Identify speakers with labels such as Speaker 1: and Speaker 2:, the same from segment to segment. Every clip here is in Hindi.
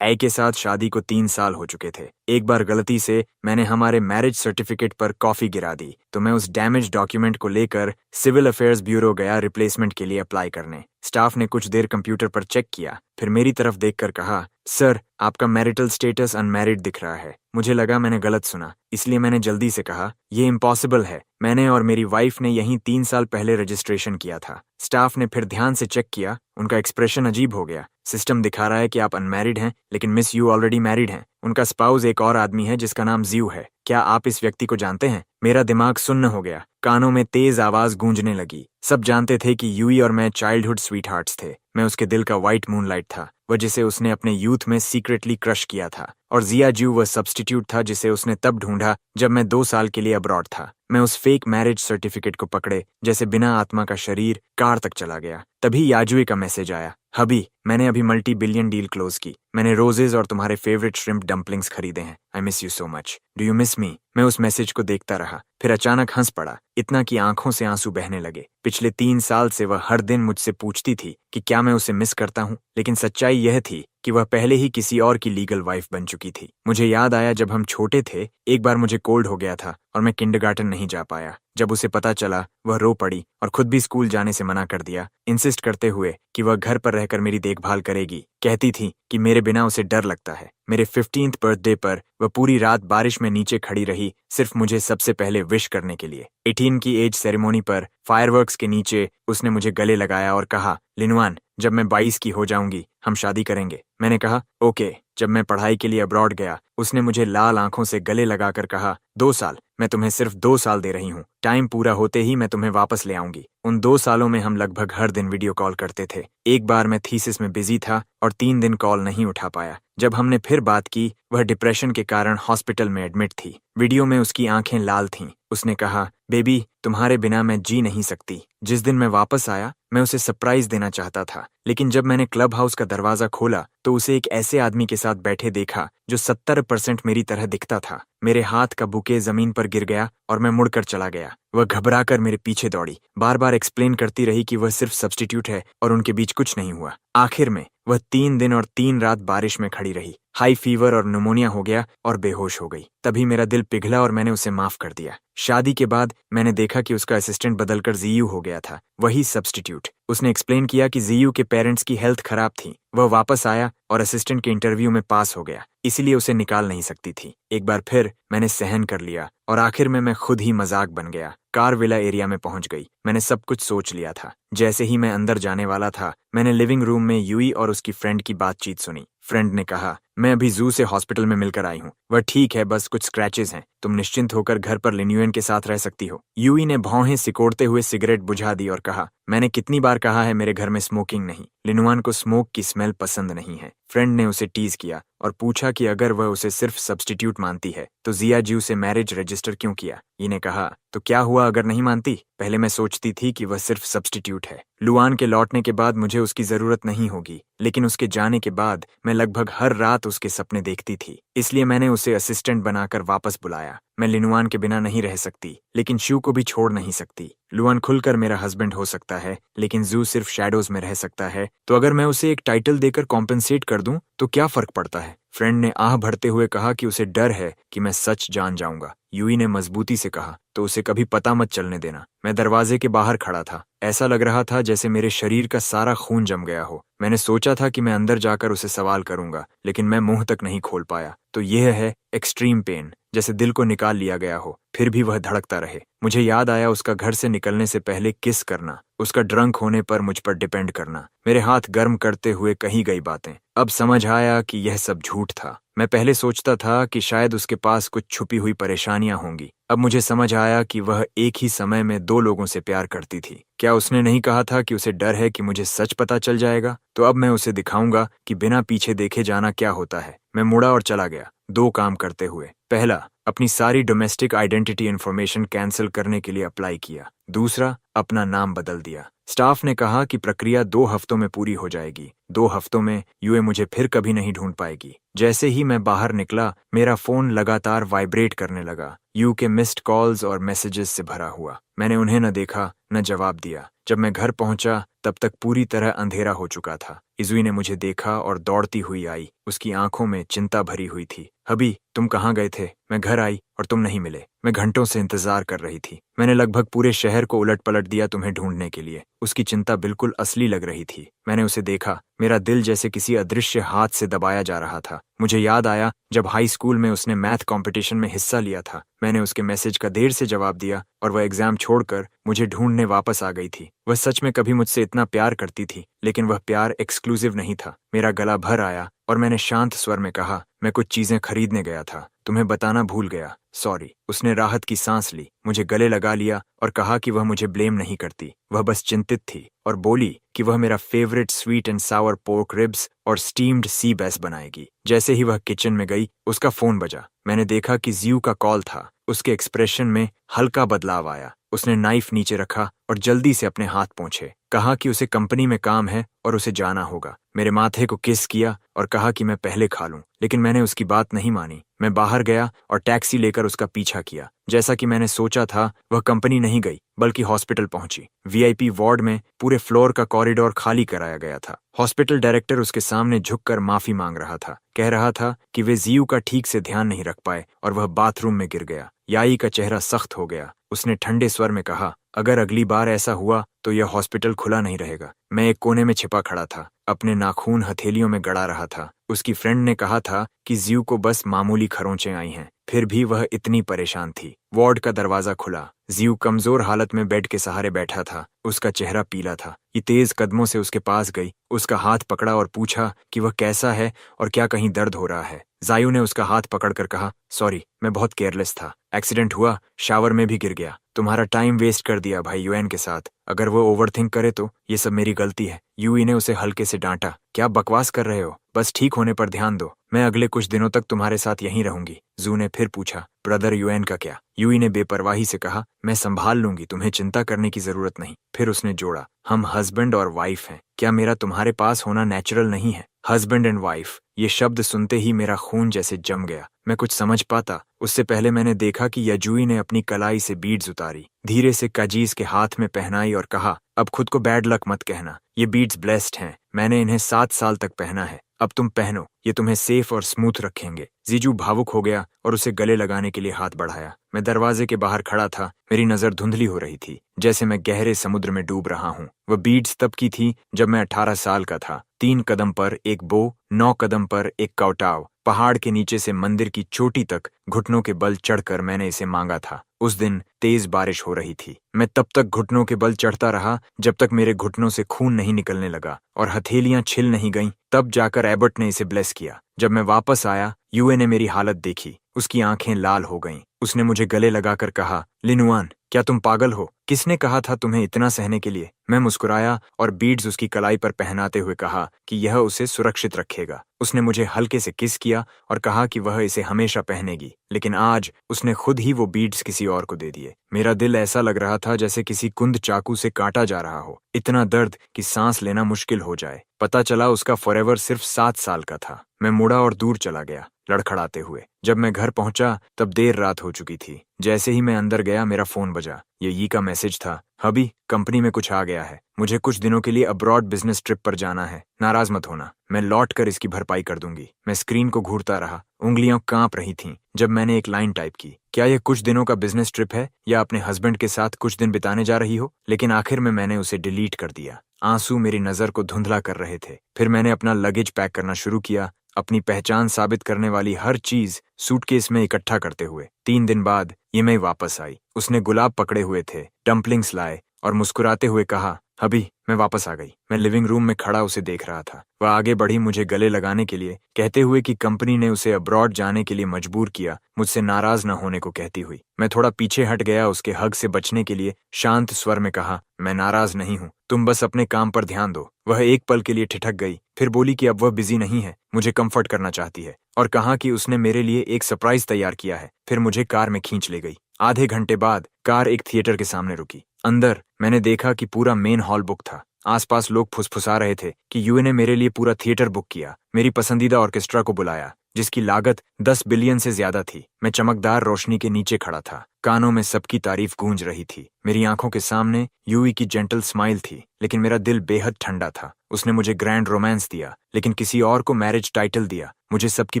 Speaker 1: ए के साथ शादी को 3 साल हो चुके थे। एक बार गलती से मैंने हमारे मैरिज सर्टिफिकेट पर कॉफी गिरा दी तो मैं उस डैमेज डॉक्यूमेंट को लेकर सिविल अफेयर्स ब्यूरो गया रिप्लेसमेंट के लिए अप्लाई करने। स्टाफ ने कुछ देर कंप्यूटर पर चेक किया, फिर मेरी तरफ देखकर कहा, सर आपका मैरिटल स्टेटस अनमैरिड दिख रहा है। मुझे लगा मैंने गलत सुना, इसलिए मैंने जल्दी से कहा, ये इम्पॉसिबल है, मैंने और मेरी वाइफ ने यहीं 3 साल पहले रजिस्ट्रेशन किया था। स्टाफ ने फिर ध्यान से चेक किया, उनका एक्सप्रेशन अजीब हो गया। सिस्टम दिखा रहा है कि आप अनमैरिड हैं, लेकिन मिस यू ऑलरेडी मैरिड हैं। उनका स्पाउस एक और आदमी है जिसका नाम जियो है। क्या आप इस व्यक्ति को जानते हैं? मेरा दिमाग सुन्न हो गया, कानों में तेज आवाज गूंजने लगी। सब जानते थे कि यूई और मैं चाइल्डहुड स्वीटहार्ट्स थे। मैं उसके दिल का व्हाइट मूनलाइट था, वह जिसे उसने अपने यूथ में सीक्रेटली क्रश किया था, और जिया ज्यू वह सब्स्टिट्यूट था जिसे उसने तब ढूंढा जब मैं 2 साल के लिए अब्रॉड था। मैं उस फेक मैरिज सर्टिफिकेट को पकड़े जैसे बिना आत्मा का शरीर कार तक चला गया। तभी याजुए का मैसेज आया, हबी मैंने अभी मल्टी बिलियन डील क्लोज की। मैंने रोजेज और तुम्हारे फेवरेट श्रिम्प डम्पलिंग्स खरीदे हैं। I miss you so much. Do you miss मी? मैं उस मैसेज को देखता रहा, फिर अचानक हंस पड़ा, इतना कि आंखों से आंसू बहने लगे। पिछले 3 साल से वह हर दिन मुझसे पूछती थी कि क्या मैं उसे मिस करता हूँ, लेकिन सच्चाई यह थी कि वह पहले ही किसी और की लीगल वाइफ बन चुकी थी। मुझे याद आया जब हम छोटे थे, एक बार मुझे कोल्ड हो गया था और मैं किंडरगार्टन नहीं जा पाया। जब उसे पता चला, वह रो पड़ी और खुद भी स्कूल जाने से मना कर दिया, इंसिस्ट करते हुए कि वह घर पर रहकर मेरी देखभाल करेगी। कहती थी कि मेरे बिना उसे डर लगता है। मेरे 15th बर्थडे पर वह पूरी रात बारिश में नीचे खड़ी रही, सिर्फ मुझे सबसे पहले विश करने के लिए। 18 की एज सेरेमोनी पर फायरवर्क्स के नीचे उसने मुझे गले लगाया और कहा, लिनवान जब मैं 22 की हो जाऊंगी हम शादी करेंगे। मैंने कहा ओके। जब मैं पढ़ाई के लिए अब्रॉड गया, उसने मुझे लाल आंखों से गले लगाकर कहा, 2 साल, मैं तुम्हें सिर्फ 2 साल दे रही हूँ, टाइम पूरा होते ही मैं तुम्हें वापस ले आऊंगी। उन 2 सालों में हम लगभग हर दिन वीडियो कॉल करते थे। एक बार मैं थीसिस में बिजी था और 3 दिन कॉल नहीं उठा पाया। जब हमने फिर बात की, वह डिप्रेशन के कारण हॉस्पिटल में एडमिट थी। वीडियो में उसकी आंखें लाल थीं। उसने कहा, बेबी तुम्हारे बिना मैं जी नहीं सकती। जिस दिन मैं वापस आया, मैं उसे सरप्राइज देना चाहता था, लेकिन जब मैंने क्लब हाउस का दरवाजा खोला तो उसे एक ऐसे आदमी के साथ बैठे देखा जो 70% मेरी तरह दिखता था। मेरे हाथ का बुके जमीन पर गिर गया और मैं मुड़कर चला गया। वह घबराकर मेरे पीछे दौड़ी, बार बार एक्सप्लेन करती रही कि वह सिर्फ सब्स्टिट्यूट है और उनके बीच कुछ नहीं हुआ। आखिर में वह 3 दिन और 3 रात बारिश में खड़ी रही। हाई फीवर और निमोनिया हो गया और बेहोश हो गई। तभी मेरा दिल पिघला और मैंने उसे माफ कर दिया। शादी के बाद मैंने देखा कि उसका असिस्टेंट बदलकर जीयू हो गया था, वही सब्स्टिट्यूट। उसने एक्सप्लेन किया कि जीयू के पेरेंट्स की हेल्थ खराब थी। वह वापस आया और असिस्टेंट के इंटरव्यू में पास हो गया, इसीलिए उसे निकाल नहीं सकती थी। एक बार फिर मैंने सहन कर लिया और आखिर में मैं खुद ही मजाक बन गया। कार विला एरिया में पहुंच गई। मैंने सब कुछ सोच लिया था। जैसे ही मैं अंदर जाने वाला था, मैंने लिविंग रूम में यूई और उसकी फ्रेंड की बातचीत सुनी। फ्रेंड ने कहा, मैं अभी जू से हॉस्पिटल में मिलकर आई हूँ, वह ठीक है, बस कुछ स्क्रैचेस हैं, तुम निश्चिंत होकर घर पर लिन्युएन के साथ रह सकती हो। यूई ने भौहें सिकोड़ते हुए सिगरेट बुझा दी और कहा, मैंने कितनी बार कहा है मेरे घर में स्मोकिंग नहीं। लिनुआन को स्मोक की स्मेल पसंद नहीं है। फ्रेंड ने उसे टीज किया और पूछा कि अगर वह उसे सिर्फ सब्स्टिट्यूट मानती है तो जिया ज्यू से मैरिज रजिस्टर क्यों किया। ने कहा, तो क्या हुआ अगर नहीं मानती? पहले मैं सोचती थी कि वह सिर्फ सब्स्टिट्यूट है। लुआन के लौटने के बाद मुझे उसकी जरूरत नहीं होगी, लेकिन उसके जाने के बाद मैं लगभग हर रात उसके सपने देखती थी। इसलिए मैंने उसे असिस्टेंट बनाकर वापस बुलाया। मैं लिनुआन के बिना नहीं रह सकती, लेकिन शू को भी छोड़ नहीं सकती। लुआन खुलकर मेरा हस्बैंड हो सकता है, लेकिन जू सिर्फ शैडोज में रह सकता है। तो अगर मैं उसे एक टाइटल देकर कॉम्पेंसेट कर दूं तो क्या फर्क पड़ता है? फ्रेंड ने आह भरते हुए कहा कि उसे डर है कि मैं सच जान जाऊंगा। यूई ने मजबूती से कहा, तो उसे कभी पता मत चलने देना। मैं दरवाजे के बाहर खड़ा था। ऐसा लग रहा था जैसे मेरे शरीर का सारा खून जम गया हो। मैंने सोचा था कि मैं अंदर जाकर उसे सवाल करूंगा, लेकिन मैं मुंह तक नहीं खोल पाया। तो यह है एक्सट्रीम पेन, जैसे दिल को निकाल लिया गया हो, फिर भी वह धड़कता रहे। मुझे याद आया उसका घर से निकलने से पहले किस करना, उसका ड्रंक होने पर मुझ पर डिपेंड करना, मेरे हाथ गर्म करते हुए कही गई बातें। अब समझ आया कि यह सब झूठ था। मैं पहले सोचता था कि शायद उसके पास कुछ छुपी हुई परेशानियां होंगी। अब मुझे समझ आया कि वह एक ही समय में 2 लोगों से प्यार करती थी। क्या उसने नहीं कहा था कि उसे डर है कि मुझे सच पता चल जाएगा? तो अब मैं उसे दिखाऊंगा कि बिना पीछे देखे जाना क्या होता है। मैं मुड़ा और चला गया, 2 काम करते हुए। पहला, अपनी सारी डोमेस्टिक आइडेंटिटी इन्फॉर्मेशन कैंसिल करने के लिए अप्लाई किया। दूसरा, अपना नाम बदल दिया। स्टाफ ने कहा कि प्रक्रिया 2 हफ्तों में पूरी हो जाएगी। 2 हफ्तों में यूए मुझे फिर कभी नहीं ढूंढ पाएगी। जैसे ही मैं बाहर निकला, मेरा फोन लगातार वाइब्रेट करने लगा। यू के मिस्ड कॉल्स और मैसेजेस से भरा हुआ। मैंने उन्हें न देखा, न जवाब दिया। जब मैं घर पहुंचा तब तक पूरी तरह अंधेरा हो चुका था। इजुई ने मुझे देखा और दौड़ती हुई आई। उसकी आंखों में चिंता भरी हुई थी। हबी, तुम कहाँ गए थे? मैं घर आई और तुम नहीं मिले। मैं घंटों से इंतजार कर रही थी। मैंने लगभग पूरे शहर को उलट पलट दिया तुम्हें ढूंढने के लिए। उसकी चिंता बिल्कुल असली लग रही थी। मैंने उसे देखा। मेरा दिल जैसे किसी अदृश्य हाथ से दबाया जा रहा था। मुझे याद आया जब हाई स्कूल में उसने मैथ कंपटीशन में हिस्सा लिया था। मैंने उसके मैसेज का देर से जवाब दिया और वह एग्जाम छोड़कर मुझे ढूंढने वापस आ गई थी। वह सच में कभी मुझसे इतना प्यार करती थी, लेकिन वह प्यार एक्सक्लूसिव नहीं था। मेरा गला भर आया और मैंने शांत स्वर में कहा, मैं कुछ चीजें खरीदने गया था, तुम्हें बताना भूल गया, सॉरी। उसने राहत की सांस ली, मुझे गले लगा लिया और कहा कि वह मुझे ब्लेम नहीं करती, वह बस चिंतित थी, और बोली कि वह मेरा favourite sweet and Sawar pork ribs और स्टीम्ड सी बैस बनाएगी। जैसे ही वह किचन में गई, उसका फोन बजा। मैंने देखा कि जियू का कॉल था। उसके एक्सप्रेशन में हल्का बदलाव आया। उसने नाइफ नीचे रखा और जल्दी से अपने हाथ पोंछे। कहा कि उसे कंपनी में काम है और उसे जाना होगा। मेरे माथे को किस किया और कहा कि मैं पहले खा लूं, लेकिन मैंने उसकी बात नहीं मानी। मैं बाहर गया और टैक्सी लेकर उसका पीछा किया। जैसा कि मैंने सोचा था, वह कंपनी नहीं गई बल्कि हॉस्पिटल पहुंची। वीआईपी वार्ड में पूरे फ्लोर का कॉरिडोर खाली कराया गया था। हॉस्पिटल डायरेक्टर उसके सामने झुककर माफी मांग रहा था। कह रहा था कि वे जियू का ठीक से ध्यान नहीं रख पाए और वह बाथरूम में गिर गया। याई का चेहरा सख्त हो गया। उसने ठंडे स्वर में कहा, अगर अगली बार ऐसा हुआ तो यह हॉस्पिटल खुला नहीं रहेगा। मैं एक कोने में छिपा खड़ा था, अपने नाखून हथेलियों में गड़ा रहा था। उसकी फ्रेंड ने कहा था कि जियू को बस मामूली खरोंचें आई हैं, फिर भी वह इतनी परेशान थी। वार्ड का दरवाजा खुला। जियू कमजोर हालत में बेड के सहारे बैठा था। उसका चेहरा पीला था। ये तेज कदमों से उसके पास गई, उसका हाथ पकड़ा और पूछा कि वह कैसा है और क्या कहीं दर्द हो रहा है। जायू ने उसका हाथ पकड़कर कहा, सॉरी, मैं बहुत केयरलेस था। एक्सीडेंट हुआ, शावर में भी गिर गया। तुम्हारा टाइम वेस्ट कर दिया भाई यूएन के साथ। अगर वो ओवरथिंक करे तो ये सब मेरी गलती है। यूई ने उसे हल्के से डांटा, क्या बकवास कर रहे हो? बस ठीक होने पर ध्यान दो। मैं अगले कुछ दिनों तक तुम्हारे साथ यहीं रहूंगी। जू ने फिर पूछा, ब्रदर यूएन का क्या? यूई ने बेपरवाही से कहा, मैं संभाल लूंगी, तुम्हें चिंता करने की जरूरत नहीं। फिर उसने जोड़ा, हम हस्बैंड और वाइफ हैं, क्या मेरा तुम्हारे पास होना नेचुरल नहीं है? हस्बैंड एंड वाइफ, ये शब्द सुनते ही मेरा खून जैसे जम गया। मैं कुछ समझ पाता उससे पहले मैंने देखा कि यजुई ने अपनी कलाई से बीड्स उतारी, धीरे से काजीज के हाथ में पहनाई और कहा, अब खुद को बैड लक मत कहना, ये बीड्स ब्लेस्ड हैं। मैंने इन्हें 7 साल तक पहना है। अब तुम पहनो, ये तुम्हें सेफ और स्मूथ रखेंगे। जीजू भावुक हो गया और उसे गले लगाने के लिए हाथ बढ़ाया। मैं दरवाजे के बाहर खड़ा था। मेरी नजर धुंधली हो रही थी, जैसे मैं गहरे समुद्र में डूब रहा हूँ। वह बीड्स तब की थी जब मैं 18 साल का था। 3 कदम पर एक बो, 9 कदम पर एक कौटाव। पहाड़ के नीचे से मंदिर की चोटी तक घुटनों के बल चढ़कर मैंने इसे मांगा था। उस दिन तेज बारिश हो रही थी। मैं तब तक घुटनों के बल चढ़ता रहा जब तक मेरे घुटनों से खून नहीं निकलने लगा और हथेलियां छिल नहीं गईं। तब जाकर एबर्ट ने इसे ब्लेस किया। जब मैं वापस आया, यूए ने मेरी हालत देखी। उसकी आंखें लाल हो गईं। उसने मुझे गले लगाकर कहा, लिनुआन, क्या तुम पागल हो? किसने कहा था तुम्हें इतना सहने के लिए? मैं मुस्कुराया और बीड्स उसकी कलाई पर पहनाते हुए कहा कि यह उसे सुरक्षित रखेगा। उसने मुझे हल्के से किस किया और कहा कि वह इसे हमेशा पहनेगी, लेकिन आज उसने खुद ही वो बीड्स किसी और को दे दिए। मेरा दिल ऐसा लग रहा था जैसे किसी कुंद चाकू से काटा जा रहा हो। इतना दर्द कि सांस लेना मुश्किल हो जाए। पता चला उसका फॉरएवर सिर्फ 7 साल का था। मैं मुड़ा और दूर चला गया, लड़खड़ाते हुए। जब मैं घर पहुंचा तब देर रात हो चुकी थी। जैसे ही मैं अंदर गया, मेरा फोन बजा। ये यी का मैसेज था, हबी, कंपनी में कुछ आ गया है। मुझे कुछ दिनों के लिए अब्रॉड बिजनेस ट्रिप पर जाना है। नाराज मत होना, मैं लौट कर इसकी भरपाई कर दूंगी। मैं स्क्रीन को घूरता रहा। उंगलियां कांप रही थीं जब मैंने एक लाइन टाइप की, क्या यह कुछ दिनों का बिजनेस ट्रिप है या अपने हस्बैंड के साथ कुछ दिन बिताने जा रही हो? लेकिन आखिर में मैंने उसे डिलीट कर दिया। आंसू मेरी नजर को धुंधला कर रहे थे। फिर मैंने अपना लगेज पैक करना शुरू किया, अपनी पहचान साबित करने वाली हर चीज सूटकेस में इकट्ठा करते हुए। 3 दिन बाद ये वापस आई। उसने गुलाब पकड़े हुए थे, डम्पलिंग्स लाए और मुस्कुराते हुए कहा, हबी, मैं वापस आ गई। मैं लिविंग रूम में खड़ा उसे देख रहा था। वह आगे बढ़ी मुझे गले लगाने के लिए, कहते हुए कि कंपनी ने उसे अब्रॉड जाने के लिए मजबूर किया, मुझसे नाराज न होने को कहती हुई। मैं थोड़ा पीछे हट गया उसके हग से बचने के लिए। शांत स्वर में कहा, मैं नाराज नहीं हूँ, तुम बस अपने काम पर ध्यान दो। वह एक पल के लिए ठिठक गई, फिर बोली कि अब वह बिजी नहीं है, मुझे कंफर्ट करना चाहती है, और कहा कि उसने मेरे लिए एक सरप्राइज तैयार किया है। फिर मुझे कार में खींच ले गई। आधे घंटे बाद कार एक थिएटर के सामने रुकी। अंदर मैंने देखा कि पूरा मेन हॉल बुक था। आसपास लोग फुसफुसा रहे थे कि यूए ने मेरे लिए पूरा थिएटर बुक किया, मेरी पसंदीदा ऑर्केस्ट्रा को बुलाया जिसकी लागत 10 बिलियन से ज्यादा थी। मैं चमकदार रोशनी के नीचे खड़ा था, कानों में सबकी तारीफ गूंज रही थी। मेरी आंखों के सामने यूई की जेंटल स्माइल थी, लेकिन मेरा दिल बेहद ठंडा था। उसने मुझे ग्रैंड रोमांस दिया, लेकिन किसी और को मैरिज टाइटल दिया। मुझे सबकी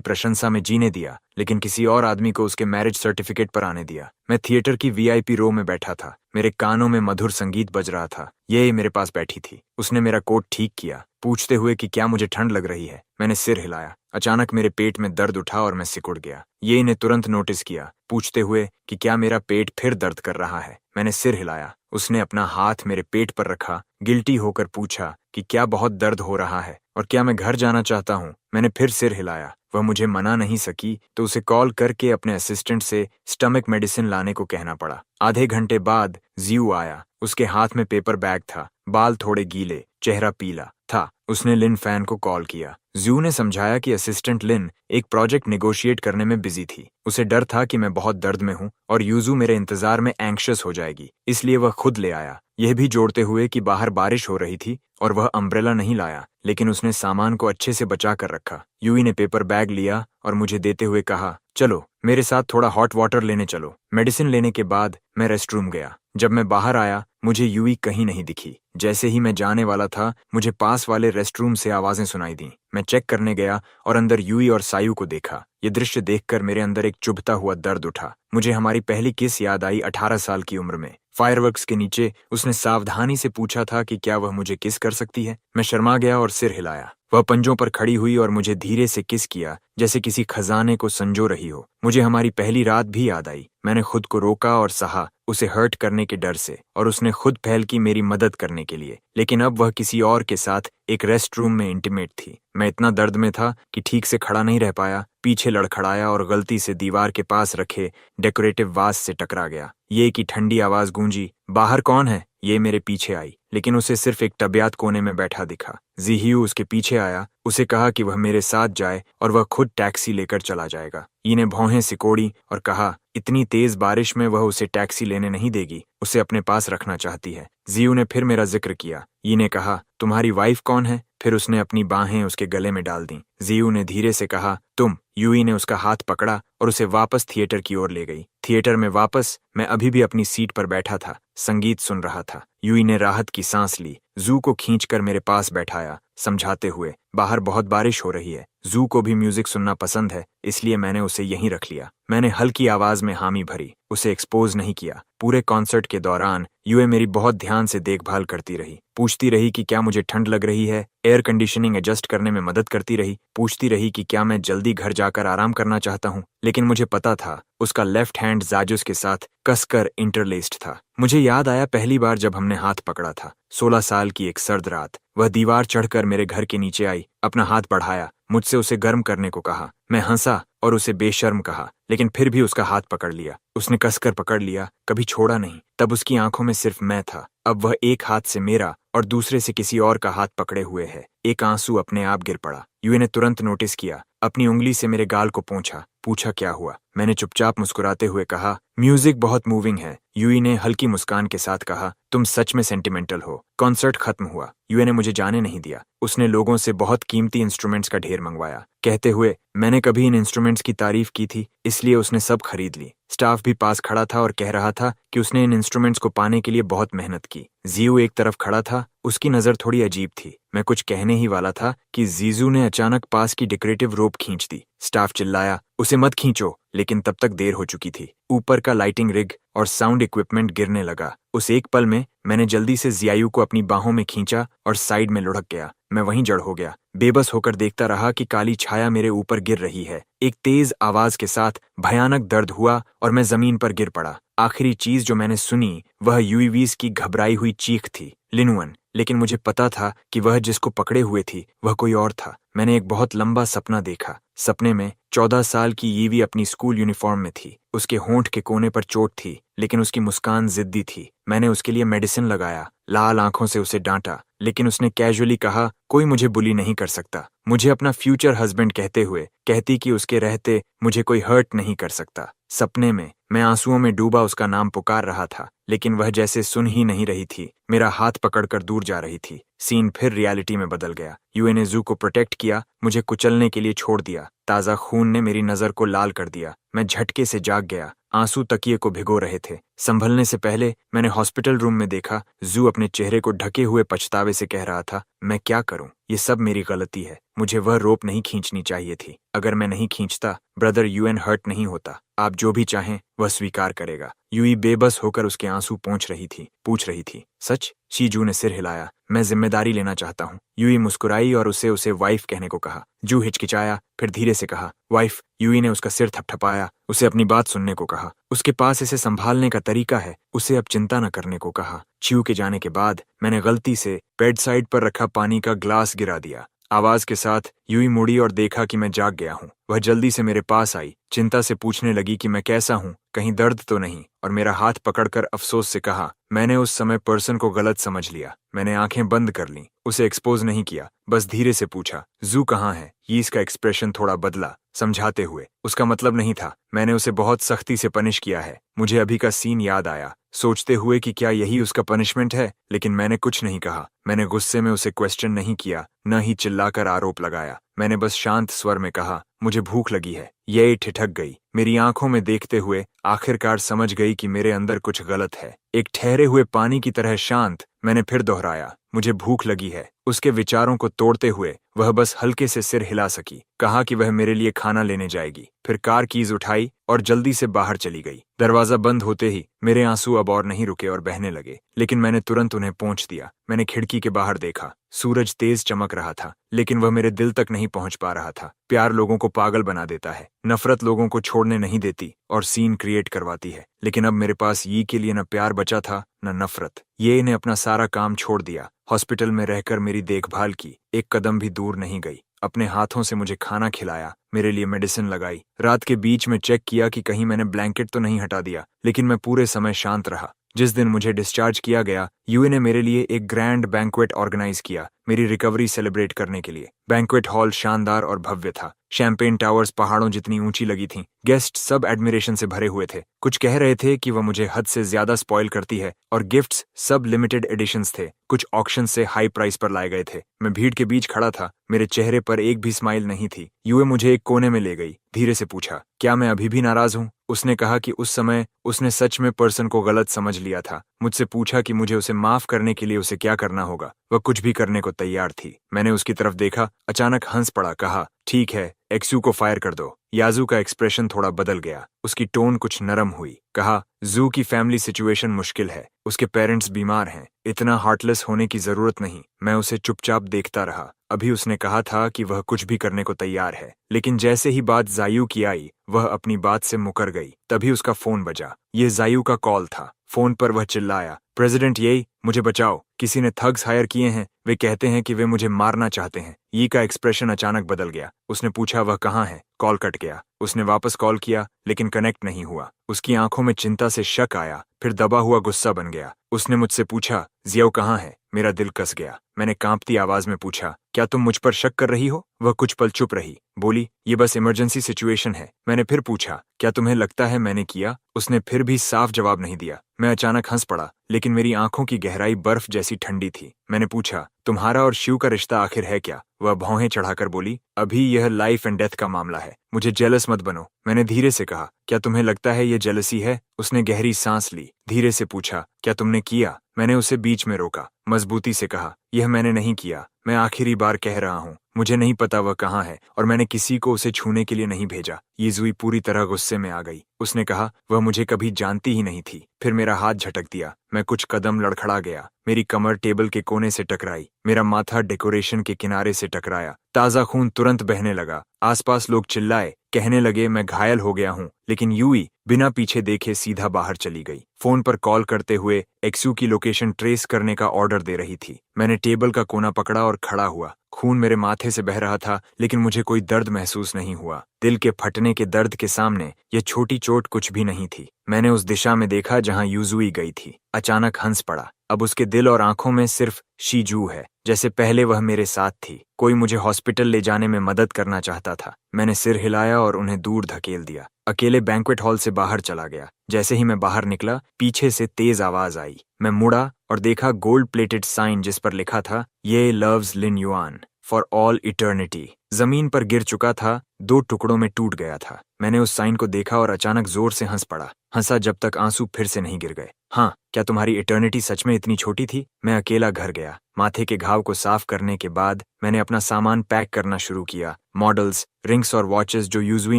Speaker 1: प्रशंसा में जीने दिया, लेकिन किसी और आदमी को उसके मैरिज सर्टिफिकेट पर आने दिया। मैं थिएटर की वीआईपी रो में बैठा था, मेरे कानों में मधुर संगीत बज रहा था। ये मेरे पास बैठी थी। उसने मेरा कोट ठीक किया, पूछते हुए कि क्या मुझे ठंड लग रही है। मैंने सिर हिलाया। अचानक मेरे पेट में दर्द उठा और मैं सिकुड़ गया। ये ने तुरंत नोटिस किया, पूछते हुए कि क्या मेरा पेट फिर दर्द कर रहा है। मैंने सिर हिलाया। उसने अपना हाथ मेरे पेट पर रखा, गिल्टी होकर पूछा कि क्या बहुत दर्द हो रहा है और क्या मैं घर जाना चाहता हूँ। मैंने फिर सिर हिलाया। वह मुझे मना नहीं सकी तो उसे कॉल करके अपने असिस्टेंट से स्टमक मेडिसिन लाने को कहना पड़ा। आधे घंटे बाद जियू आया। उसके हाथ में पेपर बैग था, बाल थोड़े गीले, चेहरा पीला था। उसने लिन फैन को कॉल किया। जियू ने समझाया कि असिस्टेंट लिन एक प्रोजेक्ट नेगोशिएट करने में बिजी थी। उसे डर था कि मैं बहुत दर्द में हूँ और यूजू मेरे इंतजार में एंग्शियस हो जाएगी, इसलिए वह खुद ले आया। यह भी जोड़ते हुए कि बाहर बारिश हो रही थी और वह अम्ब्रेला नहीं लाया, लेकिन उसने सामान को अच्छे से बचा कर रखा। यूई ने पेपर बैग लिया और मुझे देते हुए कहा, चलो मेरे साथ थोड़ा हॉट वाटर लेने चलो। मेडिसिन लेने के बाद मैं रेस्टरूम गया। जब मैं बाहर आया, मुझे यूई कहीं नहीं दिखी। जैसे ही मैं जाने वाला था, मुझे पास वाले रेस्टरूम से आवाजें सुनाई दी। मैं चेक करने गया और अंदर यूई और सायू को देखा। ये दृश्य देखकर मेरे अंदर एक चुभता हुआ दर्द उठा। मुझे हमारी पहली किस याद आई 18 साल की उम्र में। फायरवर्क्स के नीचे उसने सावधानी से पूछा था कि क्या वह मुझे किस कर सकती है। मैं शर्मा गया और सिर हिलाया। वह पंजों पर खड़ी हुई और मुझे धीरे से किस किया, जैसे किसी खजाने को संजो रही हो। मुझे हमारी पहली रात भी याद आई। मैंने खुद को रोका और सहा, उसे हर्ट करने के डर से, और उसने खुद पहल की मेरी मदद करने के लिए। लेकिन अब वह किसी और के साथ एक रेस्ट रूम में इंटीमेट थी। मैं इतना दर्द में था कि ठीक से खड़ा नहीं रह पाया। पीछे लड़खड़ाया और गलती से दीवार के पास रखे डेकोरेटिव वास से टकरा गया। ये की ठंडी आवाज गूंजी, बाहर कौन है? ये मेरे पीछे आई, लेकिन उसे सिर्फ एक तबियत कोने में बैठा दिखा। जिहियू उसके पीछे आया। उसे कहा कि वह मेरे साथ जाए और वह खुद टैक्सी लेकर चला जाएगा। ई ने भौहें सिकोड़ी और कहा, इतनी तेज बारिश में वह उसे टैक्सी लेने नहीं देगी, उसे अपने पास रखना चाहती है। जियू ने फिर मेरा जिक्र किया। ई ने कहा, तुम्हारी वाइफ कौन है? फिर उसने अपनी बाहें उसके गले में डाल दी। जियू ने धीरे से कहा, तुम। यूई ने उसका हाथ पकड़ा और उसे वापस थिएटर की ओर ले गई। थिएटर में वापस मैं अभी भी अपनी सीट पर बैठा था, संगीत सुन रहा था। यूई ने राहत की सांस ली, जू को खींचकर मेरे पास बैठाया, समझाते हुए, बाहर बहुत बारिश हो रही है। जू को भी म्यूजिक सुनना पसंद है, इसलिए मैंने उसे यहीं रख लिया। मैंने हल्की आवाज में हामी भरी, उसे एक्सपोज नहीं किया। पूरे कॉन्सर्ट के दौरान यूए मेरी बहुत ध्यान से देखभाल करती रही। पूछती रही कि क्या मुझे ठंड लग रही है, एयर कंडीशनिंग एडजस्ट करने में मदद करती रही। पूछती रही कि क्या मैं जल्दी घर जाकर आराम करना चाहता हूँ, लेकिन मुझे पता था उसका लेफ्ट हैंड जाजुस के साथ कसकर इंटरलेस्ड था। मुझे याद आया पहली बार जब हमने हाथ पकड़ा था, 16 साल की एक सर्द रात। वह दीवार चढ़कर मेरे घर के नीचे आई, अपना हाथ बढ़ाया, मुझसे उसे गर्म करने को कहा। मैं हंसा और उसे बेशर्म कहा, लेकिन फिर भी उसका हाथ पकड़ लिया। उसने कसकर पकड़ लिया, कभी छोड़ा नहीं। तब उसकी आंखों में सिर्फ मैं था। अब वह एक हाथ से मेरा और दूसरे से किसी और का हाथ पकड़े हुए है। एक आंसू अपने आप गिर पड़ा। यूए ने तुरंत नोटिस किया, अपनी उंगली से मेरे गाल को पोंछा, पूछा क्या हुआ। मैंने चुपचाप मुस्कुराते हुए कहा, म्यूजिक बहुत मूविंग है। यूई ने हल्की मुस्कान के साथ कहा, तुम सच में सेंटिमेंटल हो। कॉन्सर्ट खत्म हुआ। यूए ने मुझे जाने नहीं दिया। उसने लोगों से बहुत कीमती इंस्ट्रूमेंट्स का ढेर मंगवाया, कहते हुए मैंने कभी इन इंस्ट्रूमेंट्स की तारीफ की थी, इसलिए उसने सब खरीद ली। स्टाफ भी पास खड़ा था और कह रहा था कि उसने इन इंस्ट्रूमेंट्स को पाने के लिए बहुत मेहनत की। जियू एक तरफ खड़ा था, उसकी नजर थोड़ी अजीब थी। मैं कुछ कहने ही वाला था कि जीजू ने अचानक पास की डेकोरेटिव रोप खींच दी। स्टाफ चिल्लाया, उसे मत खींचो, लेकिन तब तक देर हो चुकी थी। ऊपर का लाइटिंग रिग और साउंड इक्विपमेंट गिरने लगा। उस एक पल में मैंने जल्दी से जियायू को अपनी बाहों में खींचा और साइड में लुढ़क गया। मैं वहीं जड़ हो गया, बेबस होकर देखता रहा कि काली छाया मेरे ऊपर गिर रही है। एक तेज आवाज के साथ भयानक दर्द हुआ और मैं जमीन पर गिर पड़ा। आखिरी चीज जो मैंने सुनी वह यूईवीज की घबराई हुई चीख थी, लिनुअन। लेकिन मुझे पता था कि वह जिसको पकड़े हुए थी वह कोई और था। मैंने एक बहुत लंबा सपना देखा। सपने में 14 साल की यीवी अपनी स्कूल यूनिफॉर्म में थी। उसके होंठ के कोने पर चोट थी, लेकिन उसकी मुस्कान जिद्दी थी। मैंने उसके लिए मेडिसिन लगाया, लाल आंखों से उसे डांटा, लेकिन उसने कैजुअली कहा, कोई मुझे बुली नहीं कर सकता। मुझे अपना फ्यूचर हस्बैंड कहते हुए कहती कि उसके रहते मुझे कोई हर्ट नहीं कर सकता। सपने में मैं आंसुओं में डूबा उसका नाम पुकार रहा था, लेकिन वह जैसे सुन ही नहीं रही थी। मेरा हाथ पकड़कर दूर जा रही थी। सीन फिर रियलिटी में बदल गया। यूए ने जू को प्रोटेक्ट किया, मुझे कुचलने के लिए छोड़ दिया। ताज़ा खून ने मेरी नज़र को लाल कर दिया। मैं झटके से जाग गया। आंसू तकिए को भिगो रहे थे। संभलने से पहले मैंने हॉस्पिटल रूम में देखा, जू अपने चेहरे को ढके हुए पछतावे से कह रहा था, मैं क्या करूं? ये सब मेरी गलती है। मुझे वह रोप नहीं खींचनी चाहिए थी। अगर मैं नहीं खींचता, ब्रदर यूएन हर्ट नहीं होता। आप जो भी चाहें वह स्वीकार करेगा। यूई बेबस होकर उसके आंसू पूछ रही थी। सच? शीजू ने सिर हिलाया। मैं जिम्मेदारी लेना चाहता हूँ। यूई मुस्कुराई और उसे वाइफ कहने को कहा। जू हिचकिचाया, फिर धीरे से कहा, वाइफ। यूई ने उसका सिर थपथपाया, उसे अपनी बात सुनने को कहा। उसके पास इसे संभालने का तरीका है, उसे अब चिंता न करने को कहा। च्यू के जाने के बाद मैंने गलती से बेड साइड पर रखा पानी का ग्लास गिरा दिया। आवाज के साथ यूई मुड़ी और देखा कि मैं जाग गया हूँ। वह जल्दी से मेरे पास आई, चिंता से पूछने लगी कि मैं कैसा हूँ, कहीं दर्द तो नहीं, और मेरा हाथ पकड़कर अफसोस से कहा, मैंने उस समय पर्सन को गलत समझ लिया। मैंने आंखें बंद कर लीं, उसे एक्सपोज नहीं किया, बस धीरे से पूछा, जू कहाँ है? यीस का एक्सप्रेशन थोड़ा बदला, समझाते हुए। उसका मतलब नहीं था, मैंने उसे बहुत सख्ती से पनिश किया है। मुझे अभी का सीन याद आया, सोचते हुए कि क्या यही उसका पनिशमेंट है, लेकिन मैंने कुछ नहीं कहा। मैंने गुस्से में उसे क्वेश्चन नहीं किया, न ही चिल्लाकर आरोप लगाया। मैंने बस शांत स्वर में कहा, मुझे भूख लगी है। ये ठिठक गई। मेरी आंखों में देखते हुए आखिरकार समझ गई कि मेरे अंदर कुछ गलत है। एक ठहरे हुए पानी की तरह शांत मैंने फिर दोहराया, मुझे भूख लगी है। उसके विचारों को तोड़ते हुए वह बस हल्के से सिर हिला सकी। कहा कि वह मेरे लिए खाना लेने जाएगी। फिर कार कीज उठाई और जल्दी से बाहर चली गई। दरवाजा बंद होते ही मेरे आंसू अब और नहीं रुके और बहने लगे, लेकिन मैंने तुरंत उन्हें पोंछ दिया। मैंने खिड़की के बाहर देखा। सूरज तेज चमक रहा था, लेकिन वह मेरे दिल तक नहीं पहुंच पा रहा था। प्यार लोगों को पागल बना देता है, नफरत लोगों को छोड़ने नहीं देती और सीन क्रिएट करवाती है। लेकिन अब मेरे पास यी के लिए न प्यार बचा था न नफरत। ये ने अपना सारा काम छोड़ दिया। हॉस्पिटल में रहकर मेरी देखभाल की, एक कदम भी दूर नहीं गई। अपने हाथों से मुझे खाना खिलाया, मेरे लिए मेडिसिन लगाई। रात के बीच में चेक किया कि कहीं मैंने ब्लैंकेट तो नहीं हटा दिया, लेकिन मैं पूरे समय शांत रहा। जिस दिन मुझे डिस्चार्ज किया गया, यूए ने मेरे लिए एक ग्रैंड बैंक्वेट ऑर्गेनाइज किया, मेरी रिकवरी सेलिब्रेट करने के लिए। बैंक्वेट हॉल शानदार और भव्य था। शैंपेन टावर्स पहाड़ों जितनी ऊंची लगी थीं। गेस्ट सब एडमिरेशन से भरे हुए थे। कुछ कह रहे थे कि वह मुझे हद से ज्यादा स्पॉइल करती है, और गिफ्ट्स सब लिमिटेड एडिशंस थे, कुछ ऑक्शन से हाई प्राइस पर लाए गए थे। मैं भीड़ के बीच खड़ा था, मेरे चेहरे पर एक भी स्माइल नहीं थी। यूए मुझे एक कोने में ले गई, धीरे से पूछा, क्या मैं अभी भी नाराज हूँ? उसने कहा कि उस समय उसने सच में पर्सन को गलत समझ लिया था। मुझसे पूछा कि मुझे उसे माफ करने के लिए उसे क्या करना होगा। वह कुछ भी करने को तैयार थी। मैंने उसकी तरफ देखा, अचानक हंस पड़ा, कहा, ठीक है, एक्सू को फायर कर दो। याजू का एक्सप्रेशन थोड़ा बदल गया, उसकी टोन कुछ नरम हुई। कहा, जू की फैमिली सिचुएशन मुश्किल है, उसके पेरेंट्स बीमार हैं, इतना हार्टलेस होने की जरूरत नहीं। मैं उसे चुपचाप देखता रहा। अभी उसने कहा था कि वह कुछ भी करने को तैयार है, लेकिन जैसे ही बात जायू की आई, वह अपनी बात से मुकर गई। तभी उसका फोन बजा। ये जायू का कॉल था। फोन पर वह चिल्लाया, प्रेसिडेंट येई, मुझे बचाओ, किसी ने थग्स हायर किए हैं, वे कहते हैं कि वे मुझे मारना चाहते हैं। यी का एक्सप्रेशन अचानक बदल गया। उसने पूछा, वह कहाँ है? कॉल कट गया। उसने वापस कॉल किया, लेकिन कनेक्ट नहीं हुआ। उसकी आंखों में चिंता से शक आया, फिर दबा हुआ गुस्सा बन गया। उसने मुझसे पूछा, जियाओ कहाँ है? मेरा दिल कस गया। मैंने कांपती आवाज में पूछा, क्या तुम मुझ पर शक कर रही हो? वह कुछ पल चुप रही, बोली, ये बस इमरजेंसी सिचुएशन है। मैंने फिर पूछा, क्या तुम्हें लगता है मैंने किया? उसने फिर भी साफ जवाब नहीं दिया। मैं अचानक हंस पड़ा, लेकिन मेरी आंखों की गहराई बर्फ जैसी ठंडी थी। मैंने पूछा, तुम्हारा और शिव का रिश्ता आखिर है क्या? वह भौहें चढ़ाकर बोली, अभी यह लाइफ एंड डेथ का मामला है, मुझे जेलस मत बनो। मैंने धीरे से कहा, क्या तुम्हें लगता है ये जेलसी है? उसने गहरी सांस ली, धीरे से पूछा, क्या तुमने किया? मैंने उसे बीच में रोका, मजबूती से कहा, यह मैंने नहीं किया। मैं आखिरी बार कह रहा हूँ, मुझे नहीं पता वह कहाँ है, और मैंने किसी को उसे छूने के लिए नहीं भेजा। यीजुई पूरी तरह गुस्से में आ गई। उसने कहा, वह मुझे कभी जानती ही नहीं थी। फिर मेरा हाथ झटक दिया। मैं कुछ कदम लड़खड़ा गया। मेरी कमर टेबल के कोने से टकराई, मेरा माथा डेकोरेशन के किनारे से टकराया। ताज़ा खून तुरंत बहने लगा। आसपास लोग चिल्लाए, कहने लगे मैं घायल हो गया हूँ, लेकिन यूई बिना पीछे देखे सीधा बाहर चली गई। फोन पर कॉल करते हुए एक्सू की लोकेशन ट्रेस करने का ऑर्डर दे रही थी। मैंने टेबल का कोना पकड़ा और खड़ा हुआ। खून मेरे माथे से बह रहा था, लेकिन मुझे कोई दर्द महसूस नहीं हुआ। दिल के फटने के दर्द के सामने यह छोटी चोट कुछ भी नहीं थी। मैंने उस दिशा में देखा जहां यूजुई गई थी। अचानक हंस पड़ा। अब उसके दिल और आंखों में सिर्फ शीजू है। जैसे पहले वह मेरे साथ थी, कोई मुझे हॉस्पिटल ले जाने में मदद करना चाहता था। मैंने सिर हिलाया और उन्हें दूर धकेल दिया। अकेले बैंक्वेट हॉल से बाहर चला गया। जैसे ही मैं बाहर निकला, पीछे से तेज आवाज आई। मैं मुड़ा और देखा गोल्ड प्लेटेड साइन जिस पर लिखा था, ये loves Lin Yuan for all eternity. जमीन पर गिर चुका था, 2 टुकड़ों में टूट गया था। मैंने उस साइन को देखा और अचानक जोर से हंस पड़ा। हंसा जब तक आंसू फिर से नहीं गिर गए। हाँ, क्या तुम्हारी इटर्निटी सच में इतनी छोटी थी? मैं अकेला घर गया। माथे के घाव को साफ करने के बाद मैंने अपना सामान पैक करना शुरू किया। मॉडल्स, रिंग्स और वॉचेस जो यूजुई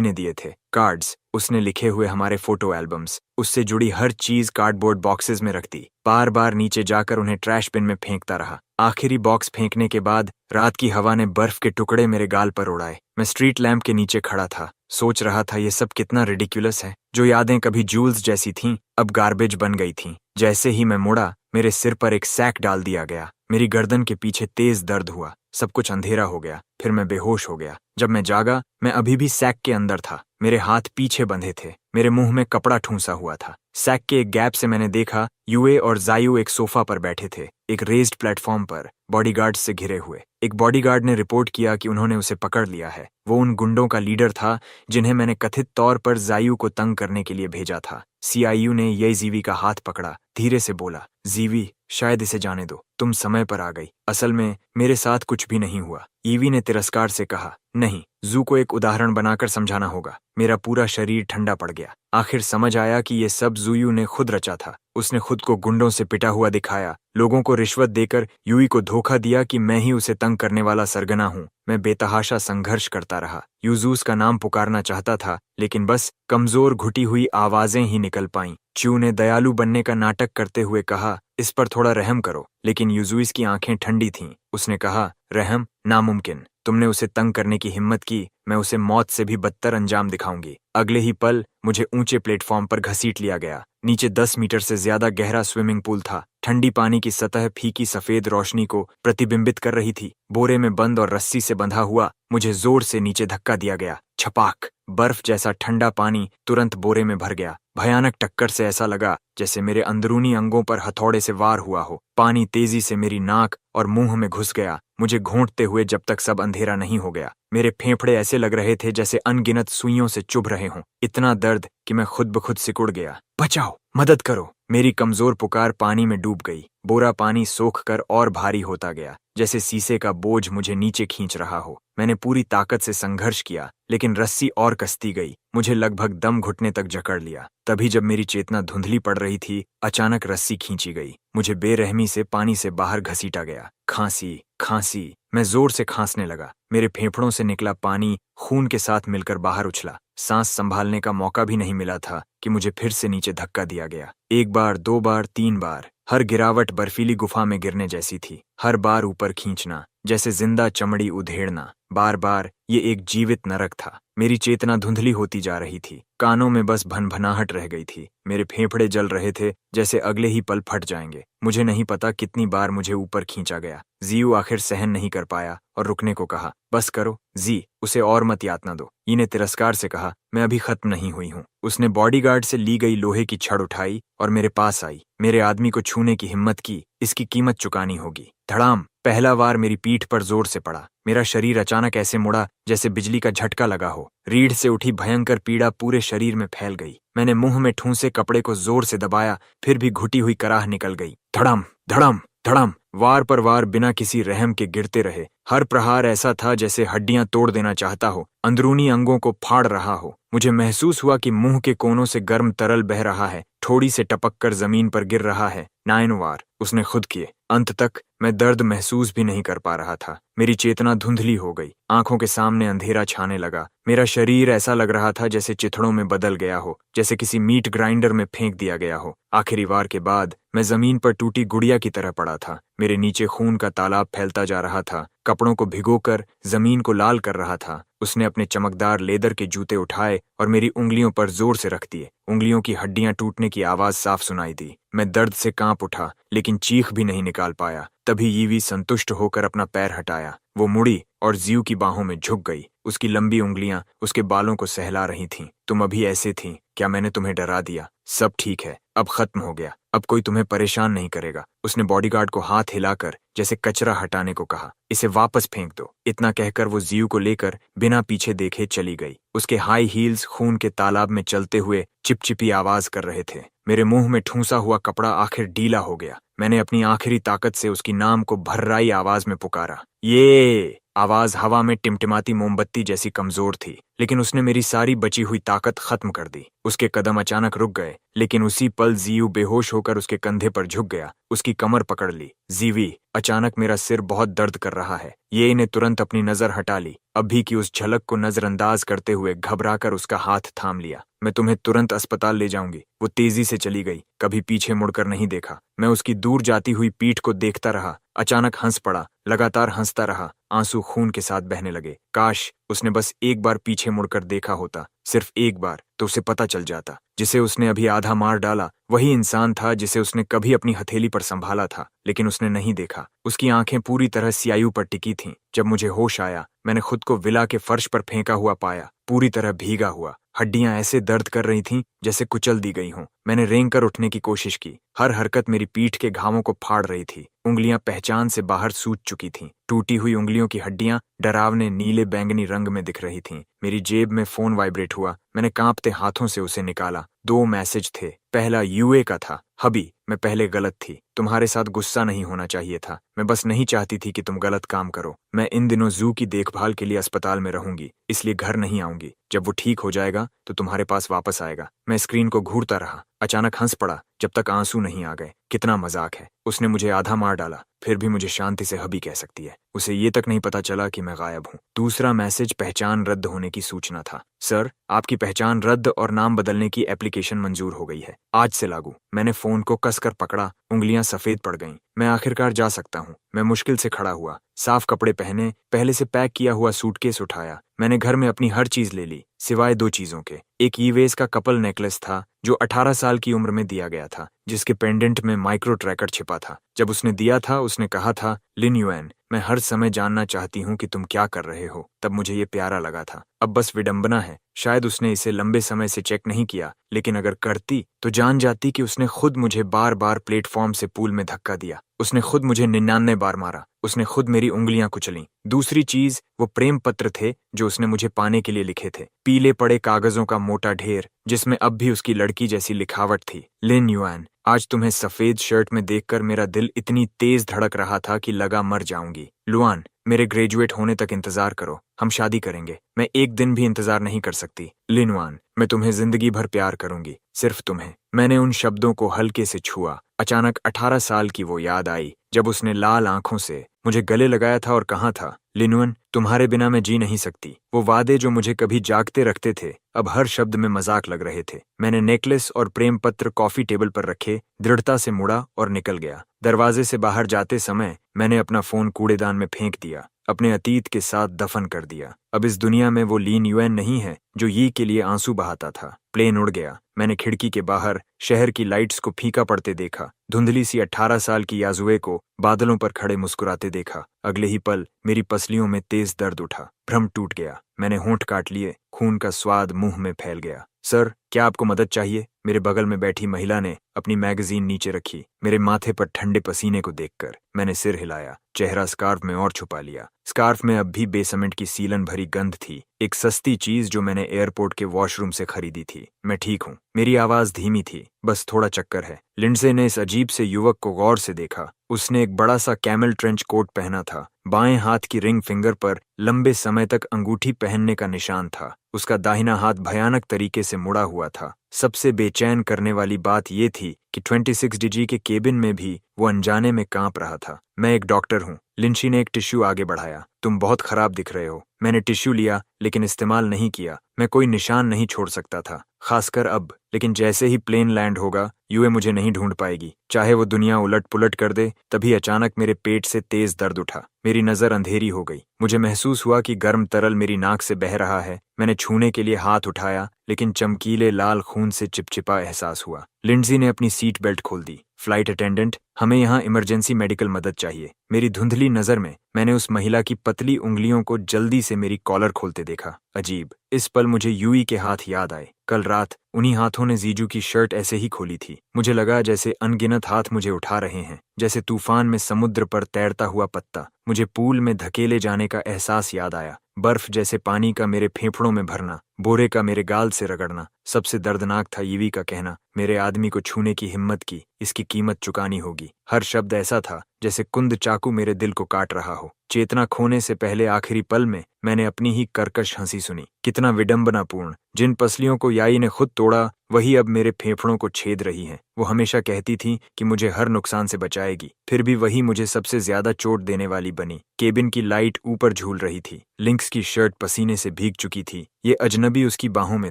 Speaker 1: ने दिए थे, कार्ड्स, उसने लिखे हुए हमारे फोटो एल्बम्स, उससे जुड़ी हर चीज कार्डबोर्ड बॉक्सेस में रख दी। बार बार नीचे जाकर उन्हें ट्रैश बिन में फेंकता रहा। आखिरी बॉक्स फेंकने के बाद रात की हवा ने बर्फ के टुकड़े मेरे गाल पर उड़ाए। मैं स्ट्रीट लैंप के नीचे खड़ा था, सोच रहा था ये सब कितना रिडिकुलस है। जो यादें कभी जूल्स जैसी थीं, अब गार्बेज बन गई थीं। जैसे ही मैं मुड़ा, मेरे सिर पर एक सैक डाल दिया गया। मेरी गर्दन के पीछे तेज दर्द हुआ। सब कुछ अंधेरा हो गया। फिर मैं बेहोश हो गया। जब मैं जागा, मैं अभी भी सैक के अंदर था। मेरे हाथ पीछे बंधे थे। मेरे मुंह में कपड़ा ठूंसा हुआ था। सैक के एक गैप से मैंने देखा यूए और जायू एक सोफा पर बैठे थे, एक रेज्ड प्लेटफॉर्म पर, बॉडीगार्ड्स से घिरे हुए। एक बॉडीगार्ड ने रिपोर्ट किया कि उन्होंने उसे पकड़ लिया है। वो उन गुंडों का लीडर था जिन्हें मैंने कथित तौर पर जायू को तंग करने के लिए भेजा था। सीआईयू ने ये जीवी का हाथ पकड़ा, धीरे से बोला, जीवी, शायद इसे जाने दो, तुम समय पर आ गई। असल में मेरे साथ कुछ भी नहीं हुआ। ईवी ने तिरस्कार से कहा, नहीं, जू को एक उदाहरण बनाकर समझाना होगा। मेरा पूरा शरीर ठंडा पड़ गया। आखिर समझ आया कि ये सब जुयू ने खुद रचा था। उसने खुद को गुंडों से पिटा हुआ दिखाया, लोगों को रिश्वत देकर यूई को धोखा दिया कि मैं ही उसे तंग करने वाला सरगना हूँ। मैं बेतहाशा संघर्ष करता रहा। यूजूस का नाम पुकारना चाहता था, लेकिन बस कमजोर घुटी हुई आवाजें ही निकल पाईं। च्यू ने दयालु बनने का नाटक करते हुए कहा, इस पर थोड़ा रहम करो, लेकिन यूजुइस की आंखें ठंडी थीं। उसने कहा, रहम नामुमकिन। तुमने उसे तंग करने की हिम्मत की, मैं उसे मौत से भी बदतर अंजाम दिखाऊंगी। अगले ही पल मुझे ऊंचे प्लेटफॉर्म पर घसीट लिया गया। नीचे 10 मीटर से ज्यादा गहरा स्विमिंग पूल था। ठंडी पानी की सतह फीकी सफेद रोशनी को प्रतिबिंबित कर रही थी। बोरे में बंद और रस्सी से बंधा हुआ मुझे जोर से नीचे धक्का दिया गया। छपाक! बर्फ जैसा ठंडा पानी तुरंत बोरे में भर गया। भयानक टक्कर से ऐसा लगा जैसे मेरे अंदरूनी अंगों पर हथौड़े से वार हुआ हो। पानी तेजी से मेरी नाक और मुंह में घुस गया, मुझे घोंटते हुए जब तक सब अंधेरा नहीं हो गया। मेरे फेफड़े ऐसे लग रहे थे जैसे अनगिनत सुइयों से चुभ रहे हों। इतना दर्द कि मैं खुद ब खुद सिकुड़ गया। बचाओ, मदद करो! मेरी कमजोर पुकार पानी में डूब गई। बोरा पानी सोख कर और भारी होता गया, जैसे शीशे का बोझ मुझे नीचे खींच रहा हो। मैंने पूरी ताकत से संघर्ष किया, लेकिन रस्सी और कसती गई। मुझे लगभग दम घुटने तक जकड़ लिया। तभी जब मेरी चेतना धुंधली पड़ रही थी, अचानक रस्सी खींची गई। मुझे बेरहमी से पानी से बाहर घसीटा गया। खांसी, खांसी। मैं जोर से खांसने लगा। मेरे फेफड़ों से निकला पानी खून के साथ मिलकर बाहर उछला। सांस संभालने का मौका भी नहीं मिला था कि मुझे फिर से नीचे धक्का दिया गया। 1 बार, 2 बार, 3 बार। हर गिरावट बर्फीली गुफा में गिरने जैसी थी। हर बार ऊपर खींचना, जैसे जिंदा चमड़ी उधेड़ना। बार बार ये एक जीवित नरक था। मेरी चेतना धुंधली होती जा रही थी। कानों में बस भनभनाहट रह गई थी। मेरे फेफड़े जल रहे थे जैसे अगले ही पल फट जाएंगे। मुझे नहीं पता कितनी बार मुझे ऊपर खींचा गया। जीयू आखिर सहन नहीं कर पाया और रुकने को कहा। बस करो जी, उसे और मत यातना दो। ई ने तिरस्कार से कहा, मैं अभी खत्म नहीं हुई हूँ। उसने बॉडीगार्ड से ली गई लोहे की छड़ उठाई और मेरे पास आई। मेरे आदमी को छूने की हिम्मत की, इसकी कीमत चुकानी होगी। धड़ाम! पहला वार मेरी पीठ पर जोर से पड़ा। मेरा शरीर अचानक ऐसे मुड़ा जैसे बिजली का झटका लगा हो। रीढ़ से उठी भयंकर पीड़ा पूरे शरीर में फैल गई। मैंने मुंह में ठूंसे कपड़े को जोर से दबाया, फिर भी घुटी हुई कराह निकल गई। धड़म, धड़म, धड़म! वार पर वार बिना किसी रहम के गिरते रहे। हर प्रहार ऐसा था जैसे हड्डियां तोड़ देना चाहता हो, अंदरूनी अंगों को फाड़ रहा हो। मुझे महसूस हुआ कि मुंह के कोनों से गर्म तरल बह रहा है, ठोड़ी से टपक कर जमीन पर गिर रहा है। 9 वार उसने खुद किए। अंत तक मैं दर्द महसूस भी नहीं कर पा रहा था। मेरी चेतना धुंधली हो गई। आंखों के सामने अंधेरा छाने लगा। मेरा शरीर ऐसा लग रहा था जैसे चिथड़ों में बदल गया हो, जैसे किसी मीट ग्राइंडर में फेंक दिया गया हो। आखिरी वार के बाद मैं जमीन पर टूटी गुड़िया की तरह पड़ा था। मेरे नीचे खून का तालाब फैलता जा रहा था, कपड़ों को भिगोकर जमीन को लाल कर रहा था। उसने अपने चमकदार लेदर के जूते उठाए और मेरी उंगलियों पर जोर से रख दिए। उंगलियों की हड्डियां टूटने की आवाज साफ सुनाई दी। मैं दर्द से कांप उठा, लेकिन चीख भी नहीं निकाल पाया। तभी यीवी संतुष्ट होकर अपना पैर हटाया। वो मुड़ी और जीव की बाहों में झुक गई। उसकी लंबी उंगलियां उसके बालों को सहला रही थीं। तुम अभी ऐसे थीं, क्या मैंने तुम्हें डरा दिया? सब ठीक है, अब खत्म हो गया, अब कोई तुम्हें परेशान नहीं करेगा। उसने बॉडीगार्ड को हाथ हिलाकर जैसे कचरा हटाने को कहा। इसे वापस फेंक दो। इतना कहकर वो जियू को लेकर बिना पीछे देखे चली गई। उसके हाई हील्स खून के तालाब में चलते हुए चिपचिपी आवाज कर रहे थे। मेरे मुंह में ठूंसा हुआ कपड़ा आखिर ढीला हो गया। मैंने अपनी आखिरी ताकत से उसकी नाम को भर्राई आवाज में पुकारा। ये आवाज हवा में टिमटिमाती मोमबत्ती जैसी कमजोर थी, लेकिन उसने मेरी सारी बची हुई ताकत खत्म कर दी। उसके कदम अचानक रुक गए, लेकिन उसी पल जियू बेहोश होकर उसके कंधे पर झुक गया, उसकी कमर पकड़ ली। जीवी, अचानक मेरा सिर बहुत दर्द कर रहा है। ये ने तुरंत अपनी नजर हटा ली। अभी की उस झलक को नजरअंदाज करते हुए घबराकर उसका हाथ थाम लिया। मैं तुम्हें तुरंत अस्पताल ले जाऊंगी। वो तेजी से चली गई, कभी पीछे मुड़कर नहीं देखा। मैं उसकी दूर जाती हुई पीठ को देखता रहा। अचानक हंस पड़ा, लगातार हंसता रहा। आंसू खून के साथ बहने लगे। काश उसने बस एक बार पीछे मुड़कर देखा होता, सिर्फ एक बार, तो उसे पता चल जाता। जिसे उसने अभी आधा मार डाला वही इंसान था जिसे उसने कभी अपनी हथेली पर संभाला था, लेकिन उसने नहीं देखा। उसकी आंखें पूरी तरह स्यायु पर टिकी थीं। जब मुझे होश आया, मैंने खुद को विला के फर्श पर फेंका हुआ पाया, पूरी तरह भीगा हुआ। हड्डियां ऐसे दर्द कर रही थीं जैसे कुचल दी गई हों। मैंने रेंग कर उठने की कोशिश की। हर हरकत मेरी पीठ के घावों को फाड़ रही थी। उंगलियां पहचान से बाहर सूज चुकी थीं। टूटी हुई उंगलियों की हड्डियां डरावने नीले बैंगनी रंग में दिख रही थीं। मेरी जेब में फोन वाइब्रेट हुआ। मैंने कांपते हाथों से उसे निकाला। 2 मैसेज थे। पहला यूए का था। हबी, मैं पहले गलत थी। तुम्हारे साथ गुस्सा नहीं होना चाहिए था। मैं बस नहीं चाहती थी कि तुम गलत काम करो। मैं इन दिनों जू की देखभाल के लिए अस्पताल में रहूंगी, इसलिए घर नहीं आऊंगी। जब वो ठीक हो जाएगा तो तुम्हारे पास वापस आएगा। मैं स्क्रीन को घूरता रहा। अचानक हंस पड़ा जब तक आंसू नहीं आ गए। कितना मजाक है। उसने मुझे आधा मार डाला, फिर भी मुझे शांति से हबी कह सकती है। उसे ये तक नहीं पता चला कि मैं गायब हूँ। दूसरा मैसेज पहचान रद्द होने की सूचना था। सर, आपकी पहचान रद्द और नाम बदलने की एप्लीकेशन मंजूर हो गई है, आज से लागू। मैंने फोन को कसकर पकड़ा, उंगलियां सफेद पड़ गईं। मैं आखिरकार जा सकता हूँ। मैं मुश्किल से खड़ा हुआ, साफ कपड़े पहने, पहले से पैक किया हुआ सूटकेस उठाया। मैंने घर में अपनी हर चीज ले ली, सिवाय 2 चीजों के। एक ईवेस का कपल नेकलेस था जो 18 साल की उम्र में दिया गया था, जिसके पेंडेंट में माइक्रो ट्रैकर छिपा था। जब उसने दिया था, उसने कहा था, लिन युएन, मैं हर समय जानना चाहती हूँ कि तुम क्या कर रहे हो। तब मुझे ये प्यारा लगा था। अब बस विडंबना है, शायद उसने इसे लंबे समय से चेक नहीं किया, लेकिन अगर करती तो जान जाती कि उसने खुद मुझे बार बार प्लेटफॉर्म से पूल में धक्का दिया। उसने खुद मुझे 99 बार मारा। उसने खुद मेरी उंगलियां कुचलीं। दूसरी चीज वो प्रेम पत्र थे जो उसने मुझे पाने के लिए लिखे थे। पीले पड़े कागजों का मोटा ढेर, जिसमें अब भी उसकी लड़की जैसी लिखावट थी। लिन युएन, आज तुम्हें सफेद शर्ट में देखकर मेरा दिल इतनी तेज धड़क रहा था कि लगा मर जाऊंगी। लुआन, मेरे ग्रेजुएट होने तक इंतजार करो, हम शादी करेंगे। मैं एक दिन भी इंतजार नहीं कर सकती। लिनवान, मैं तुम्हें जिंदगी भर प्यार करूंगी, सिर्फ तुम्हें। मैंने उन शब्दों को हल्के से छुआ। अचानक 18 साल की वो याद आई जब उसने लाल आंखों से मुझे गले लगाया था और कहा था, लिनवन, तुम्हारे बिना मैं जी नहीं सकती। वो वादे जो मुझे कभी जागते रखते थे, अब हर शब्द में मजाक लग रहे थे। मैंने नेकलेस और प्रेम पत्र कॉफी टेबल पर रखे, दृढ़ता से मुड़ा और निकल गया। दरवाजे से बाहर जाते समय मैंने अपना फोन कूड़ेदान में फेंक दिया, अपने अतीत के साथ दफन कर दिया। अब इस दुनिया में वो लीन युएन नहीं है जो ये के लिए आंसू बहाता था। प्लेन उड़ गया। मैंने खिड़की के बाहर शहर की लाइट्स को फीका पड़ते देखा। धुंधली सी 18 साल की याजुए को बादलों पर खड़े मुस्कुराते देखा। अगले ही पल मेरी पसलियों में तेज दर्द उठा। भ्रम टूट गया। मैंने होंठ काट लिए। खून का स्वाद मुंह में फैल गया। सर, क्या आपको मदद चाहिए? मेरे बगल में बैठी महिला ने अपनी मैगजीन नीचे रखी। मेरे माथे पर ठंडे पसीने को देखकर मैंने सिर हिलाया, चेहरा स्कार्फ में और छुपा लिया। स्कार्फ में अब भी बेसमेंट की सीलन भरी गंध थी, एक सस्ती चीज जो मैंने एयरपोर्ट के वॉशरूम से खरीदी थी। मैं ठीक हूँ। मेरी आवाज धीमी थी, बस थोड़ा चक्कर है। लिंडसे ने इस अजीब से युवक को गौर से देखा। उसने एक बड़ा सा कैमल ट्रेंच कोट पहना था। बाएं हाथ की रिंग फिंगर पर लंबे समय तक अंगूठी पहनने का निशान था। उसका दाहिना हाथ भयानक तरीके से मुड़ा हुआ था। सबसे बेचैन करने वाली बात यह थी कि 26 डीजी के केबिन में भी वो अनजाने में कांप रहा था। मैं एक डॉक्टर हूँ। लिंशी ने एक टिश्यू आगे बढ़ाया। तुम बहुत खराब दिख रहे हो। मैंने टिश्यू लिया, लेकिन इस्तेमाल नहीं किया। मैं कोई निशान नहीं छोड़ सकता था, खासकर अब। लेकिन जैसे ही प्लेन लैंड होगा, यूए मुझे नहीं ढूंढ पाएगी, चाहे वो दुनिया उलट पुलट कर दे। तभी अचानक मेरे पेट से तेज दर्द उठा। मेरी नजर अंधेरी हो गई। मुझे महसूस हुआ कि गर्म तरल मेरी नाक से बह रहा है। मैंने छूने के लिए हाथ उठाया, लेकिन चमकीले लाल खून से चिपचिपा एहसास हुआ। लिंडसी ने अपनी सीट बेल्ट खोल दी। फ्लाइट अटेंडेंट, हमें यहाँ इमरजेंसी मेडिकल मदद चाहिए। मेरी धुंधली नज़र में मैंने उस महिला की पतली उंगलियों को जल्दी से मेरी कॉलर खोलते देखा। अजीब, इस पल मुझे यूई के हाथ याद आए। कल रात उन्हीं हाथों ने जीजू की शर्ट ऐसे ही खोली थी। मुझे लगा जैसे अनगिनत हाथ मुझे उठा रहे हैं, जैसे तूफान में समुद्र पर तैरता हुआ पत्ता। मुझे पूल में धकेले जाने का एहसास याद आया, बर्फ जैसे पानी का मेरे फेफड़ों में भरना, बोरे का मेरे गाल से रगड़ना। सबसे दर्दनाक था यूवी का कहना, मेरे आदमी को छूने की हिम्मत की, इसकी कीमत चुकानी होगी। हर शब्द ऐसा था जैसे कुंद चाकू मेरे दिल को काट रहा हो। चेतना खोने से पहले आखिरी पल में मैंने अपनी ही कर्कश हंसी सुनी। कितना विडंबनापूर्ण। जिन पसलियों को याई ने खुद तोड़ा वही अब मेरे फेफड़ों को छेद रही हैं। वो हमेशा कहती थी कि मुझे हर नुकसान से बचाएगी, फिर भी वही मुझे सबसे ज्यादा चोट देने वाली बनी। केबिन की लाइट ऊपर झूल रही थी। लिंक्स की शर्ट पसीने से भीग चुकी थी। ये अजनबी उसकी बाहों में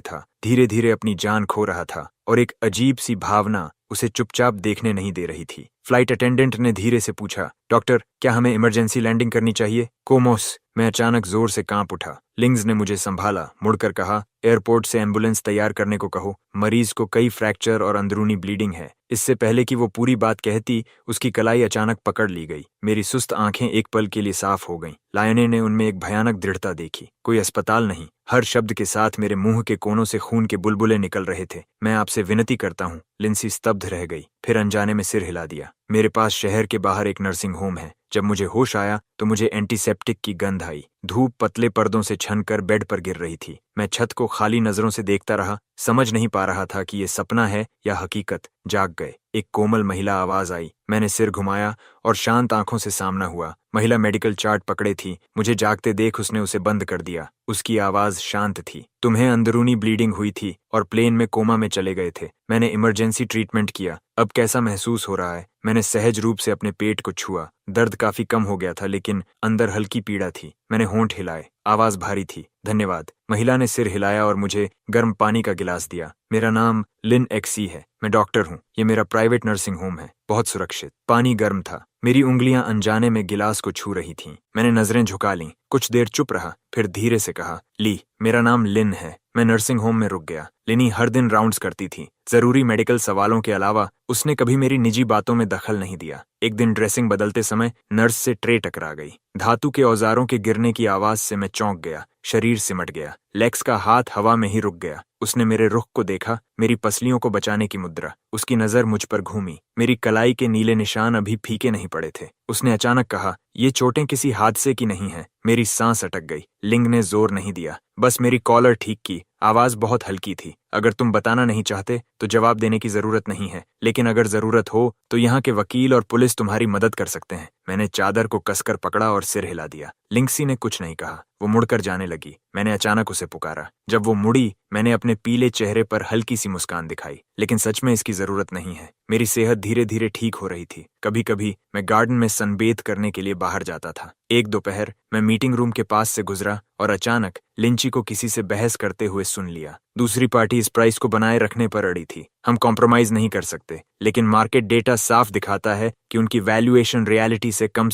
Speaker 1: था, धीरे धीरे अपनी जान खो रहा था, और एक अजीब सी भावना उसे चुपचाप देखने नहीं दे रही थी। फ्लाइट अटेंडेंट ने धीरे से पूछा, डॉक्टर, क्या हमें इमरजेंसी लैंडिंग करनी चाहिए? कोमोस। मैं अचानक जोर से कांप उठा। लिंग्स ने मुझे संभाला, मुड़कर कहा, एयरपोर्ट से एम्बुलेंस तैयार करने को कहो। मरीज को कई फ्रैक्चर और अंदरूनी ब्लीडिंग है। इससे पहले कि वो पूरी बात कहती, उसकी कलाई अचानक पकड़ ली गई। मेरी सुस्त आंखें एक पल के लिए साफ हो गईं। लायने ने उनमें एक भयानक दृढ़ता देखी। कोई अस्पताल नहीं। हर शब्द के साथ मेरे मुंह के कोनों से खून के बुलबुले निकल रहे थे। मैं आपसे विनती करता हूँ। लिंसी स्तब्ध रह गई, फिर अनजाने में सिर हिला दिया। मेरे पास शहर के बाहर एक नर्सिंग होम है। जब मुझे होश आया तो मुझे एंटीसेप्टिक की गंध आई। धूप पतले पर्दों से छनकर बेड पर गिर रही थी। मैं छत को खाली नजरों से देखता रहा, समझ नहीं पा रहा था कि ये सपना है या हकीकत। जाग गए। एक कोमल महिला आवाज आई। मैंने सिर घुमाया और शांत आंखों से सामना हुआ। महिला मेडिकल चार्ट पकड़े थी। मुझे जागते देख उसने उसे बंद कर दिया। उसकी आवाज शांत थी। तुम्हें अंदरूनी ब्लीडिंग हुई थी और प्लेन में कोमा में चले गए थे। मैंने इमरजेंसी ट्रीटमेंट किया। अब कैसा महसूस हो रहा है? मैंने सहज रूप से अपने पेट को छुआ। दर्द काफी कम हो गया था, लेकिन अंदर हल्की पीड़ा थी। मैंने होंठ हिलाए। आवाज भारी थी। धन्यवाद। महिला ने सिर हिलाया और मुझे गर्म पानी का गिलास दिया। मेरा नाम लिन एक्सी है। मैं डॉक्टर हूँ। ये मेरा प्राइवेट नर्सिंग होम है, बहुत सुरक्षित। पानी गर्म था। मेरी उंगलियां अनजाने में गिलास को छू रही थीं। मैंने नजरें झुका लीं। कुछ देर चुप रहा, फिर धीरे से कहा, ली, मेरा नाम लिन है। मैं नर्सिंग होम में रुक गया। लिनी हर दिन राउंड्स करती थी। जरूरी मेडिकल सवालों के अलावा उसने कभी मेरी निजी बातों में दखल नहीं दिया। एक दिन ड्रेसिंग बदलते समय नर्स से ट्रे टकरा गई। धातु के औजारों के गिरने की आवाज से मैं चौंक गया। शरीर सिमट गया। लेक्स का हाथ हवा में ही रुक गया। उसने मेरे रुख को देखा, मेरी पसलियों को बचाने की मुद्रा। उसकी नजर मुझ पर घूमी। मेरी कलाई के नीले निशान अभी फीके नहीं पड़े थे। उसने अचानक कहा, ये चोटें किसी हादसे की नहीं है। मेरी सांस अटक गई। लिंग ने जोर नहीं दिया, बस मेरी कॉलर ठीक की। आवाज बहुत हल्की थी। अगर तुम बताना नहीं चाहते तो जवाब देने की जरूरत नहीं है, लेकिन अगर जरूरत हो तो यहाँ के वकील और पुलिस तुम्हारी मदद कर सकते हैं। मैंने चादर को कसकर पकड़ा और सिर हिला दिया। लिंक्सी ने कुछ नहीं कहा। वो मुड़कर जाने लगी। मैंने अचानक उसे पुकारा। जब वो मुड़ी, मैंने अपने पीले चेहरे पर हल्की सी मुस्कान दिखाई। लेकिन सच में इसकी जरूरत नहीं है। मेरी सेहत धीरे धीरे ठीक हो रही थी। कभी कभी मैं गार्डन में सनबेथ करने के लिए बाहर जाता था। एक दोपहर मैं मीटिंग रूम के पास से गुजरा और अचानक लिंची को किसी से बहस करते हुए सुन लिया। दूसरी पार्टी इस प्राइस को बनाए रखने पर अड़ी थी। हम कॉम्प्रोमाइज नहीं कर सकते, लेकिन मार्केट डेटा साफ दिखाता है कि उनकी वैल्यूएशन रियलिटी से कम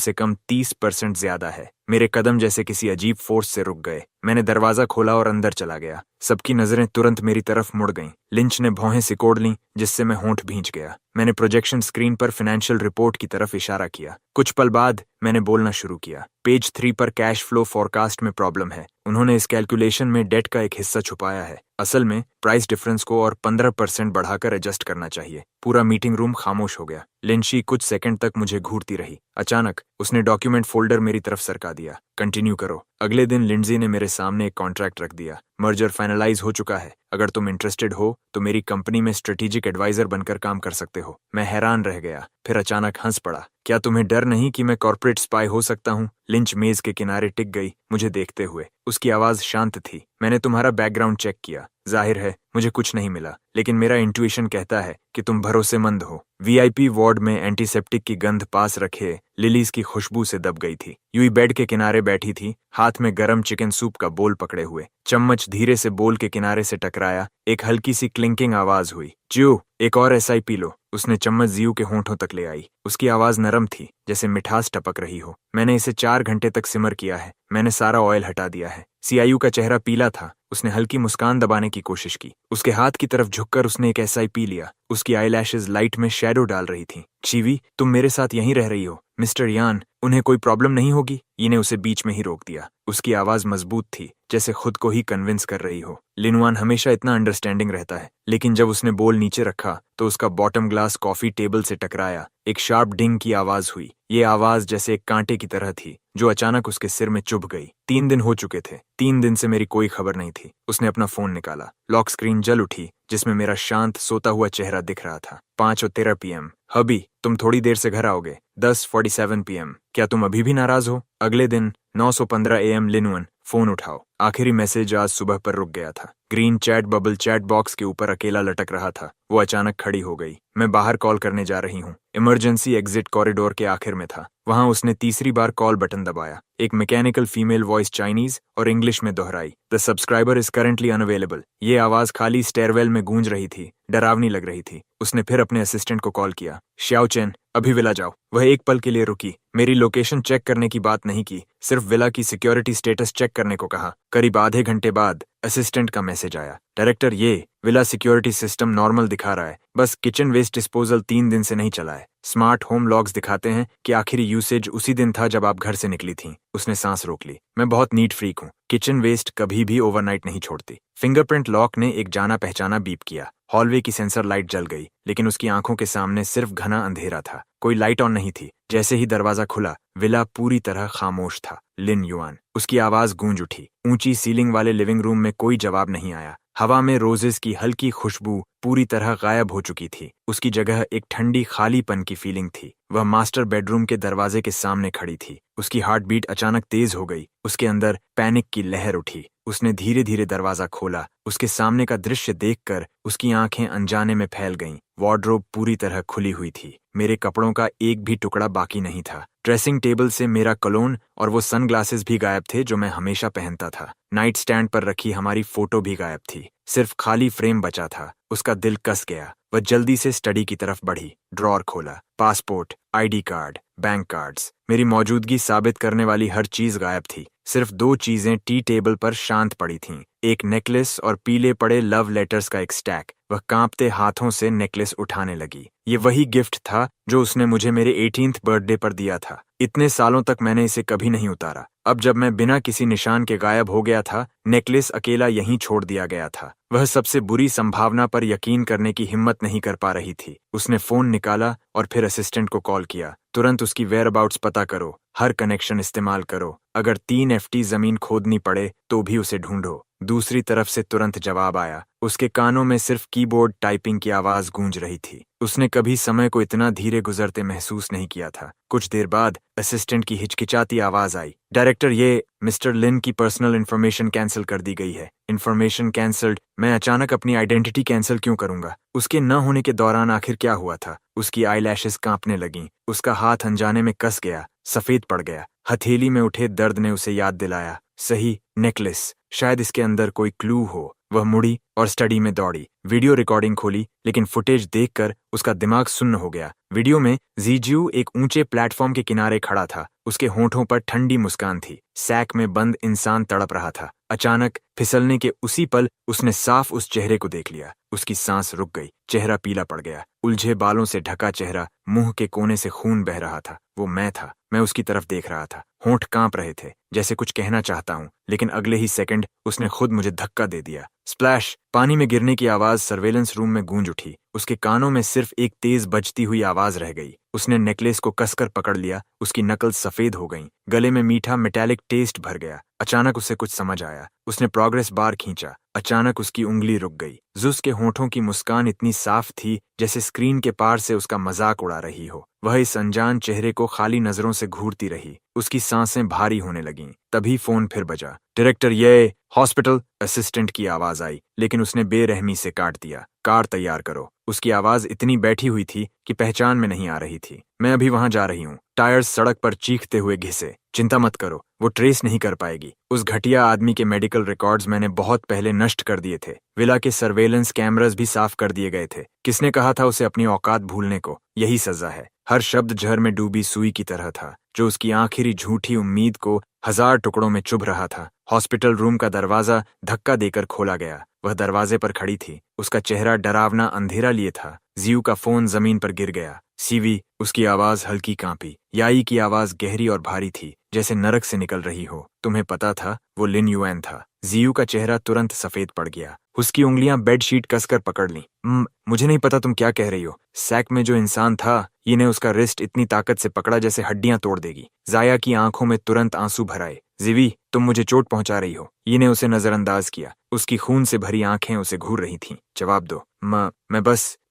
Speaker 1: 30% ज्यादा है। मेरे कदम जैसे किसी अजीब फोर्स से रुक गए। मैंने दरवाजा खोला और अंदर चला गया। सबकी नजरें तुरंत मेरी तरफ मुड़ गईं। लिंच ने भौहें सिकोड़ लीं, जिससे मैं होंठ भींच गया। मैंने प्रोजेक्शन स्क्रीन पर फाइनेंशियल रिपोर्ट की तरफ इशारा किया। कुछ पल बाद मैंने बोलना शुरू किया। पेज 3 पर कैश फ्लो फोरकास्ट में प्रॉब्लम है। उन्होंने इस कैलकुलेशन में डेट का एक हिस्सा छुपाया है। असल में प्राइस डिफरेंस को और 15% बढ़ाकर एडजस्ट करना चाहिए। पूरा मीटिंग रूम खामोश हो गया। लिंची कुछ सेकंड तक मुझे घूरती रही। अचानक उसने डॉक्यूमेंट फोल्डर मेरी तरफ सरका दिया। कंटिन्यू करो। अगले दिन लिंडजी ने मेरे सामने एक कॉन्ट्रैक्ट रख दिया। मर्जर फाइनलाइज हो चुका है। अगर तुम इंटरेस्टेड हो तो मेरी कंपनी में स्ट्रेटेजिक एडवाइजर बनकर काम कर सकते हो। मैं हैरान रह गया, फिर अचानक हंस पड़ा। क्या तुम्हें डर नहीं कि मैं कॉर्पोरेट स्पाई हो सकता हूँ? लिंच मेज के किनारे टिक गई, मुझे देखते हुए। उसकी आवाज शांत थी। मैंने तुम्हारा बैकग्राउंड चेक किया। जाहिर है मुझे कुछ नहीं मिला, लेकिन मेरा इंट्यूशन कहता है कि तुम भरोसेमंद हो। वीआईपी वार्ड में एंटीसेप्टिक की गंध पास रखे लिलीज की खुशबू से दब गई थी। यूई बेड के किनारे बैठी थी, हाथ में गरम चिकन सूप का बोल पकड़े हुए। चम्मच धीरे से बोल के किनारे से टकराया। एक हल्की सी क्लिंकिंग आवाज हुई। ज्यू, एक और एसआई पी लो। उसने चम्मच जियू के होंठों तक ले आई। उसकी आवाज नरम थी, जैसे मिठास टपक रही हो। मैंने इसे 4 घंटे तक सिमर किया है। मैंने सारा ऑयल हटा दिया है। सीआईयू का चेहरा पीला था। उसने हल्की मुस्कान दबाने की कोशिश की। उसके हाथ की तरफ झुककर उसने एक एसआई पी लिया। उसकी आईलैशेस लाइट में शैडो डाल रही थीं। चीवी, तुम मेरे साथ यहीं रह रही हो? मिस्टर यान, उन्हें कोई प्रॉब्लम नहीं होगी? ने उसे बीच में ही रोक दिया। उसकी आवाज मजबूत थी, जैसे खुद को ही कन्विंस कर रही हो। लिनवान हमेशा इतना अंडरस्टैंडिंग रहता है, लेकिन जब उसने बोल नीचे रखा तो उसका बॉटम ग्लास कॉफी टेबल से टकराया। एक शार्प डिंग की आवाज हुई। ये आवाज जैसे एक कांटे की तरह थी, जो अचानक उसके सिर में चुभ गई। 3 दिन हो चुके थे। 3 दिन से मेरी कोई खबर नहीं थी। उसने अपना फोन निकाला। लॉक स्क्रीन जल उठी, जिसमें मेरा शांत सोता हुआ चेहरा दिख रहा था। 5:13 PM। हबी, तुम थोड़ी देर से घर आओगे। 10:47 PM। क्या तुम अभी भी नाराज हो? अगले दिन 9:15 AM। लिनवन, फोन उठाओ। आखिरी मैसेज आज सुबह पर रुक गया था। Green chat bubble chat box के ऊपर अकेला लटक रहा था। वो अचानक खड़ी हो गई। मैं बाहर कॉल करने जा रही हूँ। इमरजेंसी एग्जिट कॉरिडोर के आखिर में था। वहां उसने तीसरी बार कॉल बटन दबाया। एक मैकेनिकल फीमेल वॉइस चाइनीज और इंग्लिश में दोहराई, the subscriber is currently unavailable. ये आवाज खाली स्टेयरवेल में गूंज रही थी, डरावनी लग रही थी। उसने फिर अपने असिस्टेंट को कॉल किया, श्याओ चेन, अभी विला जाओ। वह एक पल के लिए रुकी। मेरी लोकेशन चेक करने की बात नहीं की, सिर्फ विला की सिक्योरिटी स्टेटस चेक करने को कहा। करीब आधे घंटे बाद असिस्टेंट का मैसेज आया, डायरेक्टर, ये विला सिक्योरिटी सिस्टम नॉर्मल दिखा रहा है, बस किचन वेस्ट डिस्पोजल 3 दिन से नहीं चला है। स्मार्ट होम लॉग्स दिखाते हैं कि आखिरी यूसेज उसी दिन था जब आप घर से निकली थीं। उसने सांस रोक ली। मैं बहुत नीट फ्रीक हूँ। किचन वेस्ट कभी भी ओवरनाइट नहीं छोड़ती। फिंगरप्रिंट लॉक ने एक जाना पहचाना बीप किया। हॉलवे की सेंसर लाइट जल गई, लेकिन उसकी आंखों के सामने सिर्फ घना अंधेरा था। कोई लाइट ऑन नहीं थी। जैसे ही दरवाजा खुला, विला पूरी तरह खामोश था। लिन युआन, उसकी आवाज गूंज उठी। ऊंची सीलिंग वाले लिविंग रूम में कोई जवाब नहीं आया। हवा में रोजेस की हल्की खुशबू पूरी तरह गायब हो चुकी थी। उसकी जगह एक ठंडी खालीपन की फीलिंग थी। वह मास्टर बेडरूम के दरवाजे के सामने खड़ी थी। उसकी हार्ट बीट अचानक तेज हो गई। उसके अंदर पैनिक की लहर उठी। उसने धीरे धीरे दरवाजा खोला। उसके सामने का दृश्य देखकर उसकी आंखें अनजाने में फैल गईं। वार्डरोब पूरी तरह खुली हुई थी। मेरे कपड़ों का एक भी टुकड़ा बाकी नहीं था। ड्रेसिंग टेबल से मेरा कलोन और वो सनग्लासेस भी गायब थे जो मैं हमेशा पहनता था। नाइट स्टैंड पर रखी हमारी फोटो भी गायब थी। सिर्फ खाली फ्रेम बचा था। उसका दिल कस गया। वह जल्दी से स्टडी की तरफ बढ़ी। ड्रॉर खोला। Passport, ID card, bank cards, मेरी मौजूदगी साबित करने वाली हर चीज गायब थी। सिर्फ 2 चीजें टी टेबल पर शांत पड़ी थीं, एक नेकलेस और पीले पड़े लव लेटर्स का एक स्टैक। वह कांपते हाथों से नेकलेस उठाने लगी। ये वही गिफ्ट था जो उसने मुझे मेरे 18th बर्थडे पर दिया था। इतने सालों तक मैंने इसे कभी नहीं उतारा। अब जब मैं बिना किसी निशान के गायब हो गया था, नेकलेस अकेला यहीं छोड़ दिया गया था। वह सबसे बुरी संभावना पर यकीन करने की हिम्मत नहीं कर पा रही थी। उसने फोन निकाला और फिर असिस्टेंट को कॉल किया। तुरंत उसकी वेयरअबाउट्स पता करो, हर कनेक्शन इस्तेमाल करो। अगर 3 FT जमीन खोदनी पड़े तो भी उसे ढूंढो। दूसरी तरफ से तुरंत जवाब आया। उसके कानों में सिर्फ कीबोर्ड टाइपिंग की आवाज गूंज रही थी। उसने कभी समय को इतना धीरे गुजरते महसूस नहीं किया था। कुछ देर बाद असिस्टेंट की हिचकिचाती आवाज आई, डायरेक्टर, ये मिस्टर लिन की पर्सनल इन्फॉर्मेशन कैंसिल कर दी गई है। Information cancelled? मैं अचानक अपनी आइडेंटिटी कैंसिल क्यों करूंगा? उसके न होने के दौरान आखिर क्या हुआ था? उसकी आईलैशेस कांपने लगीं। उसका हाथ अनजाने में कस गया, सफेद पड़ गया। हथेली में उठे दर्द ने उसे याद दिलाया, सही, नेकलेस, शायद इसके अंदर कोई क्लू हो। वह मुड़ी और स्टडी में दौड़ी। वीडियो रिकॉर्डिंग खोली, लेकिन फुटेज देखकर उसका दिमाग सुन्न हो गया। वीडियो में जीजू एक ऊंचे प्लेटफॉर्म के किनारे खड़ा था। उसके होंठों पर ठंडी मुस्कान थी। सैक में बंद इंसान तड़प रहा था। अचानक फिसलने के उसी पल उसने साफ उस चेहरे को देख लिया। उसकी सांस रुक गई। चेहरा पीला पड़ गया। उलझे बालों से ढका चेहरा, मुंह के कोने से खून बह रहा था। वो मैं था। मैं उसकी तरफ देख रहा था। होंठ कांप रहे थे, जैसे कुछ कहना चाहता हूं, लेकिन अगले ही सेकंड उसने खुद मुझे धक्का दे दिया। स्प्लैश! पानी में गिरने की आवाज सर्वेलेंस रूम में गूंज उठी। उसके कानों में सिर्फ एक तेज बजती हुई आवाज रह गई। उसने नेकलेस को कसकर पकड़ लिया। उसकी नकल सफेद हो गई। गले में मीठा मेटालिक टेस्ट भर गया। अचानक उसे कुछ समझ आया। उसने प्रोग्रेस बार खींचा। अचानक उसकी उंगली रुक गई। जुस के होंठों की मुस्कान इतनी साफ थी जैसे स्क्रीन के पार से उसका मजाक उड़ा रही हो। वह इस अनजान चेहरे को खाली नजरों से घूरती रही। उसकी सांसें भारी होने लगीं। तभी फोन फिर बजा। डायरेक्टर, ये हॉस्पिटल। असिस्टेंट की आवाज आई। लेकिन उसने बेरहमी से काट दिया। कार तैयार करो। उसकी आवाज इतनी बैठी हुई थी कि पहचान में नहीं आ रही थी। मैं अभी वहां जा रही हूँ। टायर्स सड़क पर चीखते हुए घिसे। चिंता मत करो, वो ट्रेस नहीं कर पाएगी। उस घटिया आदमी के मेडिकल रिकॉर्ड्स मैंने बहुत पहले नष्ट कर दिए थे। विला के सर्वेलेंस कैमरास भी साफ कर दिए गए थे। किसने कहा था उसे अपनी औकात भूलने को? यही सजा है। हर शब्द झर में डूबी सुई की तरह था, जो उसकी आखिरी झूठी उम्मीद को हजार टुकड़ों में चुभ रहा था। हॉस्पिटल रूम का दरवाजा धक्का देकर खोला गया। वह दरवाजे पर खड़ी थी। उसका चेहरा डरावना अंधेरा लिए था। जियू का फोन जमीन पर गिर गया। सीवी, उसकी आवाज हल्की कांपी। याई की आवाज गहरी और भारी थी, जैसे नरक से निकल रही हो। तुम्हें पता था वो लिन युएन था। जियू का चेहरा तुरंत सफेद पड़ गया। उसकी उंगलियां बेडशीट कसकर पकड़ लीं। मुझे नहीं पता तुम क्या कह रही हो। सैक में जो इंसान था, ये ने उसका रिस्ट इतनी ताकत से पकड़ा जैसे हड्डियां तोड़ देगी। जाया की आंखों में तुरंत आंसू भर आए। जिवी, तुम मुझे चोट पहुंचा रही हो। ये ने उसे नजरअंदाज किया। उसकी खून से भरी आंखें उसे घूर रही थीं। जवाब दो।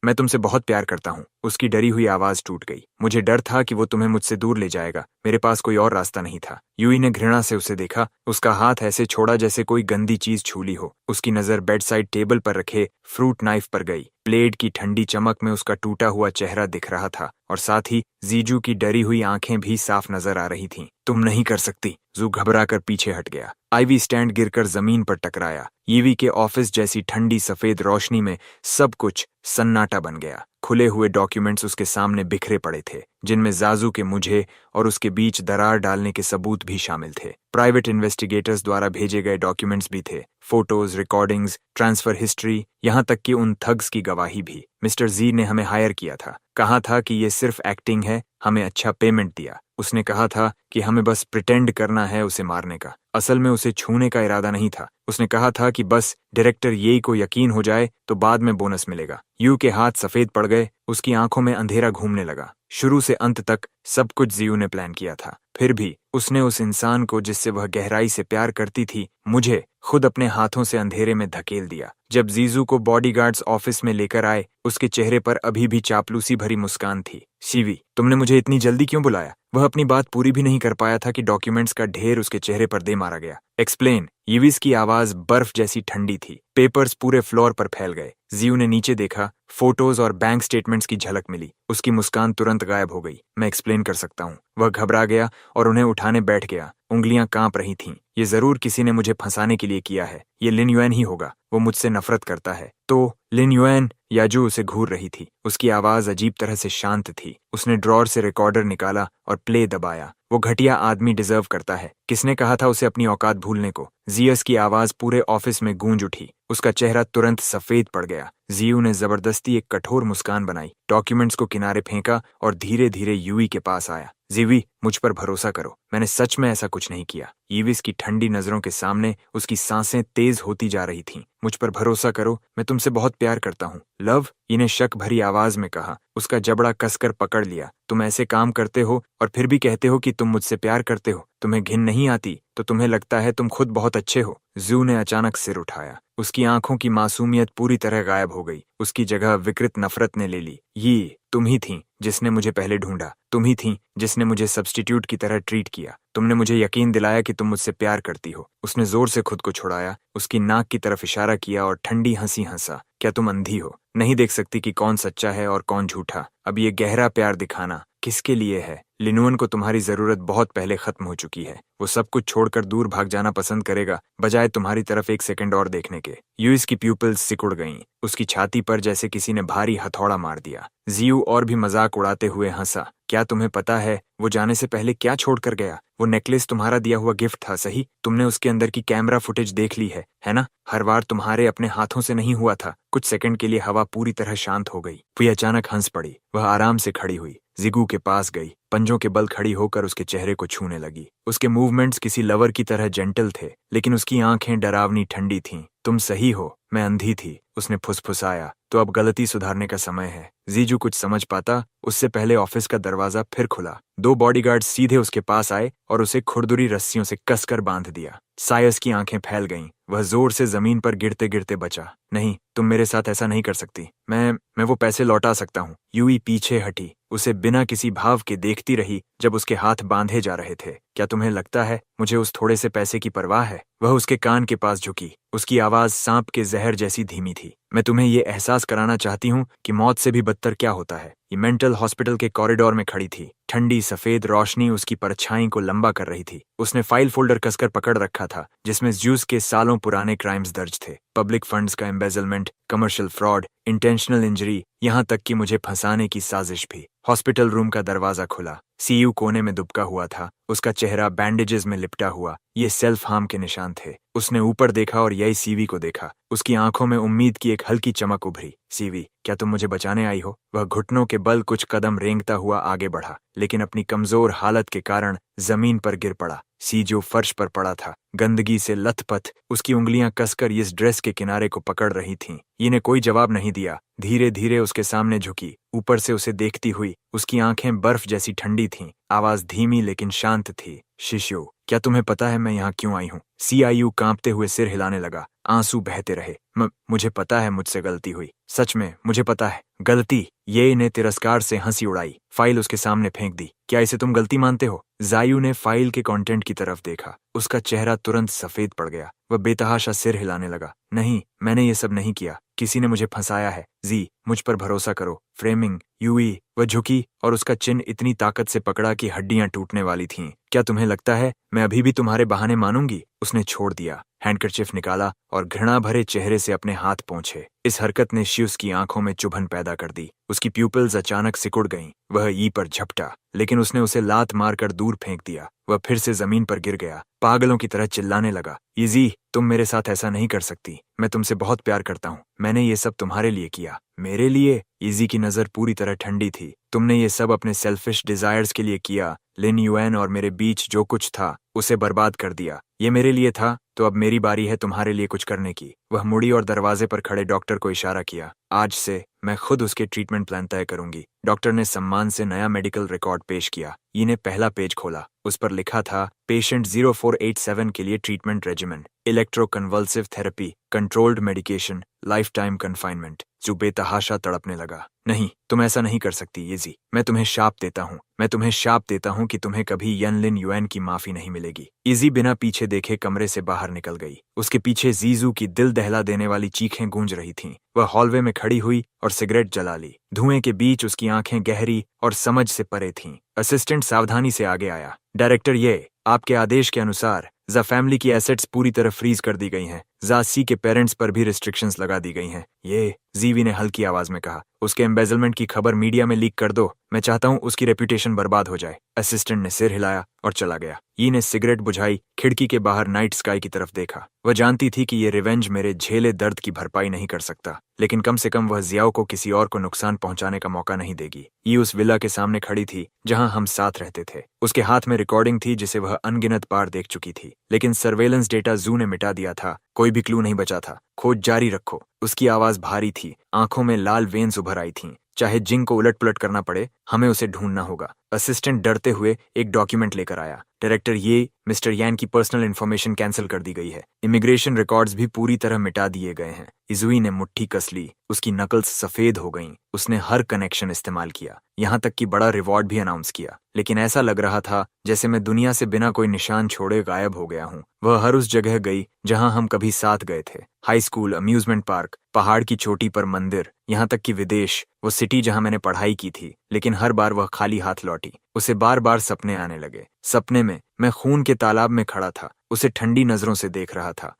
Speaker 1: मैं तुमसे बहुत प्यार करता हूँ। उसकी डरी हुई आवाज टूट गई। मुझे डर था कि वो तुम्हें मुझसे दूर ले जाएगा। मेरे पास कोई और रास्ता नहीं था। यूई ने घृणा से उसे देखा। उसका हाथ ऐसे छोड़ा जैसे कोई गंदी चीज छू ली हो। उसकी नजर बेड साइड टेबल पर रखे फ्रूट नाइफ पर गई। ब्लेड की ठंडी चमक में उसका टूटा हुआ चेहरा दिख रहा था, और साथ ही जीजू की डरी हुई आंखें भी साफ नजर आ रही थीं। तुम नहीं कर सकती। जू घबराकर पीछे हट गया। आईवी स्टैंड गिरकर जमीन पर टकराया। ईवी के ऑफिस जैसी ठंडी सफेद रोशनी में सब कुछ सन्नाटा बन गया। खुले हुए डॉक्यूमेंट्स उसके सामने बिखरे पड़े थे, जिनमें जाजू के मुझे और उसके बीच दरार डालने के सबूत भी शामिल थे। प्राइवेट इन्वेस्टिगेटर्स द्वारा भेजे गए डॉक्यूमेंट्स भी थे। फोटोज, रिकॉर्डिंग्स, ट्रांसफर हिस्ट्री, यहाँ तक कि उन थग्स की गवाही भी। मिस्टर जी ने हमें हायर किया था। कहा था कि ये सिर्फ एक्टिंग है। हमें अच्छा पेमेंट दिया। उसने कहा था कि हमें बस प्रिटेंड करना है उसे मारने का। असल में उसे छूने का इरादा नहीं था। उसने कहा था कि बस डायरेक्टर येई को यकीन हो जाए तो बाद में बोनस मिलेगा। यू के हाथ सफेद पड़ गए। उसकी आंखों में अंधेरा घूमने लगा। शुरू से अंत तक सब कुछ जियू ने प्लान किया था। फिर भी उसने उस इंसान को जिससे वह गहराई से प्यार करती थी, मुझे खुद अपने हाथों से अंधेरे में धकेल दिया। जब जीजू को बॉडीगार्ड्स ऑफिस में लेकर आए, उसके चेहरे पर अभी भी चापलूसी भरी मुस्कान थी। शिवी, तुमने मुझे इतनी जल्दी क्यों बुलाया? वह अपनी बात पूरी भी नहीं कर पाया था कि डॉक्यूमेंट्स का ढेर उसके चेहरे पर दे मारा गया। एक्सप्लेन। यीविस की आवाज बर्फ जैसी ठंडी थी। पेपर्स पूरे फ्लोर पर फैल गए। जियू ने नीचे देखा। फोटोज और बैंक स्टेटमेंट्स की झलक मिली। उसकी मुस्कान तुरंत गायब हो गई। मैं एक्सप्लेन कर सकता हूँ। वह घबरा गया और उन्हें उठाने बैठ गया। उंगलियां कांप रही थीं। ये जरूर किसी ने मुझे फंसाने के लिए किया है। ये लिन युएन ही होगा। वो मुझसे नफरत करता है। तो लिन युएन? याजू उसे घूर रही थी। उसकी आवाज अजीब तरह से शांत थी। उसने ड्रॉर से रिकॉर्डर निकाला और प्ले दबाया। वो घटिया आदमी डिजर्व करता है। किसने कहा था उसे अपनी औकात भूलने को? जियस की आवाज पूरे ऑफिस में गूंज उठी। उसका चेहरा तुरंत सफेद पड़ गया। जियू ने जबरदस्ती एक कठोर मुस्कान बनाई, डॉक्यूमेंट्स को किनारे फेंका और धीरे धीरे यूई के पास आया। जीवी, मुझ पर भरोसा करो। मैंने सच में ऐसा कुछ नहीं किया। ईविस की ठंडी नजरों के सामने उसकी सांसें तेज होती जा रही थीं। मुझ पर भरोसा करो। मैं तुमसे बहुत प्यार करता हूँ। लव? इन्हें शक भरी आवाज में कहा। उसका जबड़ा कसकर पकड़ लिया। तुम ऐसे काम करते हो और फिर भी कहते हो कि तुम मुझसे प्यार करते हो। तुम्हें घिन नहीं आती तो तुम्हें लगता है तुम खुद बहुत अच्छे हो। जू ने अचानक सिर उठाया। उसकी आंखों की मासूमियत पूरी तरह गायब हो गई। उसकी जगह विकृत नफरत ने ले ली। ये तुम ही थी जिसने मुझे पहले ढूंढा। तुम ही थी जिसने मुझे सब्स्टिट्यूट की तरह ट्रीट किया। तुमने मुझे यकीन दिलाया कि तुम मुझसे प्यार करती हो। उसने जोर से खुद को छुड़ाया, उसकी नाक की तरफ इशारा किया और ठंडी हंसी हंसा। क्या तुम अंधी हो? नहीं देख सकती कि कौन सच्चा है और कौन झूठा? अब ये गहरा प्यार दिखाना किसके लिए है? लिनुअन को तुम्हारी जरूरत बहुत पहले खत्म हो चुकी है। वो सब कुछ छोड़कर दूर भाग जाना पसंद करेगा, बजाय तुम्हारी तरफ एक सेकंड और देखने के। यूइस की प्यूपिल्स सिकुड़ गईं। उसकी छाती पर जैसे किसी ने भारी हथौड़ा मार दिया। जियू और भी मजाक उड़ाते हुए हंसा। क्या तुम्हें पता है वो जाने से पहले क्या छोड़ कर गया? वो नेकलेस तुम्हारा दिया हुआ गिफ्ट था, सही? तुमने उसके अंदर की कैमरा फुटेज देख ली है ना? हर बार तुम्हारे अपने हाथों से नहीं हुआ था। कुछ सेकंड के लिए हवा पूरी तरह शांत हो गई। वो अचानक हंस पड़ी। वह आराम से खड़ी हुई, जिगू के पास गई, पंजों के बल खड़ी होकर उसके चेहरे को छूने लगी। उसके मूवमेंट्स किसी लवर की तरह जेंटल थे, लेकिन उसकी आंखें डरावनी ठंडी थीं। तुम सही हो, मैं अंधी थी, उसने फुसफुसाया। तो अब गलती सुधारने का समय है। जीजू कुछ समझ पाता उससे पहले ऑफिस का दरवाजा फिर खुला। 2 बॉडीगार्ड सीधे उसके पास आए और उसे खुरदुरी रस्सियों से कसकर बांध दिया। सायस की आंखें फैल गईं। वह जोर से जमीन पर गिरते गिरते बचा। नहीं, तुम मेरे साथ ऐसा नहीं कर सकती। मैं वो पैसे लौटा सकता हूँ। यूई पीछे हटी, उसे बिना किसी भाव के देखती रही जब उसके हाथ बांधे जा रहे थे। क्या तुम्हें लगता है मुझे उस थोड़े से पैसे की परवाह है? वह उसके कान के पास झुकी। उसकी आवाज सांप के जहर जैसी धीमी थी। मैं तुम्हें ये एहसास कराना चाहती हूँ कि मौत से भी बदतर क्या होता है। ये मेंटल हॉस्पिटल के कॉरिडोर में खड़ी थी। ठंडी सफेद रोशनी उसकी परछाई को लंबा कर रही थी। उसने फाइल फोल्डर कसकर पकड़ रखा था जिसमें ज्यूस के सालों पुराने क्राइम्स दर्ज थे। पब्लिक फंड्स का embezzlement, commercial fraud, intentional injury, यहाँ तक कि मुझे फंसाने की साजिश भी। हॉस्पिटल रूम का दरवाजा खुला। सीयू कोने में दुबका हुआ था, उसका चेहरा बैंडेजेस में लिपटा हुआ। ये सेल्फ हार्म के निशान थे। उसने ऊपर देखा और यही सीवी को देखा। उसकी आंखों में उम्मीद की एक हल्की चमक उभरी। सीवी, क्या तुम मुझे बचाने आई हो? वह घुटनों के बल कुछ कदम रेंगता हुआ आगे बढ़ा, लेकिन अपनी कमजोर हालत के कारण जमीन पर गिर पड़ा। सी जो फर्श पर पड़ा था, गंदगी से लथपथ, उसकी उंगलियां कसकर इस ड्रेस के किनारे को पकड़ रही थीं। इन्हें कोई जवाब नहीं दिया। धीरे धीरे उसके सामने झुकी, ऊपर से उसे देखती हुई। उसकी आंखें बर्फ जैसी ठंडी थीं। आवाज धीमी लेकिन शांत थी। शिशु, क्या तुम्हें पता है मैं यहाँ क्यों आई हूँ? सीआईयू कांपते हुए सिर हिलाने लगा। आंसू बहते रहे। मुझे पता है मुझसे गलती हुई। सच में मुझे पता है। गलती? ये ने तिरस्कार से हंसी उड़ाई। फाइल उसके सामने फेंक दी। क्या इसे तुम गलती मानते हो? जायू ने फाइल के कंटेंट की तरफ देखा। उसका चेहरा तुरंत सफेद पड़ गया। वह बेतहाशा सिर हिलाने लगा। नहीं, मैंने ये सब नहीं किया। किसी ने मुझे फंसाया है। जी, मुझ पर भरोसा करो। फ्रेमिंग, यूई। वह झुकी और उसका चिन्ह इतनी ताकत से पकड़ा कि हड्डियां टूटने वाली थीं। क्या तुम्हें लगता है मैं अभी भी तुम्हारे बहाने मानूंगी? उसने छोड़ दिया, हैंडकरचिफ निकाला और घृणा भरे चेहरे से अपने हाथ पोंछे। इस हरकत ने शिव की आंखों में चुभन पैदा कर दी। उसकी प्यूपिल्स अचानक सिकुड़ गईं। वह ई पर झपटा, लेकिन उसने उसे लात मारकर दूर फेंक दिया। वह फिर से जमीन पर गिर गया, पागलों की तरह चिल्लाने लगा। इजी, तुम मेरे साथ ऐसा नहीं कर सकती। मैं तुमसे बहुत प्यार करता हूँ। मैंने ये सब तुम्हारे लिए किया। मेरे लिए? इजी की नजर पूरी तरह ठंडी थी। तुमने ये सब अपने सेल्फिश डिजायर्स के लिए किया। लिन युएन और मेरे बीच जो कुछ था उसे बर्बाद कर दिया। ये मेरे लिए था, तो अब मेरी बारी है तुम्हारे लिए कुछ करने की। वह मुड़ी और दरवाजे पर खड़े डॉक्टर को इशारा किया। आज से मैं खुद उसके ट्रीटमेंट प्लान तय करूंगी। डॉक्टर ने सम्मान से नया मेडिकल रिकॉर्ड पेश किया। ने पहला पेज खोला। उस पर लिखा था, पेशेंट 0487 के लिए treatment regiment, electroconvulsive therapy, controlled medication, life time confinement. जो बेतहाशा तड़पने लगा। नहीं, तुम ऐसा नहीं कर सकती येजी। मैं तुम्हें शाप देता हूँ। मैं तुम्हें शाप देता हूँ कि तुम्हें कभी लिन युएन की माफी नहीं मिलेगी। इजी बिना पीछे देखे कमरे से बाहर निकल गई। उसके पीछे जीजू की दिल दहला देने वाली चीखें गूंज रही थीं। वह हॉलवे में खड़ी हुई और सिगरेट जला ली। धुएं के बीच उसकी आंखें गहरी और समझ से परे थीं। असिस्टेंट सावधानी से आगे आया। डायरेक्टर, ये आपके आदेश के अनुसार जा फैमिली की एसेट्स पूरी तरह फ्रीज कर दी गई हैं। जा सी के पेरेंट्स पर भी रिस्ट्रिक्शंस लगा दी गई हैं। ये जीवी ने हल्की आवाज में कहा। उसके एम्बेजलमेंट की खबर मीडिया में लीक कर दो। मैं चाहता हूं उसकी रेपुटेशन बर्बाद हो जाए। असिस्टेंट ने सिर हिलाया और चला गया। ने सिगरेट बुझाई, खिड़की के बाहर नाइट स्काई की तरफ देखा। वह जानती थी कि ये रिवेंज मेरे झेले दर्द की भरपाई नहीं कर सकता, लेकिन कम से कम वह जियाओ को किसी और को नुकसान पहुंचाने का मौका नहीं देगी। ये उस विला के सामने खड़ी थी जहां हम साथ रहते थे। उसके हाथ में रिकॉर्डिंग थी जिसे वह अनगिनत बार देख चुकी थी, लेकिन सर्वेलेंस डेटा जू ने मिटा दिया था। कोई भी क्लू नहीं बचा था। खोज जारी रखो। उसकी आवाज भारी थी, आंखों में लाल वेन्स उभर आई थीं। चाहे जिंग को उलट पुलट करना पड़े, हमें उसे ढूंढना होगा। असिस्टेंट डरते हुए एक डॉक्यूमेंट लेकर आया। डायरेक्टर, ये मिस्टर यान की पर्सनल इन्फॉर्मेशन कैंसिल कर दी गई है। इमिग्रेशन रिकॉर्ड्स भी पूरी तरह मिटा दिए गए हैं। इजुई ने मुट्ठी कस ली। उसकी नकल्स सफेद हो गईं। उसने हर कनेक्शन इस्तेमाल किया, यहाँ तक कि बड़ा रिवॉर्ड भी अनाउंस किया, लेकिन ऐसा लग रहा था जैसे मैं दुनिया से बिना कोई निशान छोड़े गायब हो गया हूँ। वह हर उस जगह गई जहां हम कभी साथ गए थे। हाई स्कूल, अम्यूजमेंट पार्क, पहाड़ की चोटी पर मंदिर, यहाँ तक कि विदेश, वो सिटी जहां मैंने पढ़ाई की थी। लेकिन हर बार वह खाली हाथ लौटी। उसे बार बार सपने आने लगे। सपने में मैं खून के तालाब में खड़ा था, उसे ठंडी नजरों से देख रहा था।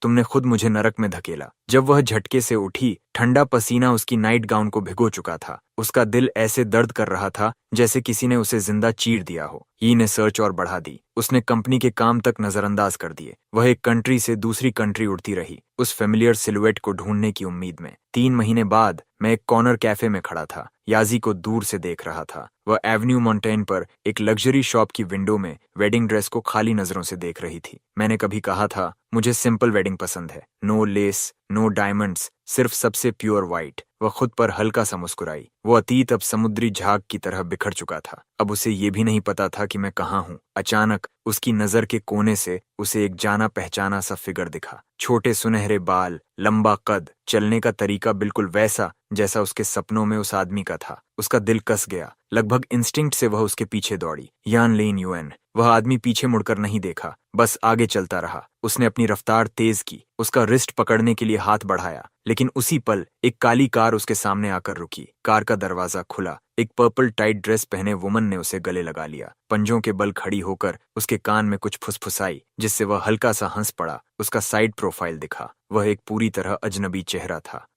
Speaker 1: तुमने खुद मुझे नरक में धकेला। जब वह झटके से उठी, ठंडा पसीना उसकी नाइट गाउन को भिगो चुका था। उसका दिल ऐसे दर्द कर रहा था जैसे किसी ने उसे जिंदा चीर दिया हो। ने सर्च और बढ़ा दी। उसने कंपनी के काम तक नजरअंदाज कर दिए। वह एक कंट्री से दूसरी कंट्री उड़ती रही, उस फेमिलियर सिलुएट को ढूंढने की उम्मीद में। 3 महीने बाद मैं एक कॉर्नर कैफे में खड़ा था, याजी को दूर से देख रहा था। वह एवेन्यू मॉन्टेन पर एक लग्जरी शॉप की विंडो में वेडिंग ड्रेस को खाली नजरों से देख रही थी। मैंने कभी कहा था, मुझे सिंपल वेडिंग पसंद है। नो लेस, नो डायमंड्स, सिर्फ सबसे प्योर व्हाइट। वह खुद पर हल्का सा मुस्कुराई। वो अतीत अब समुद्री झाग की तरह बिखर चुका था। अब उसे ये भी नहीं पता था कि मैं कहाँ हूँ। अचानक उसकी नजर के कोने से उसे एक जाना पहचाना सा फिगर दिखा। छोटे सुनहरे बाल, लंबा कद, चलने का तरीका बिल्कुल वैसा जैसा उसके सपनों में उस आदमी का था। उसका दिल कस गया। लगभग इंस्टिंक्ट से वह उसके पीछे दौड़ी। यान लेन यूएन। वह आदमी पीछे मुड़कर नहीं देखा, बस आगे चलता रहा। उसने अपनी रफ्तार तेज की, उसका रिस्ट पकड़ने के लिए हाथ बढ़ाया, लेकिन उसी पल एक काली कार उसके सामने आकर रुकी। कार का दरवाजा खुला। एक पर्पल टाइट ड्रेस पहने वुमन ने उसे गले लगा लिया। पंजों के बल खड़ी होकर उसके कान में कुछ फुसफुसाई, जिससे वह हल्का सा हंस पड़ा। उसका साइड प्रोफाइल दिखा। वह एक पूरी तरह अजनबी चेहरा था।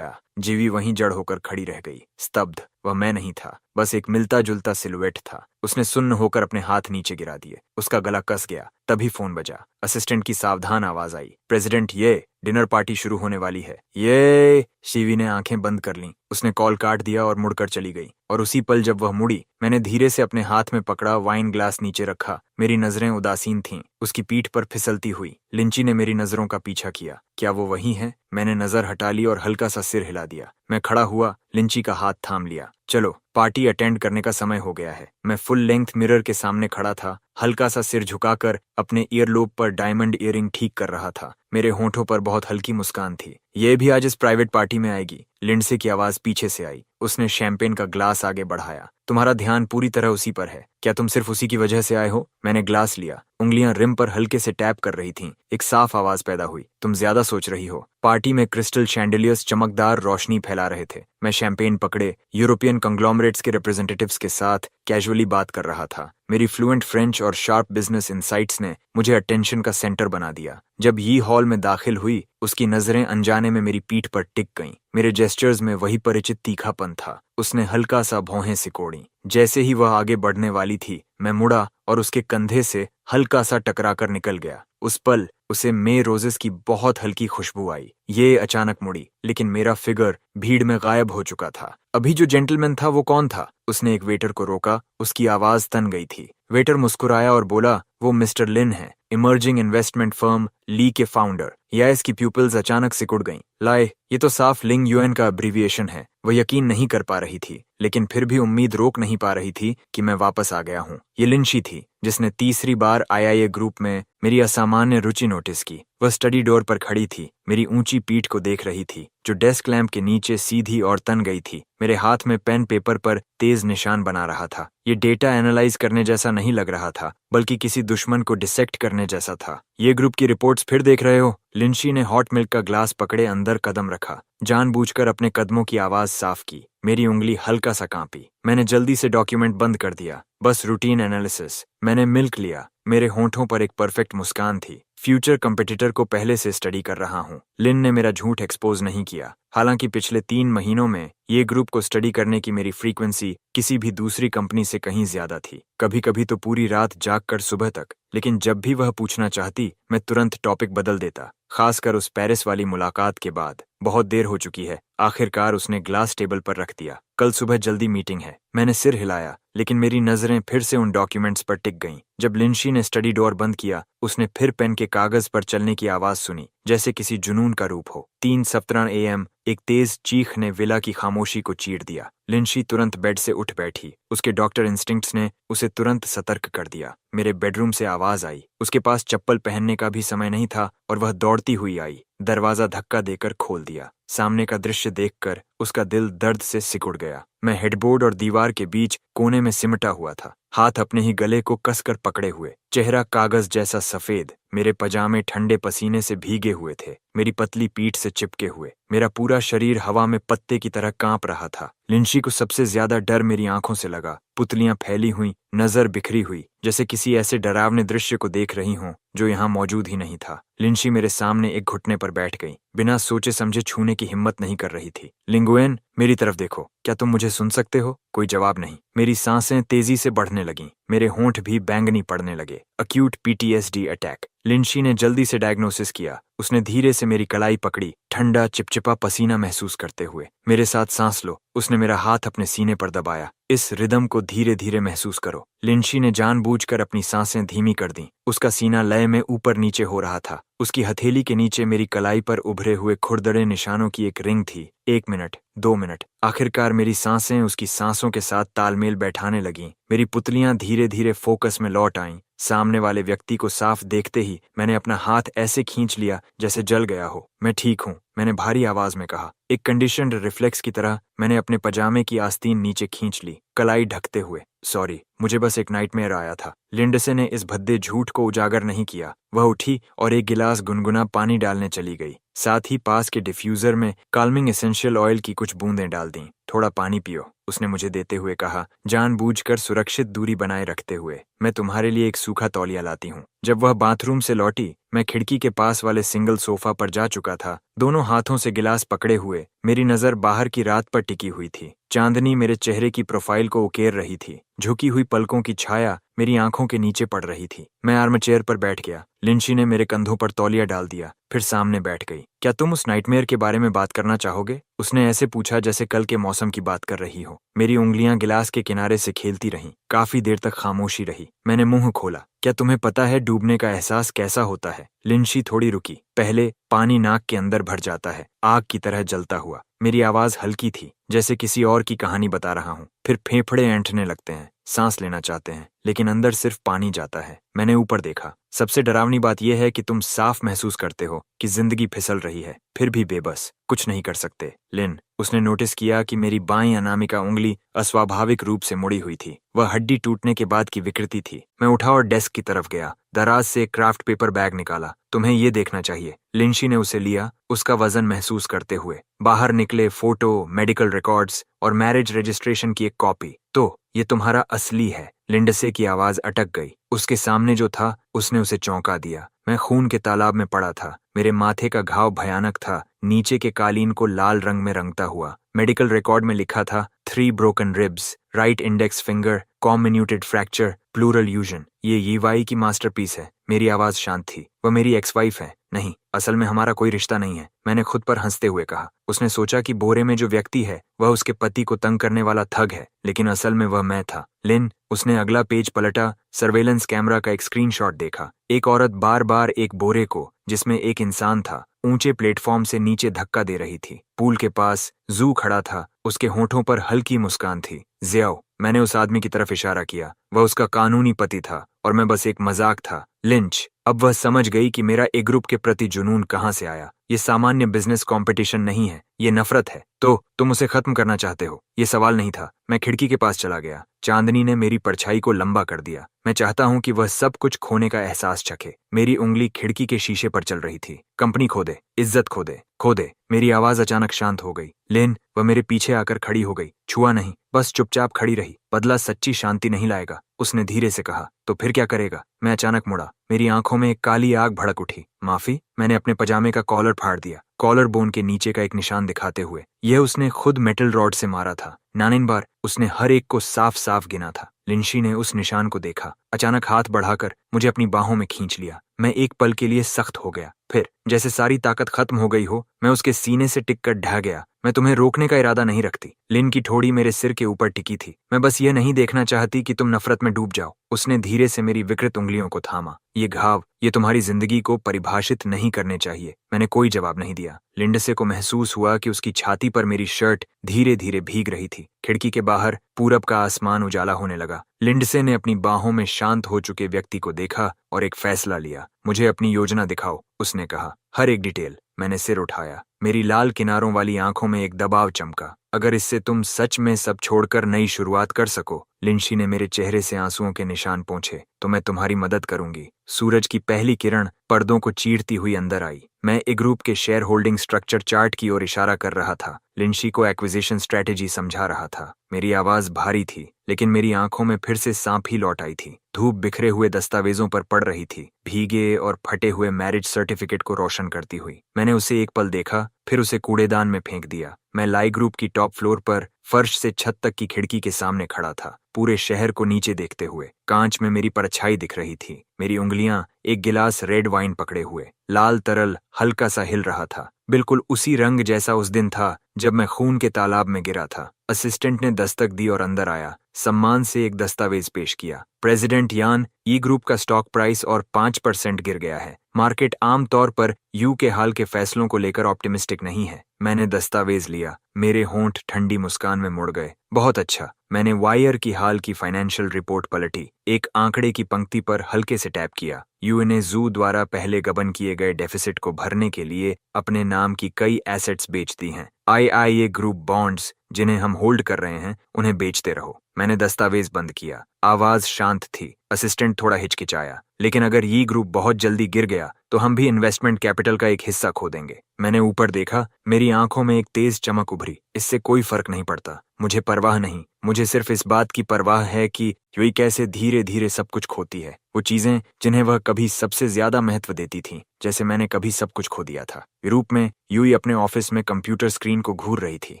Speaker 1: जीवी वहीं जड़ होकर खड़ी रह गई, स्तब्ध। वह मैं नहीं था, बस एक मिलता जुलता सिलुएट था। उसने सुन्न होकर अपने हाथ नीचे गिरा दिए। उसका गला कस गया। तभी फोन बजा। असिस्टेंट की सावधान आवाज आई, प्रेसिडेंट, ये डिनर पार्टी शुरू होने वाली है। ये शिवी ने आंखें बंद कर लीं। उसने कॉल काट दिया और मुड़कर चली गई। और उसी पल जब वह मुड़ी, मैंने धीरे से अपने हाथ में पकड़ा वाइन ग्लास नीचे रखा। मेरी नजरें उदासीन थीं, उसकी पीठ पर फिसलती हुई। लिंची ने मेरी नजरों का पीछा किया। क्या वो वही है? मैंने नजर हटा ली और हल्का सा सिर हिला दिया। मैं खड़ा हुआ, लिंची का हाथ थाम लिया। चलो, पार्टी अटेंड करने का समय हो गया है। मैं फुल लेंथ मिरर के सामने खड़ा था, हल्का सा सिर झुकाकर अपने ईयरलोब पर डायमंड इयरिंग ठीक कर रहा था। मेरे होंठों पर बहुत हल्की मुस्कान थी। ये भी आज इस प्राइवेट पार्टी में आएगी। लिंडसे की आवाज पीछे से आई। उसने शैंपेन का ग्लास आगे बढ़ाया। तुम्हारा ध्यान पूरी तरह उसी पर है। क्या तुम सिर्फ उसी की वजह से आए हो? मैंने ग्लास लिया। उंगलियां रिम पर हल्के से टैप कर रही थीं। एक साफ आवाज पैदा हुई, तुम ज्यादा सोच रही हो। पार्टी में क्रिस्टल शैंडिलियर्स चमकदार रोशनी फैला रहे थे। मैं शैंपेन पकड़े यूरोपियन कंग्लोमरेट्स के रिप्रेजेंटेटिव्स के साथ कैजुअली बात कर रहा था। मेरी फ्लुएंट फ्रेंच और शार्प बिजनेस इनसाइट्स ने मुझे अटेंशन का सेंटर बना दिया। जब ये हॉल में दाखिल हुई, उसकी नजरें अनजाने में मेरी पीठ पर टिक गईं। मेरे जेस्चर्स में वही परिचित तीखापन था। उसने हल्का सा भौहें सिकोड़ी। जैसे ही वह आगे बढ़ने वाली थी, मैं मुड़ा और उसके कंधे से हल्का सा टकराकर निकल गया। उस पल उसे मे रोजेस की बहुत हल्की खुशबू आई। ये अचानक मुड़ी, लेकिन मेरा फिगर भीड़ में गायब हो चुका था। अभी जो जेंटलमैन था वो कौन था? उसने एक वेटर को रोका। उसकी आवाज तन गई थी। वेटर मुस्कुराया और बोला, वो मिस्टर लिन है, इमर्जिंग इन्वेस्टमेंट फर्म ली के फाउंडर। या इसकी प्यूपिल्स अचानक सिकुड़ गईं। लाए, ये तो साफ लिंग यूएन का अब्रीविएशन है। वह यकीन नहीं कर पा रही थी, लेकिन फिर भी उम्मीद रोक नहीं पा रही थी कि मैं वापस आ गया हूँ। ये लिंशी थी, जिसने तीसरी बार आईआईए ग्रुप में मेरी असामान्य रुचि नोटिस की। वह स्टडी डोर पर खड़ी थी, मेरी ऊंची पीठ को देख रही थी, जो डेस्क लैंप के नीचे सीधी और तन गई थी। मेरे हाथ में पेन पेपर पर तेज निशान बना रहा था। ये डेटा एनालाइज करने जैसा नहीं लग रहा था, बल्कि किसी दुश्मन को डिसेक्ट करने जैसा था। ये ग्रुप की रिपोर्ट्स फिर देख रहे हो? लिंशी ने हॉट मिल्क का ग्लास पकड़े अंदर कदम रखा। जानबूझकर अपने कदमों की आवाज साफ की। मेरी उंगली हल्का सा कांपी। मैंने जल्दी से डॉक्यूमेंट बंद कर दिया। बस रूटीन एनालिसिस। मैंने मिल्क लिया। मेरे होंठों पर एक परफेक्ट मुस्कान थी। फ्यूचर कंपटीटर को पहले से स्टडी कर रहा हूँ। लिन ने मेरा झूठ एक्सपोज नहीं किया। हालांकि पिछले 3 महीनों में ये ग्रुप को स्टडी करने की मेरी फ्रीक्वेंसी किसी भी दूसरी कंपनी से कहीं ज्यादा थी। कभी कभी तो पूरी रात जागकर सुबह तक। लेकिन जब भी वह पूछना चाहती, मैं तुरंत टॉपिक बदल देता, खासकर उस पेरिस वाली मुलाकात के बाद। बहुत देर हो चुकी है। आखिरकार उसने ग्लास टेबल पर रख दिया। कल सुबह जल्दी मीटिंग है। मैंने सिर हिलाया, लेकिन मेरी नजरें फिर से उन डॉक्यूमेंट्स पर टिक गईं। जब लिंशी ने स्टडी डोर बंद किया, उसने फिर पेन के कागज पर चलने की आवाज सुनी, जैसे किसी जुनून का रूप हो। 3:17 AM एक तेज चीख ने विला की खामोशी को चीर दिया। लिंशी तुरंत बेड से उठ बैठी। उसके डॉक्टर इंस्टिंक्ट्स ने उसे तुरंत सतर्क कर दिया। मेरे बेडरूम से आवाज आई। उसके पास चप्पल पहनने का भी समय नहीं था और वह दौड़ती हुई आई। दरवाजा धक्का देकर खोल दिया। सामने का दृश्य देखकर उसका दिल दर्द से सिकुड़ गया। मैं हेडबोर्ड और दीवार के बीच कोने में सिमटा हुआ था, हाथ अपने ही गले को कसकर पकड़े हुए, चेहरा कागज जैसा सफेद। मेरे पजामे ठंडे पसीने से भीगे हुए थे, मेरी पतली पीठ से चिपके हुए। मेरा पूरा शरीर हवा में पत्ते की तरह कांप रहा था। लिंशी को सबसे ज्यादा डर मेरी आंखों से लगा। पुतलियां फैली हुई, नजर बिखरी हुई, जैसे किसी ऐसे डरावने दृश्य को देख रही हों जो यहाँ मौजूद ही नहीं था। लिंशी मेरे सामने एक घुटने पर बैठ गई, बिना सोचे समझे छूने की हिम्मत नहीं कर रही थी। लिंगुएन, मेरी तरफ देखो, क्या तुम मुझे सुन सकते हो? कोई जवाब नहीं। मेरी सांसें तेजी से बढ़ने लगीं, मेरे होंठ भी बैंगनी पड़ने लगे। Acute PTSD attack. लिंशी ने जल्दी से डायग्नोसिस किया। उसने धीरे से मेरी कलाई पकड़ी, ठंडा चिपचिपा पसीना महसूस करते हुए। मेरे साथ सांस लो। उसने मेरा हाथ अपने सीने पर दबाया। इस रिदम को धीरे धीरे महसूस करो। लिंशी ने जानबूझकर अपनी सांसें धीमी कर दी। उसका सीना लय में ऊपर नीचे हो रहा था। उसकी हथेली के नीचे मेरी कलाई पर उभरे हुए खुरदरे निशानों की एक रिंग थी। 1 मिनट, 2 मिनट, आखिरकार मेरी सांसें उसकी सांसों के साथ तालमेल बैठाने लगीं। मेरी पुतलियां धीरे धीरे फोकस में लौट आईं। सामने वाले व्यक्ति को साफ देखते ही मैंने अपना हाथ ऐसे खींच लिया जैसे जल गया हो। मैं ठीक हूँ, मैंने भारी आवाज में कहा। एक कंडीशन्ड रिफ्लेक्स की तरह मैंने अपने पजामे की आस्तीन नीचे खींच ली, कलाई ढकते हुए। सॉरी, मुझे बस एक नाइटमेयर आया था। लिंडसे ने इस भद्दे झूठ को उजागर नहीं किया। वह उठी और एक गिलास गुनगुना पानी डालने चली गई। साथ ही पास के डिफ्यूजर में काल्मिंग एसेंशियल ऑयल की कुछ बूंदें डाल दीं। थोड़ा पानी पियो, उसने मुझे देते हुए कहा, जानबूझकर सुरक्षित दूरी बनाए रखते हुए। मैं तुम्हारे लिए एक सूखा तौलिया लाती हूँ। जब वह बाथरूम से लौटी, मैं खिड़की के पास वाले सिंगल सोफा पर जा चुका था, दोनों हाथों से गिलास पकड़े हुए। मेरी नजर बाहर की रात पर टिकी हुई थी। चांदनी मेरे चेहरे की प्रोफाइल को उकेर रही थी। झुकी हुई पलकों की छाया मेरी आंखों के नीचे पड़ रही थी। मैं आर्मचेयर पर बैठ गया। लिंशी ने मेरे कंधों पर तौलिया डाल दिया, फिर सामने बैठ गई। क्या तुम उस नाइटमेयर के बारे में बात करना चाहोगे? उसने ऐसे पूछा जैसे कल के मौसम की बात कर रही हो। मेरी उंगलियां गिलास के किनारे से खेलती रहीं। काफी देर तक खामोशी रही। मैंने मुंह खोला। क्या तुम्हें पता है डूबने का एहसास कैसा होता है? लिंशी थोड़ी रुकी। पहले पानी नाक के अंदर भर जाता है, आग की तरह जलता हुआ। मेरी आवाज हल्की थी, जैसे किसी और की कहानी बता रहा हूँ। फिर फेफड़े ऐंठने लगते हैं, सांस लेना चाहते हैं, लेकिन अंदर सिर्फ पानी जाता है। मैंने ऊपर देखा। सबसे डरावनी बात यह है कि तुम साफ महसूस करते हो कि जिंदगी फिसल रही है, फिर भी बेबस, कुछ नहीं कर सकते। लिन, उसने नोटिस किया कि मेरी बाईं अनामिका उंगली अस्वाभाविक रूप से मुड़ी हुई थी। वह हड्डी टूटने के बाद की विकृति थी। मैं उठा और डेस्क की तरफ गया। दराज से एक क्राफ्ट पेपर बैग निकाला। तुम्हें ये देखना चाहिए। लिंशी ने उसे लिया, उसका वजन महसूस करते हुए। बाहर निकले फोटो, मेडिकल रिकॉर्ड्स और मैरिज रजिस्ट्रेशन की एक कॉपी। तो ये तुम्हारा असली है। लिंडसे की आवाज अटक गई। उसके सामने जो था उसने उसे चौंका दिया। मैं खून के तालाब में पड़ा था। मेरे माथे का घाव भयानक था, नीचे के कालीन को लाल रंग में रंगता हुआ। मेडिकल रिकॉर्ड में लिखा था 3 broken ribs, right index finger, comminuted fracture, pleural effusion. ये यीवाई की मास्टरपीस है। मेरी आवाज शांत थी। वह मेरी एक्स वाइफ है। नहीं, असल में हमारा कोई रिश्ता नहीं है, मैंने खुद पर हंसते हुए कहा। उसने सोचा कि बोरे में जो व्यक्ति है वह उसके पति को तंग करने वाला ठग है, लेकिन असल में वह मैं था। लिन, उसने अगला पेज पलटा, सर्वेलेंस कैमरा का एक स्क्रीनशॉट देखा। एक औरत बार बार एक बोरे को, जिसमें एक इंसान था, ऊंचे प्लेटफॉर्म से नीचे धक्का दे रही थी। पूल के पास जू खड़ा था, उसके होठों पर हल्की मुस्कान थी। ज़ियाओ, मैंने उस आदमी की तरफ इशारा किया। वह उसका कानूनी पति था और मैं बस एक मजाक था। लिंच, अब वह समझ गई कि मेरा ए ग्रुप के प्रति जुनून कहाँ से आया। ये सामान्य बिजनेस कंपटीशन नहीं है, ये नफरत है। तो तुम उसे खत्म करना चाहते हो? ये सवाल नहीं था। मैं खिड़की के पास चला गया। चांदनी ने मेरी परछाई को लंबा कर दिया। मैं चाहता हूं कि वह सब कुछ खोने का एहसास चखे। मेरी उंगली खिड़की के शीशे पर चल रही थी। कंपनी खो दे, इज्जत खो दे, खो दे। मेरी आवाज अचानक शांत हो गई। लेन, वह मेरे पीछे आकर खड़ी हो गई। छुआ नहीं, बस चुपचाप खड़ी रही। बदला सच्ची शांति नहीं लाएगा, उसने धीरे से कहा। तो फिर क्या करेगा? मैं अचानक मुड़ा। मेरी आंखों में एक काली आग भड़क उठी। माफी? मैंने अपने पजामे का कॉलर फाड़ दिया, कॉलर बोन के नीचे का एक निशान दिखाते हुए। यह उसने खुद मेटल रॉड से मारा था। 9 बार उसने हर एक को साफ साफ गिना था। लिंशी ने उस निशान को देखा, अचानक हाथ बढ़ाकर मुझे अपनी बाहों में खींच लिया। मैं एक पल के लिए सख्त हो गया, फिर जैसे सारी ताकत खत्म हो गई हो, मैं उसके सीने से टिककर ढह गया। मैं तुम्हें रोकने का इरादा नहीं रखती। लिन की ठोड़ी मेरे सिर के ऊपर टिकी थी। मैं बस यह नहीं देखना चाहती कि तुम नफरत में डूब जाओ। उसने धीरे से मेरी विकृत उंगलियों को थामा। ये घाव, ये तुम्हारी जिंदगी को परिभाषित नहीं करने चाहिए। मैंने कोई जवाब नहीं दिया। लिंडसे को महसूस हुआ कि उसकी छाती पर मेरी शर्ट धीरे धीरे भीग रही थी। खिड़की के बाहर पूरब का आसमान उजाला होने लगा। लिंडसे ने अपनी बाहों में शांत हो चुके व्यक्ति को देखा और एक फैसला लिया। मुझे अपनी योजना दिखाओ, उसने कहा। हर एक डिटेल। मैंने सिर उठाया। मेरी लाल किनारों वाली आंखों में एक दबाव चमका। अगर इससे तुम सच में सब छोड़कर नई शुरुआत कर सको, लिंशी ने मेरे चेहरे से आंसुओं के निशान पोंछे, तो मैं तुम्हारी मदद करूंगी। सूरज की पहली किरण पर्दों को चीरती हुई अंदर आई। मैं ए ग्रुप के शेयर होल्डिंग स्ट्रक्चर चार्ट की ओर इशारा कर रहा था। लिंशी को एक्विजिशन स्ट्रेटेजी समझा रहा था। मेरी आवाज भारी थी, लेकिन मेरी आंखों में फिर से सांप ही लौट आई थी। धूप बिखरे हुए दस्तावेजों पर पड़ रही थी, भीगे और फटे हुए मैरिज सर्टिफिकेट को रोशन करती हुई। मैंने उसे एक पल देखा, फिर उसे कूड़ेदान में फेंक दिया। मैं लाई ग्रुप की टॉप फ्लोर पर फर्श से छत तक की खिड़की के सामने खड़ा था, पूरे शहर को नीचे देखते हुए। कांच में मेरी परछाई दिख रही थी। मेरी उंगलियां एक गिलास रेड वाइन पकड़े हुए। लाल तरल हल्का सा हिल रहा था, बिल्कुल उसी रंग जैसा उस दिन था जब मैं खून के तालाब में गिरा था। असिस्टेंट ने दस्तक दी और अंदर आया। सम्मान से एक दस्तावेज पेश किया। प्रेसिडेंट यान, ई ग्रुप का स्टॉक प्राइस और 5% गिर गया है। मार्केट आमतौर पर यू के हाल के फैसलों को लेकर ऑप्टिमिस्टिक नहीं है। मैंने दस्तावेज लिया। मेरे होंठ ठंडी मुस्कान में मुड़ गए। बहुत अच्छा। मैंने वायर की हाल की फाइनेंशियल रिपोर्ट पलटी। एक आंकड़े की पंक्ति पर हल्के से टैप किया। यू ने जू द्वारा पहले गबन किए गए डेफिसिट को भरने के लिए अपने नाम की कई एसेट्स बेच दी हैं। आईआईए ग्रुप बॉन्ड्स जिन्हें हम होल्ड कर रहे हैं, उन्हें बेचते रहो। मैंने दस्तावेज बंद किया। आवाज शांत थी। असिस्टेंट थोड़ा हिचकिचाया। लेकिन अगर ये ग्रुप बहुत जल्दी गिर गया तो हम भी इन्वेस्टमेंट कैपिटल का एक हिस्सा खो देंगे। मैंने ऊपर देखा। मेरी आंखों में एक तेज चमक उभरी। इससे कोई फर्क नहीं पड़ता। मुझे परवाह नहीं। मुझे सिर्फ इस बात की परवाह है कि यूई कैसे धीरे धीरे सब कुछ खोती है। वो चीजें जिन्हें वह कभी सबसे ज्यादा महत्व देती थी, जैसे मैंने कभी सब कुछ खो दिया था। यूरोप में यूई अपने ऑफिस में कंप्यूटर स्क्रीन को घूर रही थी।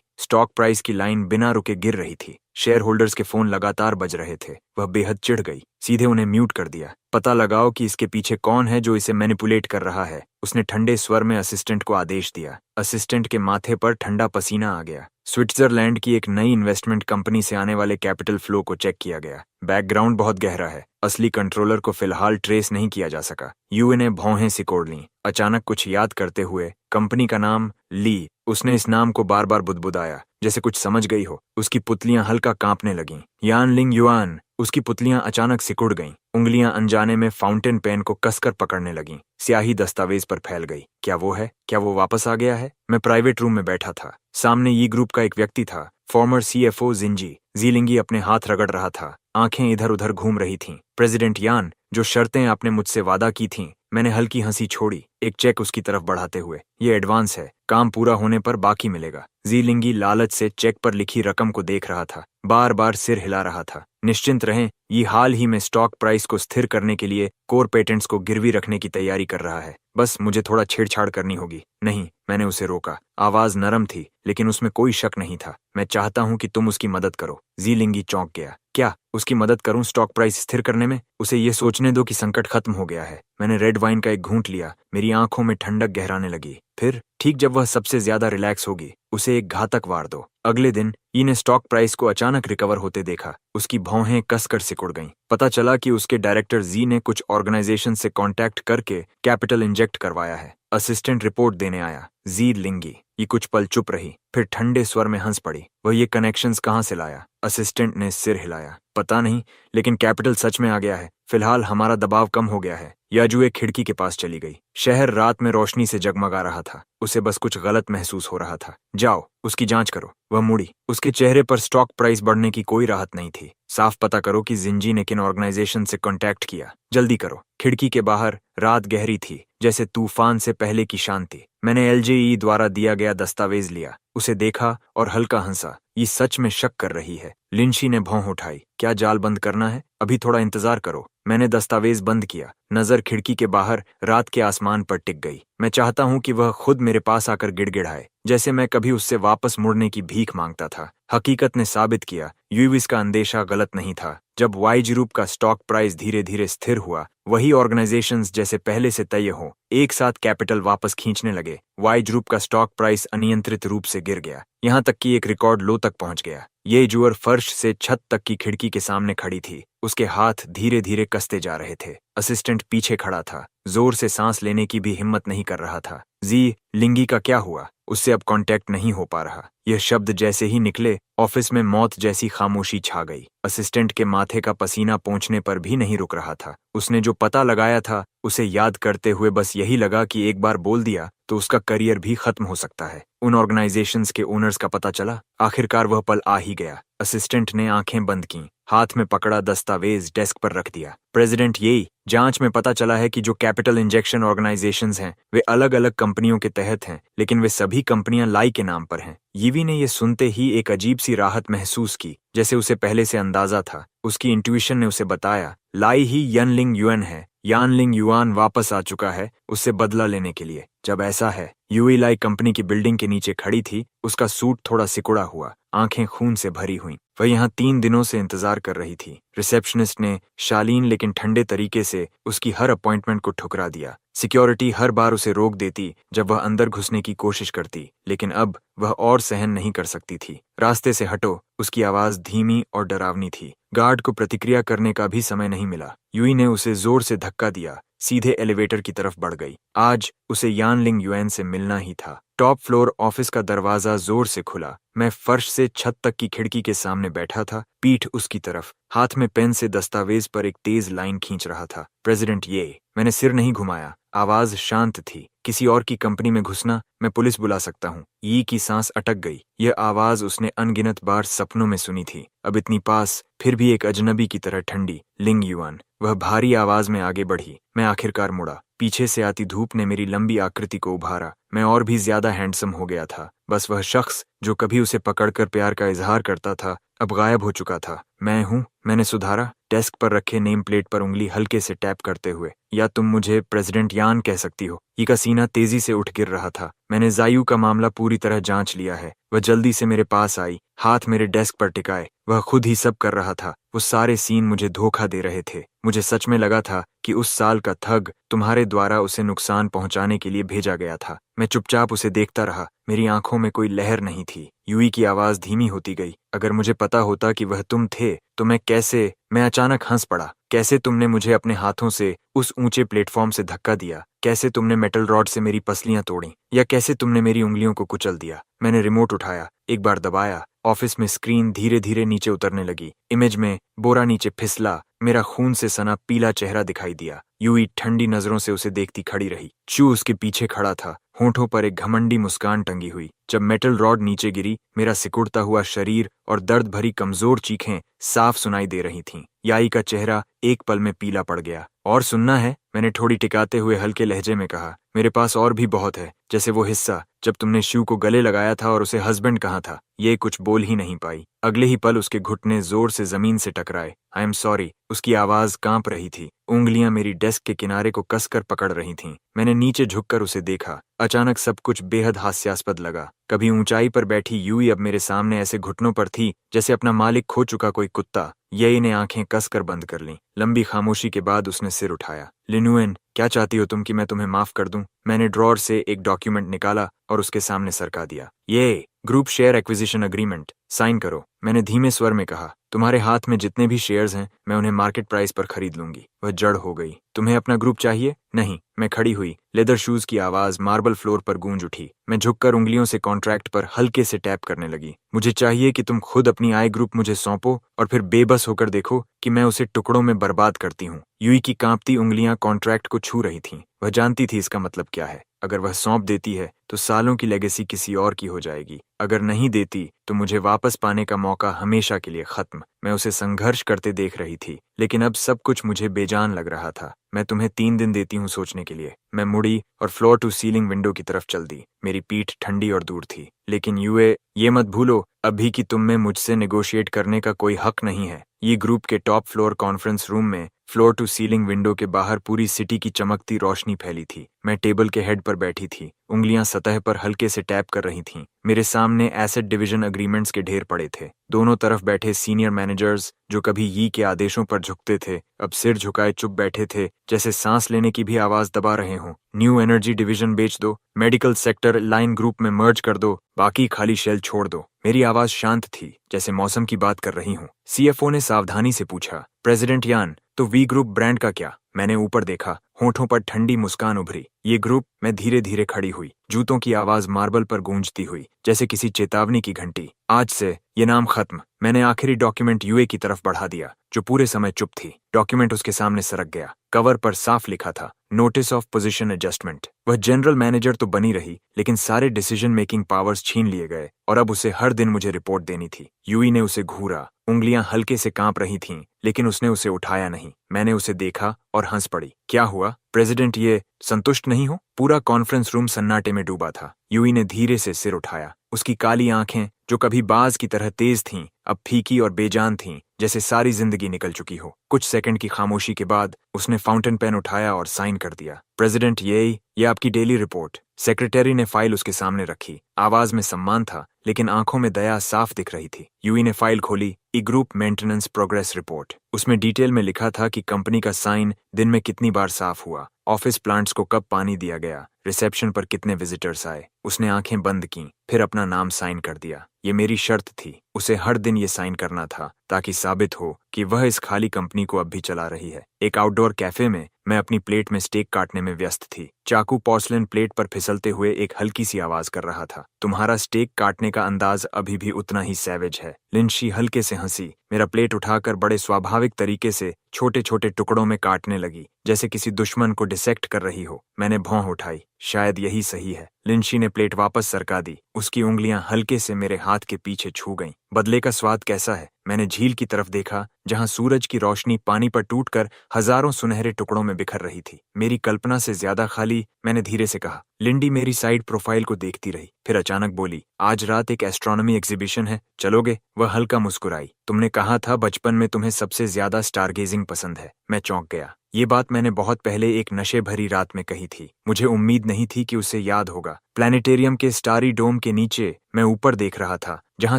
Speaker 1: स्टॉक प्राइस की लाइन बिना रुके गिर रही थी। शेयर होल्डर्स के फोन लगातार बज रहे थे। वह बेहद चिढ़ गई। सीधे उन्हें म्यूट कर दिया। पता लगाओ कि इसके पीछे कौन है जो इसे मैनिपुलेट कर रहा है, उसने ठंडे स्वर में असिस्टेंट को आदेश दिया। असिस्टेंट के माथे पर ठंडा पसीना आ गया। स्विट्जरलैंड की एक नई इन्वेस्टमेंट कंपनी से आने वाले कैपिटल फ्लो को चेक किया गया। बैकग्राउंड बहुत गहरा है। असली कंट्रोलर को फिलहाल ट्रेस नहीं किया जा सका। यूए ने भौहें सिकोड़ लीं। अचानक कुछ याद करते हुए, कंपनी का नाम ली। उसने इस नाम को बार बार बुदबुदाया, जैसे कुछ समझ गई हो। उसकी पुतलियां हल्का कांपने लगीं। यान लिंग युआन। उसकी पुतलियां अचानक सिकुड़ गईं। उंगलियां अनजाने में फाउंटेन पेन को कसकर पकड़ने लगीं। स्याही दस्तावेज पर फैल गई। क्या वो है? क्या वो वापस आ गया है? मैं प्राइवेट रूम में बैठा था। सामने ई ग्रुप का एक व्यक्ति था, फॉर्मर सीएफओ जिंजी। जीलिंगी अपने हाथ रगड़ रहा था। आंखें इधर उधर घूम रही थीं। प्रेसिडेंट यान, जो शर्तें आपने मुझसे वादा की थीं। मैंने हल्की हंसी छोड़ी, एक चेक उसकी तरफ बढ़ाते हुए। ये एडवांस है, काम पूरा होने पर बाकी मिलेगा। जीलिंगी लालच से चेक पर लिखी रकम को देख रहा था। बार बार सिर हिला रहा था। निश्चिंत रहें, ये हाल ही में स्टॉक प्राइस को स्थिर करने के लिए कोर पेटेंट्स को गिरवी रखने की तैयारी कर रहा है। बस मुझे थोड़ा छेड़छाड़ करनी होगी। नहीं, मैंने उसे रोका। आवाज नरम थी, लेकिन उसमें कोई शक नहीं था। मैं चाहता हूं कि तुम उसकी मदद करो। जीलिंगी चौंक गया। क्या उसकी मदद करूं स्टॉक प्राइस स्थिर करने में? उसे ये सोचने दो कि संकट खत्म हो गया है। मैंने रेड वाइन का एक घूंट लिया। मेरी आंखों में ठंडक गहराने लगी। फिर ठीक जब वह सबसे ज्यादा रिलैक्स होगी, उसे एक घातक वार दो। अगले दिन ई ने स्टॉक प्राइस को अचानक रिकवर होते देखा। उसकी भौहें कसकर सिकुड़ गईं। पता चला कि उसके डायरेक्टर जी ने कुछ ऑर्गेनाइजेशन से कांटेक्ट करके कैपिटल इंजेक्ट करवाया है। असिस्टेंट रिपोर्ट देने आया। जी लिंगी। ये कुछ पल चुप रही, फिर ठंडे स्वर में हंस पड़ी। वह ये कनेक्शंस कहाँ से लाया? असिस्टेंट ने सिर हिलाया। पता नहीं, लेकिन कैपिटल सच में आ गया है। फिलहाल हमारा दबाव कम हो गया है। याजू एक खिड़की के पास चली गई। शहर रात में रोशनी से जगमगा रहा था। उसे बस कुछ गलत महसूस हो रहा था। जाओ, उसकी जांच करो। वह मुड़ी। उसके चेहरे पर स्टॉक प्राइस बढ़ने की कोई राहत नहीं थी। साफ पता करो कि जिंजी ने किन ऑर्गेनाइजेशन से कांटेक्ट किया। जल्दी करो। खिड़की के बाहर रात गहरी थी, जैसे तूफान से पहले की शांति। मैंने एलजेई द्वारा दिया गया दस्तावेज लिया, उसे देखा और हल्का हंसा। ये सच में शक कर रही है। लिंशी ने भौं उठाई। क्या जाल बंद करना है? अभी थोड़ा इंतजार करो। मैंने दस्तावेज बंद किया। नजर खिड़की के बाहर रात के आसमान पर टिक गई। मैं चाहता हूं कि वह खुद मेरे पास आकर गिड़गिड़ाए, जैसे मैं कभी उससे वापस मुड़ने की भीख मांगता था। हकीकत ने साबित किया, यूविस का अंदेशा गलत नहीं था। जब वाई ग्रुप का स्टॉक प्राइस धीरे धीरे स्थिर हुआ, वही ऑर्गेनाइजेशंस जैसे पहले से तय हो एक साथ कैपिटल वापस खींचने लगे। वाई ग्रुप का स्टॉक प्राइस अनियंत्रित रूप से गिर गया, यहाँ तक कि एक रिकॉर्ड लो तक पहुंच गया। ये जुअर फर्श से छत तक की खिड़की के सामने खड़ी थी। उसके हाथ धीरे धीरे कसते जा रहे थे। असिस्टेंट पीछे खड़ा था, जोर से सांस लेने की भी हिम्मत नहीं कर रहा था। जी लिंगी का क्या हुआ? उससे अब कांटेक्ट नहीं हो पा रहा। यह शब्द जैसे ही निकले, ऑफिस में मौत जैसी खामोशी छा गई। असिस्टेंट के माथे का पसीना पोंछने पर भी नहीं रुक रहा था। उसने जो पता लगाया था, उसे याद करते हुए बस यही लगा कि एक बार बोल दिया तो उसका करियर भी खत्म हो सकता है। उन ऑर्गेनाइजेशंस के ओनर्स का पता चला। आखिरकार वह पल आ ही गया। असिस्टेंट ने आंखें बंद की, हाथ में पकड़ा दस्तावेज डेस्क पर रख दिया। प्रेसिडेंट, यही जांच में पता चला है कि जो कैपिटल इंजेक्शन ऑर्गेनाइजेशंस हैं, वे अलग अलग कंपनियों के तहत हैं, लेकिन वे सभी कंपनियां लाई के नाम पर हैं। यीवी ने यह सुनते ही एक अजीब सी राहत महसूस की, जैसे उसे पहले से अंदाजा था। उसकी इंट्यूशन ने उसे बताया, लाई ही यनलिंग युएन है। यानलिंग युआन वापस आ चुका है उससे बदला लेने के लिए। जब ऐसा है, यूई लाई कंपनी की बिल्डिंग के नीचे खड़ी थी। उसका सूट थोड़ा सिकुड़ा हुआ, आंखें खून से भरी हुई। वह यहाँ 3 दिनों से इंतजार कर रही थी। रिसेप्शनिस्ट ने शालीन लेकिन ठंडे तरीके से उसकी हर अपॉइंटमेंट को ठुकरा दिया। सिक्योरिटी हर बार उसे रोक देती जब वह अंदर घुसने की कोशिश करती, लेकिन अब वह और सहन नहीं कर सकती थी। रास्ते से हटो, उसकी आवाज धीमी और डरावनी थी। गार्ड को प्रतिक्रिया करने का भी समय नहीं मिला। यूई ने उसे जोर से धक्का दिया, सीधे एलिवेटर की तरफ बढ़ गई। आज उसे यानलिंग युएन से मिलना ही था। टॉप फ्लोर ऑफिस का दरवाजा जोर से खुला। मैं फर्श से छत तक की खिड़की के सामने बैठा था, पीठ उसकी तरफ, हाथ में पेन से दस्तावेज पर एक तेज लाइन खींच रहा था। प्रेसिडेंट ये। मैंने सिर नहीं घुमाया। आवाज शांत थी। किसी और की कंपनी में घुसना, मैं पुलिस बुला सकता हूँ। यी की सांस अटक गई। यह आवाज उसने अनगिनत बार सपनों में सुनी थी, अब इतनी पास, फिर भी एक अजनबी की तरह ठंडी। लिंग युआन। वह भारी आवाज में आगे बढ़ी। मैं आखिरकार मुड़ा। पीछे से आती धूप ने मेरी लंबी आकृति को उभारा। मैं और भी ज्यादा हैंडसम हो गया था। बस वह शख्स जो कभी उसे पकड़कर प्यार का इजहार करता था, अब गायब हो चुका था। मैं हूँ, मैंने सुधारा, डेस्क पर रखे नेम प्लेट पर उंगली हल्के से टैप करते हुए। या तुम मुझे प्रेसिडेंट यान कह सकती हो। ई का सीना तेजी से उठ गिर रहा था। मैंने जायू का मामला पूरी तरह जांच लिया है। वह जल्दी से मेरे पास आई, हाथ मेरे डेस्क पर टिकाए। वह खुद ही सब कर रहा था। वो सारे सीन मुझे धोखा दे रहे थे। मुझे सच में लगा था कि उस साल का ठग तुम्हारे द्वारा उसे नुकसान पहुंचाने के लिए भेजा गया था। मैं चुपचाप उसे देखता रहा। मेरी आंखों में कोई लहर नहीं थी। यूई की आवाज धीमी होती गई। अगर मुझे पता होता कि वह तुम थे तो मैं अचानक हंस पड़ा। कैसे तुमने मुझे अपने हाथों से उस ऊंचे प्लेटफॉर्म से धक्का दिया? कैसे तुमने मेटल रॉड से मेरी पसलियां तोड़ी? या कैसे तुमने मेरी उंगलियों को कुचल दिया? मैंने रिमोट उठाया, एक बार दबाया। ऑफिस में स्क्रीन धीरे धीरे नीचे उतरने लगी। इमेज में बोरा नीचे फिसला। मेरा खून से सना पीला चेहरा दिखाई दिया। यूई ठंडी नजरों से उसे देखती खड़ी रही। चू उसके पीछे खड़ा था, होठों पर एक घमंडी मुस्कान टंगी हुई। जब मेटल रॉड नीचे गिरी, मेरा सिकुड़ता हुआ शरीर और दर्द भरी कमजोर चीखें साफ सुनाई दे रही थीं। याई का चेहरा एक पल में पीला पड़ गया। और सुनना है? मैंने ठोड़ी टिकाते हुए हल्के लहजे में कहा। मेरे पास और भी बहुत है, जैसे वो हिस्सा जब तुमने शू को गले लगाया था और उसे हस्बैंड कहा था। ये कुछ बोल ही नहीं पाई। अगले ही पल उसके घुटने जोर से जमीन से टकराए। I am sorry. उसकी आवाज कांप रही थी। उंगलियां मेरी डेस्क के किनारे को कसकर पकड़ रही थीं। मैंने नीचे झुककर उसे देखा। अचानक सब कुछ बेहद हास्यास्पद लगा। कभी ऊंचाई पर बैठी यूई अब मेरे सामने ऐसे घुटनों पर थी जैसे अपना मालिक खो चुका कोई कुत्ता। यही ने आंखें कसकर बंद कर लीं। लंबी खामोशी के बाद उसने सिर उठाया। लिनुएन, क्या चाहती हो तुम कि मैं तुम्हें माफ कर दूं? मैंने ड्रॉर से एक डॉक्यूमेंट निकाला और उसके सामने सरका दिया। ये group share acquisition agreement, sign करो। मैंने धीमे स्वर में कहा। तुम्हारे हाथ में जितने भी शेयर्स हैं, मैं उन्हें मार्केट प्राइस पर खरीद लूंगी। वह जड़ हो गई। तुम्हें अपना ग्रुप चाहिए? नहीं। मैं खड़ी हुई। लेदर शूज की आवाज मार्बल फ्लोर पर गूंज उठी। मैं झुककर उंगलियों से कॉन्ट्रैक्ट पर हल्के से टैप करने लगी। मुझे चाहिए कि तुम खुद अपनी आय ग्रुप मुझे सौंपो और फिर बेबस होकर देखो कि मैं उसे टुकड़ों में बर्बाद करती हूँ। यूई की कांपती उंगलियां कॉन्ट्रैक्ट को छू रही थीं। वह जानती थी इसका मतलब क्या है। अगर वह सौंप देती है तो सालों की लेगेसी किसी और की हो जाएगी। अगर नहीं देती तो मुझे वापस पाने का मौका हमेशा के लिए खत्म। मैं उसे संघर्ष करते देख रही थी, लेकिन अब सब कुछ मुझे बेजान लग रहा था। मैं तुम्हें 3 दिन देती हूँ सोचने के लिए। मैं मुड़ी और फ्लोर टू सीलिंग विंडो की तरफ चल दी। मेरी पीठ ठंडी और दूर थी। लेकिन यूए, ये मत भूलो अभी कि तुम में मुझसे नेगोशिएट करने का कोई हक नहीं है। ये ग्रुप के टॉप फ्लोर कॉन्फ्रेंस रूम में फ्लोर टू सीलिंग विंडो के बाहर पूरी सिटी की चमकती रोशनी फैली थी। मैं टेबल के हेड पर बैठी थी। उंगलियां सतह पर हल्के से टैप कर रही थीं। मेरे सामने एसेट डिवीजन अग्रीमेंट्स के ढेर पड़े थे। दोनों तरफ बैठे सीनियर मैनेजर्स जो कभी यी के आदेशों पर झुकते थे, अब सिर झुकाए चुप बैठे थे, जैसे सांस लेने की भी आवाज दबा रहे हों। न्यू एनर्जी डिवीजन बेच दो, मेडिकल सेक्टर लाइन ग्रुप में मर्ज कर दो, बाकी खाली शेल छोड़ दो। मेरी आवाज शांत थी, जैसे मौसम की बात कर रही हूँ। सीएफओ ने सावधानी से पूछा, प्रेसिडेंट यान, तो वी ग्रुप ब्रांड का क्या? मैंने ऊपर देखा। होठों पर ठंडी मुस्कान उभरी। ये ग्रुप। मैं धीरे धीरे खड़ी हुई। जूतों की आवाज मार्बल पर गूंजती हुई, जैसे किसी चेतावनी की घंटी। आज से ये नाम खत्म। मैंने आखिरी डॉक्यूमेंट यूए की तरफ बढ़ा दिया, जो पूरे समय चुप थी। डॉक्यूमेंट उसके सामने सरक गया। कवर पर साफ लिखा था, नोटिस ऑफ पोजीशन एडजस्टमेंट। वह जनरल मैनेजर तो बनी रही, लेकिन सारे डिसीजन मेकिंग पावर्स छीन लिए गए और अब उसे हर दिन मुझे रिपोर्ट देनी थी। यूई ने उसे घूरा। उंगलियां हल्के से कांप रही थीं, लेकिन उसने उसे उठाया नहीं। मैंने उसे देखा और हंस पड़ी। क्या हुआ प्रेसिडेंट, ये संतुष्ट नहीं हो? पूरा कॉन्फ्रेंस रूम सन्नाटे में डूबा था। यूई ने धीरे से सिर उठाया। उसकी काली आंखें, जो कभी बाज की तरह तेज थीं, अब फीकी और बेजान थीं, जैसे सारी जिंदगी निकल चुकी हो। कुछ सेकंड की खामोशी के बाद उसने फाउंटेन पेन उठाया और साइन कर दिया। प्रेसिडेंट, ये आपकी डेली रिपोर्ट। सेक्रेटरी ने फाइल उसके सामने रखी। आवाज में सम्मान था, लेकिन आंखों में दया साफ दिख रही थी। यूई ने फाइल खोली, ई ग्रुप मेंटेनेंस प्रोग्रेस रिपोर्ट। उसमें डिटेल में लिखा था कि कंपनी का साइन दिन में कितनी बार साफ हुआ, ऑफिस प्लांट्स को कब पानी दिया गया, रिसेप्शन पर कितने विजिटर्स आए। उसने आंखें बंद की, फिर अपना नाम साइन कर दिया। ये मेरी शर्त थी, उसे हर दिन ये साइन करना था ताकि साबित हो कि वह इस खाली कंपनी को अब भी चला रही है। एक आउटडोर कैफे में मैं अपनी प्लेट में स्टेक काटने में व्यस्त थी। चाकू पोर्सलेन प्लेट पर फिसलते हुए एक हल्की सी आवाज कर रहा था, तुम्हारा स्टेक काटने का अंदाज अभी भी उतना ही सैवेज है। लिंशी हल्के से हंसी, मेरा प्लेट उठाकर बड़े स्वाभाविक तरीके से छोटे छोटे टुकड़ों में काटने लगी, जैसे किसी दुश्मन को डिसेक्ट कर रही हो। मैंने भौं उठाई, शायद यही सही है। लिंशी ने प्लेट वापस सरका दी, उसकी उंगलियां हल्के से मेरे हाथ के पीछे छू गईं। बदले का स्वाद कैसा है? मैंने झील की तरफ देखा, जहां सूरज की रोशनी पानी पर टूटकर हजारों सुनहरे टुकड़ों में बिखर रही थी। मेरी कल्पना से ज्यादा खाली, मैंने धीरे से कहा। लिंडी मेरी साइड प्रोफाइल को देखती रही, फिर अचानक बोली, आज रात एक एस्ट्रोनॉमी एग्जीबिशन है, चलोगे? वह हल्का मुस्कुराई। तुमने कहा था बचपन में तुम्हें सबसे ज्यादा स्टारगेजिंग पसंद है। मैं चौंक गया। ये बात मैंने बहुत पहले एक नशे भरी रात में कही थी। मुझे उम्मीद नहीं थी कि उसे याद होगा। प्लैनेटेरियम के स्टारी डोम के नीचे मैं ऊपर देख रहा था, जहां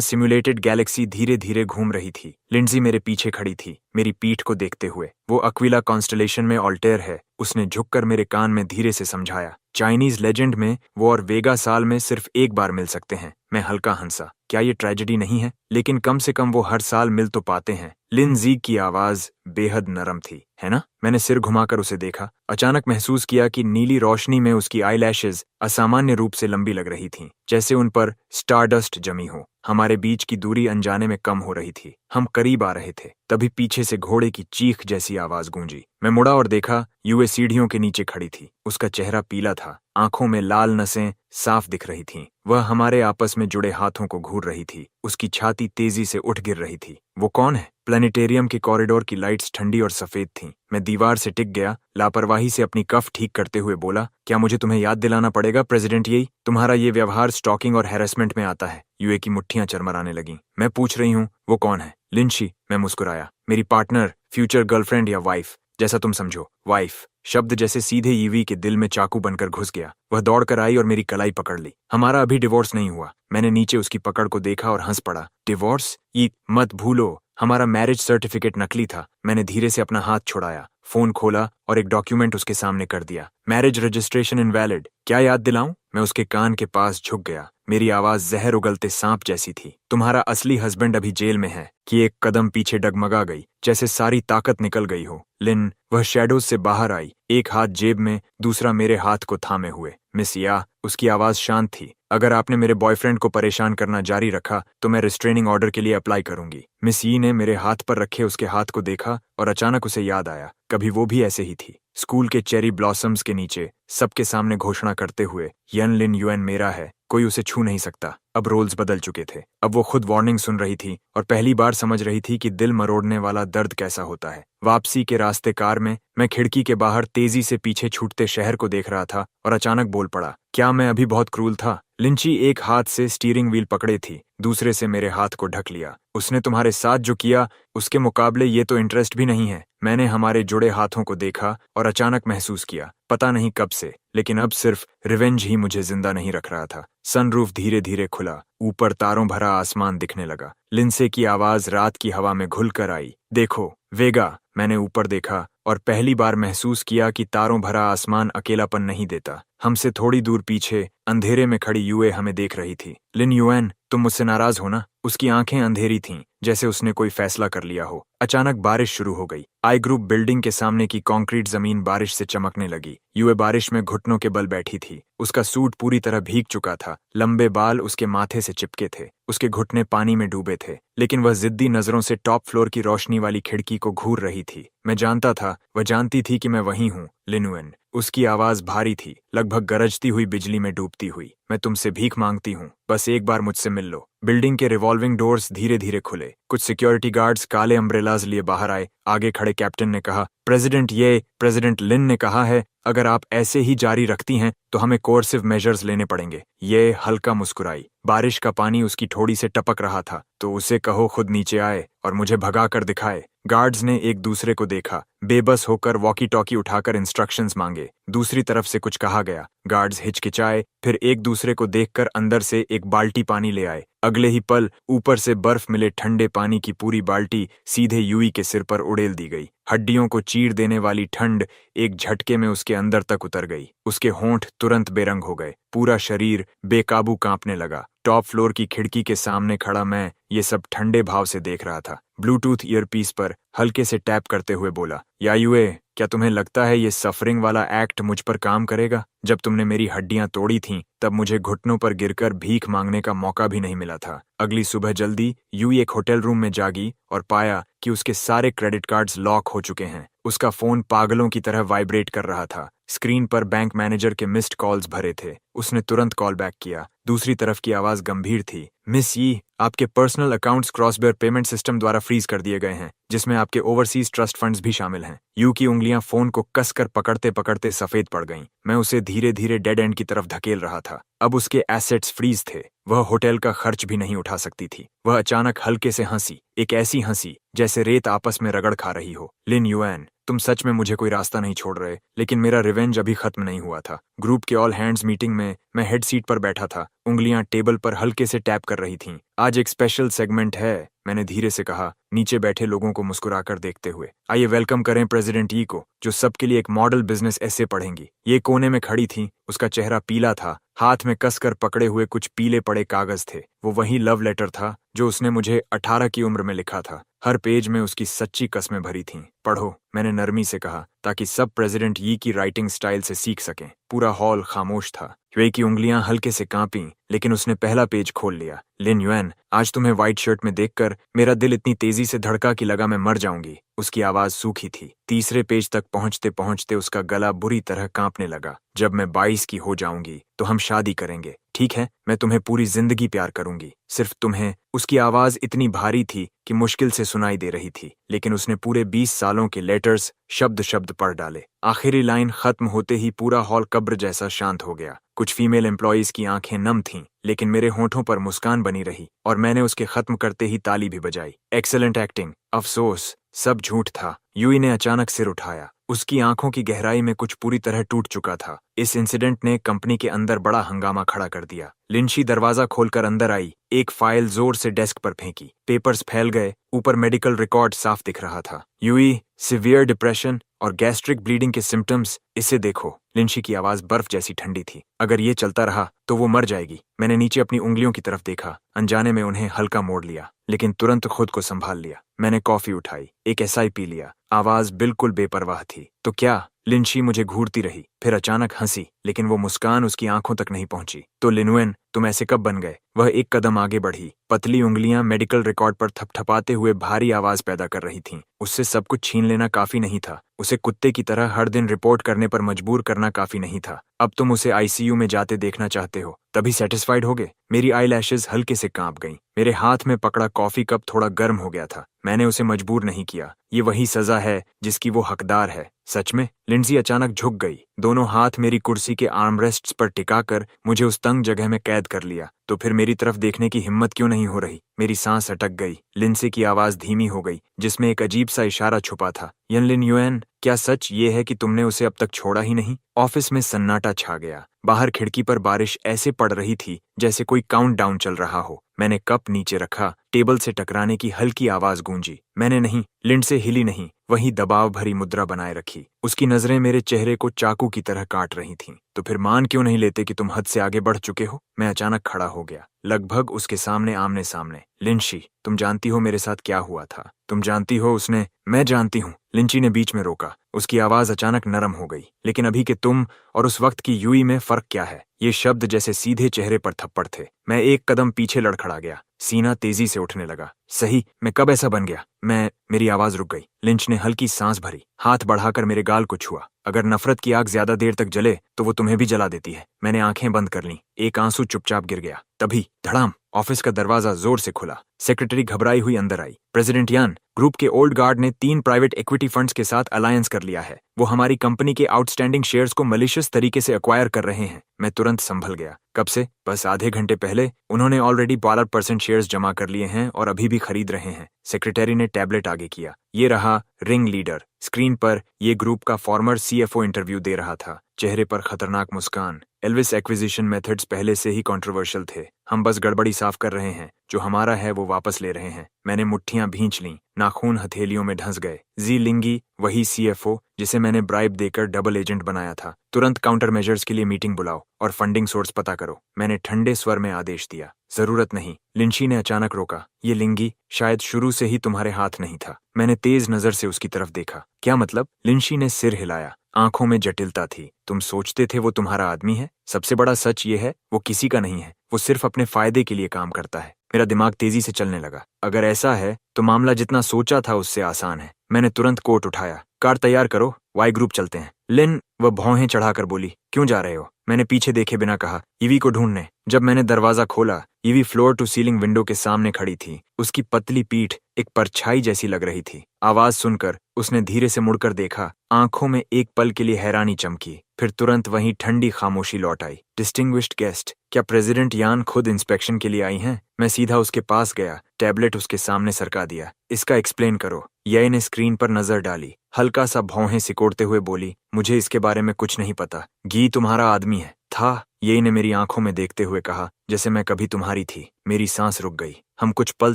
Speaker 1: सिम्युलेटेड गैलेक्सी धीरे धीरे घूम रही थी। लिंडजी मेरे पीछे खड़ी थी, मेरी पीठ को देखते हुए। वो अक्विला कॉन्स्टलेशन में ऑल्टेयर है, उसने झुककर मेरे कान में धीरे से समझाया। चाइनीज लेजेंड में वो और वेगा साल में सिर्फ एक बार मिल सकते हैं। मैं हल्का हंसा। क्या ये ट्रेजेडी नहीं है? लेकिन कम से कम वो हर साल मिल तो पाते हैं। लिंजी की आवाज बेहद नरम थी, है ना? मैंने सिर घुमाकर उसे देखा, अचानक महसूस किया कि नीली रोशनी में उसकी आईलैशेस असामान्य रूप से लंबी लग रही थीं, जैसे उन पर स्टारडस्ट जमी हो। हमारे बीच की दूरी अनजाने में कम हो रही थी, हम करीब आ रहे थे। तभी पीछे से घोड़े की चीख जैसी आवाज गूंजी। मैं मुड़ा और देखा, यूए सीढ़ियों के नीचे खड़ी थी। उसका चेहरा पीला था, आंखों में लाल नसें साफ दिख रही थीं। वह हमारे आपस में जुड़े हाथों को घूर रही थी, उसकी छाती तेजी से उठ गिर रही थी। वो कौन है? प्लैनेटेरियम के कॉरिडोर की लाइट्स ठंडी और सफेद थीं। मैं दीवार से टिक गया, लापरवाही से अपनी कफ ठीक करते हुए बोला, क्या मुझे तुम्हें याद दिलाना पड़ेगा प्रेसिडेंट यी? तुम्हारा ये व्यवहार स्टॉकिंग और हैरेसमेंट में आता है। यूए की मुट्ठियां चरमराने लगीं। मैं पूछ रही हूँ, वो कौन है? लिंशी, मैं मुस्कुराया। मेरी पार्टनर, फ्यूचर गर्लफ्रेंड या वाइफ, जैसा तुम समझो। वाइफ शब्द जैसे सीधे ईवी के दिल में चाकू बनकर घुस गया। वह दौड़कर आई और मेरी कलाई पकड़ ली। हमारा अभी डिवोर्स नहीं हुआ। मैंने नीचे उसकी पकड़ को देखा और हंस पड़ा। डिवोर्स? ये मत भूलो, हमारा मैरिज सर्टिफिकेट नकली था। मैंने धीरे से अपना हाथ छुड़ाया, फोन खोला और एक डॉक्यूमेंट उसके सामने कर दिया। Marriage registration invalid. क्या याद दिलाऊं? मैं उसके कान के पास झुक गया। मेरी आवाज जहर उगलते सांप जैसी थी। तुम्हारा असली हस्बैंड अभी जेल में है। कि एक कदम पीछे डगमगा गई, जैसे सारी ताकत निकल गई हो। लिन, वह शैडोज से बाहर आई, एक हाथ जेब में, दूसरा मेरे हाथ को थामे हुए। मिस या, उसकी आवाज शांत थी, अगर आपने मेरे बॉयफ्रेंड को परेशान करना जारी रखा तो मैं रिस्ट्रेनिंग ऑर्डर के लिए अप्लाई करूंगी। मिस यी ने मेरे हाथ पर रखे उसके हाथ को देखा और अचानक उसे याद आया, कभी वो भी ऐसे ही थी। स्कूल के चेरी ब्लॉसम्स के नीचे सबके सामने घोषणा करते हुए, यन लिन युएन मेरा है, कोई उसे छू नहीं सकता। अब रोल्स बदल चुके थे। अब वो खुद वार्निंग सुन रही थी और पहली बार समझ रही थी कि दिल मरोड़ने वाला दर्द कैसा होता है। वापसी के रास्ते कार में मैं खिड़की के बाहर तेजी से पीछे छूटते शहर को देख रहा था और अचानक बोल पड़ा, क्या मैं अभी बहुत क्रूल था? लिंची एक हाथ से स्टीयरिंग व्हील पकड़े थी, दूसरे से मेरे हाथ को ढक लिया। उसने तुम्हारे साथ जो किया उसके मुकाबले ये तो इंटरेस्ट भी नहीं है। मैंने हमारे जुड़े हाथों को देखा और अचानक महसूस किया, पता नहीं कब से, लेकिन अब सिर्फ रिवेंज ही मुझे जिंदा नहीं रख रहा था। सनरूफ धीरे धीरे खुला, ऊपर तारों भरा आसमान दिखने लगा। लिंसे की आवाज रात की हवा में घुल कर आई, देखो वेगा। मैंने ऊपर देखा और पहली बार महसूस किया कि तारों भरा आसमान अकेलापन नहीं देता। हमसे थोड़ी दूर पीछे अंधेरे में खड़ी यूए हमें देख रही थी। लिन युएन, तुम मुझसे नाराज हो ना? उसकी आंखें अंधेरी थीं, जैसे उसने कोई फैसला कर लिया हो। अचानक बारिश शुरू हो गई। आई ग्रुप बिल्डिंग के सामने की कंक्रीट जमीन बारिश से चमकने लगी। यूए बारिश में घुटनों के बल बैठी थी। उसका सूट पूरी तरह भीग चुका था, लंबे बाल उसके माथे से चिपके थे, उसके घुटने पानी में डूबे थे, लेकिन वह जिद्दी नजरों से टॉप फ्लोर की रोशनी वाली खिड़की को घूर रही थी। मैं जानता था, वह जानती थी कि मैं वहीं हूँ। लिनुएन, उसकी आवाज भारी थी, लगभग गरजती हुई बिजली में डूबती हुई। मैं तुमसे भीख मांगती हूँ, बस एक बार मुझसे मिल लो। बिल्डिंग के रिवॉल्विंग डोर्स धीरे धीरे खुले। कुछ सिक्योरिटी गार्ड्स काले अम्ब्रेलाज लिए बाहर आए। आगे खड़े कैप्टन ने कहा, प्रेसिडेंट लिन ने कहा है, अगर आप ऐसे ही जारी रखती हैं तो हमें कोर्सिव मेजर्स लेने पड़ेंगे। ये हल्का मुस्कुराई। बारिश का पानी उसकी ठोड़ी से टपक रहा था। तो उसे कहो खुद नीचे आए और मुझे भगा कर दिखाए। गार्ड्स ने एक दूसरे को देखा, बेबस होकर वॉकी टॉकी उठाकर इंस्ट्रक्शंस मांगे। दूसरी तरफ से कुछ कहा गया। गार्ड्स हिचकिचाए, फिर एक दूसरे को देखकर अंदर से एक बाल्टी पानी ले आए। अगले ही पल ऊपर से बर्फ मिले ठंडे पानी की पूरी बाल्टी सीधे यूई के सिर पर उड़ेल दी गई। हड्डियों को चीर देने वाली ठंड एक झटके में उसके अंदर तक उतर गई। उसके होंठ तुरंत बेरंग हो गए, पूरा शरीर बेकाबू कांपने लगा। टॉप फ्लोर की खिड़की के सामने खड़ा मैं ये सब ठंडे भाव से देख रहा था। ब्लूटूथ ईयरपीस पर हल्के से टैप करते हुए बोला, यायुए, क्या तुम्हें लगता है ये सफरिंग वाला एक्ट मुझ पर काम करेगा? जब तुमने मेरी हड्डियां तोड़ी थीं, तब मुझे घुटनों पर गिरकर भीख मांगने का मौका भी नहीं मिला था। अगली सुबह जल्दी यूई एक होटल रूम में जागी और पाया कि उसके सारे क्रेडिट कार्ड्स लॉक हो चुके हैं। उसका फोन पागलों की तरह वाइब्रेट कर रहा था। स्क्रीन पर बैंक मैनेजर के मिस्ड कॉल्स भरे थे। उसने तुरंत कॉल बैक किया। दूसरी तरफ की आवाज गंभीर थी, मिस यी, आपके पर्सनल अकाउंट्स क्रॉसबेयर पेमेंट सिस्टम द्वारा फ्रीज कर दिए गए हैं, जिसमें आपके ओवरसीज ट्रस्ट फंड्स भी शामिल हैं। यू की उंगलियां फोन को कसकर पकड़ते पकड़ते सफेद पड़ गईं। मैं उसे धीरे धीरे डेड एंड की तरफ धकेल रहा था। अब उसके एसेट्स फ्रीज थे। वह होटल का खर्च भी नहीं उठा सकती थी। वह अचानक हल्के से हंसी, एक ऐसी हंसी जैसे रेत आपस में रगड़ खा रही हो। लिन युएन, तुम सच में मुझे कोई रास्ता नहीं छोड़ रहे, लेकिन मेरा रिवेंज अभी खत्म नहीं हुआ था। ग्रुप के ऑल हैंड्स मीटिंग में मैं हेड सीट पर बैठा था, उंगलियां टेबल पर हल्के से टैप कर रही थीं। आज एक स्पेशल सेगमेंट है, मैंने धीरे से कहा, नीचे बैठे लोगों को मुस्कुराकर देखते हुए। आइए वेलकम करें प्रेसिडेंट यी को, जो सबके लिए एक मॉडल बिजनेस ऐसे पढ़ेंगी। ये कोने में खड़ी थी, उसका चेहरा पीला था, हाथ में कसकर पकड़े हुए कुछ पीले पड़े कागज थे। वो वही लव लेटर था जो उसने मुझे 18 की उम्र में लिखा था। हर पेज में उसकी सच्ची कस्में भरी थीं। पढ़ो, मैंने नरमी से कहा, ताकि सब प्रेसिडेंट यी की राइटिंग स्टाइल से सीख सकें। पूरा हॉल खामोश था। वे की उंगलियां हल्के से कांपीं, लेकिन उसने पहला पेज खोल लिया। लिन युएन, आज तुम्हें व्हाइट शर्ट में देखकर मेरा दिल इतनी तेजी से धड़का कि लगा मैं मर जाऊंगी। उसकी आवाज सूखी थी। तीसरे पेज तक पहुंचते पहुंचते उसका गला बुरी तरह कांपने लगा। जब मैं 22 की हो जाऊंगी तो हम शादी करेंगे, ठीक है? मैं तुम्हें पूरी जिंदगी प्यार करूंगी, सिर्फ तुम्हें। उसकी आवाज इतनी भारी थी कि मुश्किल से सुनाई दे रही थी, लेकिन उसने पूरे 20 सालों के लेटर्स शब्द शब्द पढ़ डाले। आखिरी लाइन खत्म होते ही पूरा हॉल कब्र जैसा शांत हो गया। कुछ फीमेल एम्प्लॉयज की आंखें नम थीं, लेकिन मेरे होठों पर मुस्कान बनी रही और मैंने उसके खत्म करते ही ताली भी बजाई। Excellent acting. अफसोस, सब झूठ था। यूई ने अचानक सिर उठाया। उसकी आंखों की गहराई में कुछ पूरी तरह टूट चुका था। इस इंसिडेंट ने कंपनी के अंदर बड़ा हंगामा खड़ा कर दिया। लिंशी दरवाजा खोलकर अंदर आई, एक फाइल जोर से डेस्क पर फेंकी। पेपर्स फैल गए, ऊपर मेडिकल रिकॉर्ड साफ दिख रहा था। यूई, सिवियर डिप्रेशन और गैस्ट्रिक ब्लीडिंग के सिम्टम्स, इसे देखो। लिंशी की आवाज बर्फ जैसी ठंडी थी। अगर ये चलता रहा तो वो मर जाएगी। मैंने नीचे अपनी उंगलियों की तरफ देखा। अनजाने में उन्हें हल्का मोड़ लिया, लेकिन तुरंत खुद को संभाल लिया। मैंने कॉफी उठाई, एक एसआई पी लिया। आवाज बिल्कुल बेपरवाह थी। तो क्या? लिंशी मुझे घूरती रही, फिर अचानक हंसी, लेकिन वो मुस्कान उसकी आंखों तक नहीं पहुंची। तो लिनुएन, तुम ऐसे कब बन गए? वह एक कदम आगे बढ़ी। पतली उंगलियां मेडिकल रिकॉर्ड पर थपथपाते हुए भारी आवाज पैदा कर रही थीं। उससे सब कुछ छीन लेना काफी नहीं था। उसे कुत्ते की तरह हर दिन रिपोर्ट करने पर मजबूर करना काफी नहीं था। अब तुम उसे आईसीयू में जाते देखना चाहते हो, तभी सेटिस्फाइड होगे? मेरी आईलैशेस हल्के से कांप गईं। मेरे हाथ में पकड़ा कॉफी कप थोड़ा गर्म हो गया था। मैंने उसे मजबूर नहीं किया। ये वही सजा है जिसकी वो हकदार है। सच में? लिंडसी अचानक झुक गई। दोनों हाथ मेरी कुर्सी के आर्मरेस्ट्स पर टिकाकर मुझे उस तंग जगह में कैद कर लिया। तो फिर मेरी तरफ देखने की हिम्मत क्यों नहीं हो रही? मेरी सांस अटक गई। लिंडसी की आवाज धीमी हो गई, जिसमें एक अजीब सा इशारा छुपा था। यन लिन युएन, क्या सच ये है कि तुमने उसे अब तक छोड़ा ही नहीं? ऑफिस में सन्नाटा छा गया। बाहर खिड़की पर बारिश ऐसे पड़ रही थी जैसे कोई काउंटडाउन चल रहा हो। मैंने कप नीचे रखा। टेबल से टकराने की हल्की आवाज गूंजी। मैंने नहीं, लिंडसे हिली नहीं, वही दबाव भरी मुद्रा बनाए रखी। उसकी नजरें मेरे चेहरे को चाकू की तरह काट रही थीं। तो फिर मान क्यों नहीं लेते कि तुम हद से आगे बढ़ चुके हो? मैं अचानक खड़ा हो गया, लगभग उसके सामने आमने सामने। लिंशी, तुम जानती हो मेरे साथ क्या हुआ था? तुम जानती हो उसने? मैं जानती हूँ। लिंची ने बीच में रोका। उसकी आवाज अचानक नरम हो गई। लेकिन अभी के तुम और उस वक्त की यूई में फर्क क्या है? ये शब्द जैसे सीधे चेहरे पर थप्पड़ थे। मैं एक कदम पीछे लड़खड़ा गया। सीना तेजी से उठने लगा। सही, मैं कब ऐसा बन गया? मेरी आवाज रुक गई। लिंच ने हल्की सांस भरी, हाथ बढ़ाकर मेरे गाल को छुआ। अगर नफरत की आग ज्यादा देर तक जले तो वो तुम्हें भी जला देती है। मैंने आंखें बंद कर लीं। एक आंसू चुपचाप गिर गया। तभी धड़ाम, ऑफिस का दरवाजा जोर से खुला। सेक्रेटरी घबराई हुई अंदर आई। प्रेसिडेंट यान, ग्रुप के ओल्ड गार्ड ने 3 प्राइवेट इक्विटी फंड्स के साथ अलायंस कर लिया है। वो हमारी कंपनी के आउटस्टैंडिंग शेयर्स को मलिशियस तरीके से एक्वायर कर रहे हैं। मैं तुरंत संभल गया। कब से? बस आधे घंटे पहले। उन्होंने ऑलरेडी 12% शेयर्स जमा कर लिए हैं और अभी भी खरीद रहे हैं। सेक्रेटरी ने टैबलेट आगे किया। ये रहा रिंग लीडर। स्क्रीन पर ये ग्रुप का फॉर्मर सीएफओ इंटरव्यू दे रहा था, चेहरे पर खतरनाक मुस्कान। एल्विस एक्विजिशन मेथड्स पहले से ही कंट्रोवर्शियल थे। हम बस गड़बड़ी साफ कर रहे हैं। जो हमारा है वो वापस ले रहे हैं। मैंने मुट्ठियां भींच लीं, नाखून हथेलियों में ढंस गए। जी लिंगी, वही सीएफओ जिसे मैंने ब्राइब देकर डबल एजेंट बनाया था। तुरंत काउंटर मेजर्स के लिए मीटिंग बुलाओ और फंडिंग सोर्स पता करो। मैंने ठंडे स्वर में आदेश दिया। जरूरत नहीं, लिंशी ने अचानक रोका। ये लिंगी शायद शुरू से ही तुम्हारे हाथ नहीं था। मैंने तेज नजर से उसकी तरफ देखा। क्या मतलब? लिंशी ने सिर हिलाया। आंखों में जटिलता थी। तुम सोचते थे वो तुम्हारा आदमी है? सबसे बड़ा सच ये है, वो किसी का नहीं है। वो सिर्फ अपने फायदे के लिए काम करता है। मेरा दिमाग तेजी से चलने लगा। अगर ऐसा है तो मामला जितना सोचा था उससे आसान है। मैंने तुरंत कोट उठाया। कार तैयार करो, वाई ग्रुप चलते हैं। लिन वह भौहें चढ़ाकर बोली, क्यों जा रहे हो? मैंने पीछे देखे बिना कहा, ईवी को ढूंढने। जब मैंने दरवाजा खोला, Evie floor to ceiling window के सामने खड़ी थी। उसकी पतली पीठ एक परछाई जैसी लग रही थी। आवाज सुनकर उसने धीरे से मुड़कर देखा। आंखों में एक पल के लिए हैरानी चमकी, फिर तुरंत वहीं ठंडी खामोशी लौट आई। डिस्टिंग्विश्ड गेस्ट, क्या प्रेसिडेंट यान खुद इंस्पेक्शन के लिए आई हैं? मैं सीधा उसके पास गया, टैबलेट उसके सामने सरका दिया। इसका एक्सप्लेन करो। ये ने स्क्रीन पर नजर डाली, हल्का सा भौहें सिकोड़ते हुए बोली, मुझे इसके बारे में कुछ नहीं पता। गी तुम्हारा आदमी है? था, ये ने मेरी आंखों में देखते हुए कहा, जैसे मैं कभी तुम्हारी थी। मेरी सांस रुक गई। हम कुछ पल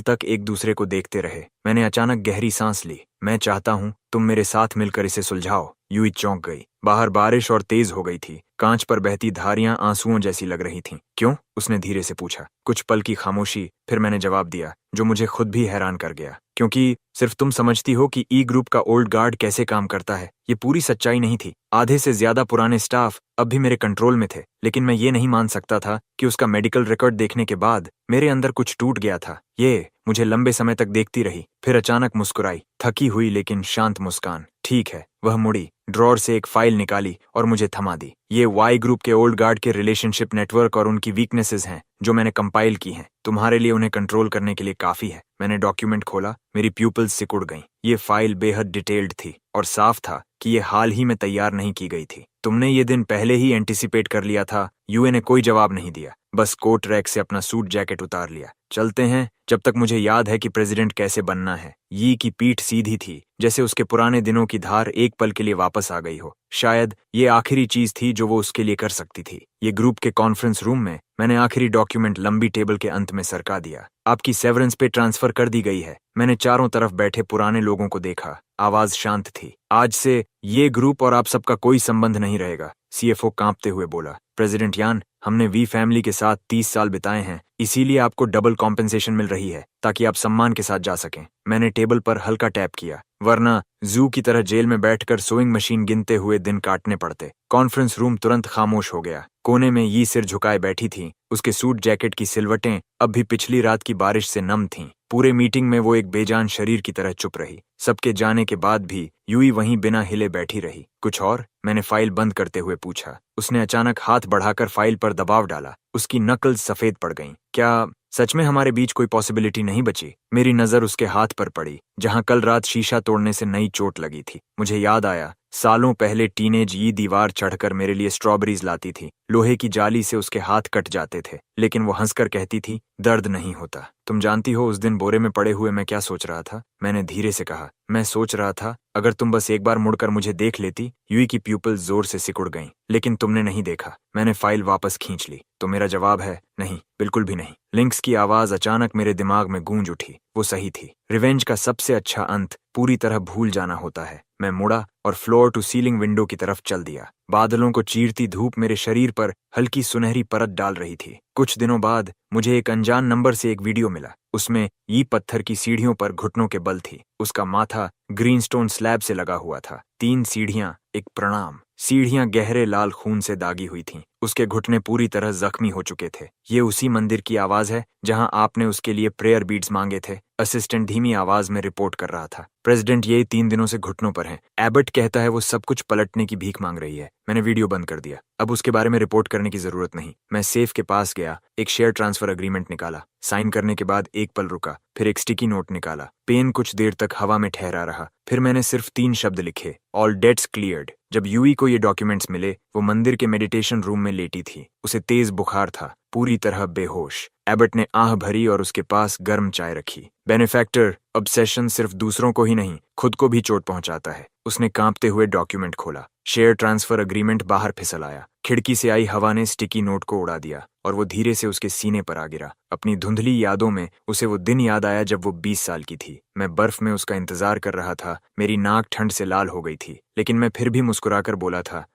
Speaker 1: तक एक दूसरे को देखते रहे। मैंने अचानक गहरी सांस ली। मैं चाहता हूँ तुम मेरे साथ मिलकर इसे सुलझाओ। यूई चौंक गई। बाहर बारिश और तेज हो गई थी। कांच पर बहती धारियां आंसुओं जैसी लग रही थीं। क्यों? उसने धीरे से पूछा। कुछ पल की खामोशी, फिर मैंने जवाब दिया, जो मुझे खुद भी हैरान कर गया। क्योंकि सिर्फ तुम समझती हो कि ई ग्रुप का ओल्ड गार्ड कैसे काम करता है। ये पूरी सच्चाई नहीं थी। आधे से ज्यादा पुराने स्टाफ अब भी मेरे कंट्रोल में थे, लेकिन मैं ये नहीं मान सकता था कि उसका मेडिकल रिकॉर्ड देखने के बाद मेरे अंदर कुछ टूट गया था। ये मुझे लंबे समय तक देखती रही, फिर अचानक मुस्कुराई, थकी हुई लेकिन शांत मुस्कान। ठीक है। वह मुड़ी, ड्रॉर से एक फाइल निकाली और मुझे थमा दी। ये वाई ग्रुप के ओल्ड गार्ड के रिलेशनशिप नेटवर्क और उनकी वीकनेसेस हैं जो मैंने कंपाइल की हैं। तुम्हारे लिए उन्हें कंट्रोल करने के लिए काफी है। मैंने डॉक्यूमेंट खोला, मेरी प्यूपिल्स सिकुड़ गईं। ये फाइल बेहद डिटेल्ड थी और साफ था कि ये हाल ही में तैयार नहीं की गई थी। तुमने ये दिन पहले ही एंटिसिपेट कर लिया था। यूए ने कोई जवाब नहीं दिया, बस कोट रैक से अपना सूट जैकेट उतार लिया। चलते हैं, जब तक मुझे याद है कि प्रेसिडेंट कैसे बनना है। यी की पीठ सीधी थी, जैसे उसके पुराने दिनों की धार एक पल के लिए वापस आ गई हो। शायद ये आखिरी चीज थी जो वो उसके लिए कर सकती थी। ये ग्रुप के कॉन्फ्रेंस रूम में मैंने आखिरी डॉक्यूमेंट लंबी टेबल के अंत में सरका दिया। आपकी सेवरेंस पे ट्रांसफर कर दी गई है। मैंने चारों तरफ बैठे पुराने लोगों को देखा। आवाज शांत थी। आज से ये ग्रुप और आप सबका कोई संबंध नहीं रहेगा। सीएफओ कांपते हुए बोला, प्रेसिडेंट यान, हमने वी फैमिली के साथ 30 साल बिताए हैं, इसीलिए आपको डबल कॉम्पेंसेशन मिल रही है ताकि आप सम्मान के साथ जा सकें। मैंने टेबल पर हल्का टैप किया, वरना जू की तरह जेल में बैठकर सोइंग मशीन गिनते हुए दिन काटने पड़ते। कॉन्फ्रेंस रूम तुरंत खामोश हो गया। कोने में यी सिर झुकाए बैठी थी। उसके सूट जैकेट की सिलवटें अब भी पिछली रात की बारिश से नम थीं। पूरे मीटिंग में वो एक बेजान शरीर की तरह चुप रही। सबके जाने के बाद भी यूई वहीं बिना हिले बैठी रही। कुछ और? मैंने फाइल बंद करते हुए पूछा। उसने अचानक हाथ बढ़ाकर फाइल पर दबाव डाला। उसकी नकल्स सफेद पड़ गईं। क्या सच में हमारे बीच कोई पॉसिबिलिटी नहीं बची? मेरी नजर उसके हाथ पर पड़ी, जहां कल रात शीशा तोड़ने से नई चोट लगी थी। मुझे याद आया, सालों पहले टीनेज ये दीवार चढ़कर मेरे लिए स्ट्रॉबेरीज लाती थी। लोहे की जाली से उसके हाथ कट जाते थे, लेकिन वो हंसकर कहती थी, दर्द नहीं होता। तुम जानती हो उस दिन बोरे में पड़े हुए मैं क्या सोच रहा था? मैंने धीरे से कहा, मैं सोच रहा था अगर तुम बस एक बार मुड़कर मुझे देख लेती। यूई की प्यूपिल जोर से सिकुड़ गईं, लेकिन तुमने नहीं देखा। मैंने फाइल वापस खींच ली। तो मेरा जवाब है, नहीं, बिल्कुल भी नहीं। लिंक्स की आवाज अचानक मेरे दिमाग में गूंज उठी। वो सही थी। रिवेंज का सबसे अच्छा अंत पूरी तरह भूल जाना होता है। मैं मुड़ा और फ्लोर टू सीलिंग विंडो की तरफ चल दिया। बादलों को चीरती धूप मेरे शरीर पर हल्की सुनहरी परत डाल रही थी। कुछ दिनों बाद मुझे एक अनजान नंबर से एक वीडियो मिला। उसमें ये पत्थर की सीढ़ियों पर घुटनों के बल थी। उसका माथा ग्रीनस्टोन स्लैब से लगा हुआ था। 3 सीढ़ियां, एक प्रणाम। सीढ़ियां गहरे लाल खून से दागी हुई थीं। उसके घुटने पूरी तरह जख्मी हो चुके थे। ये उसी मंदिर की आवाज है जहां आपने उसके लिए प्रेयर बीड्स मांगे थे, असिस्टेंट धीमी आवाज में रिपोर्ट कर रहा था। प्रेसिडेंट ये 3 दिनों से घुटनों पर हैं। एबट कहता है वो सब कुछ पलटने की भीख मांग रही है। मैंने वीडियो बंद कर दिया। अब उसके बारे में रिपोर्ट करने की जरूरत नहीं। मैं सेफ के पास गया, एक शेयर ट्रांसफर अग्रीमेंट निकाला। साइन करने के बाद एक पल रुका, फिर एक स्टिकी नोट निकाला। पेन कुछ देर तक हवा में ठहरा रहा। फिर मैंने सिर्फ 3 शब्द लिखे, ऑल डेट्स क्लियर्ड। जब यूई को ये डॉक्यूमेंट्स मिले, वो मंदिर के मेडिटेशन रूम में लेटी थी। उसे तेज बुखार था, पूरी तरह बेहोश। एबट ने आह भरी और उसके पास गर्म चाय रखी। बेनिफैक्टर, ऑब्सेशन सिर्फ दूसरों को ही नहीं, खुद को भी चोट पहुंचाता है। उसने कांपते हुए डॉक्यूमेंट खोला। शेयर ट्रांसफर अग्रीमेंट बाहर फिसल आया। खिड़की से आई हवा ने स्टिकी नोट को उड़ा दिया और वो धीरे से उसके सीने पर आ गिरा। अपनी धुंधली यादों में उसे वो दिन याद आया जब वो 20 साल की थी। मैं बर्फ में उसका इंतजार कर रहा था। मेरी नाक ठंड से लाल हो गई थी, लेकिन मैं फिर भी मुस्कुराकर बोला था,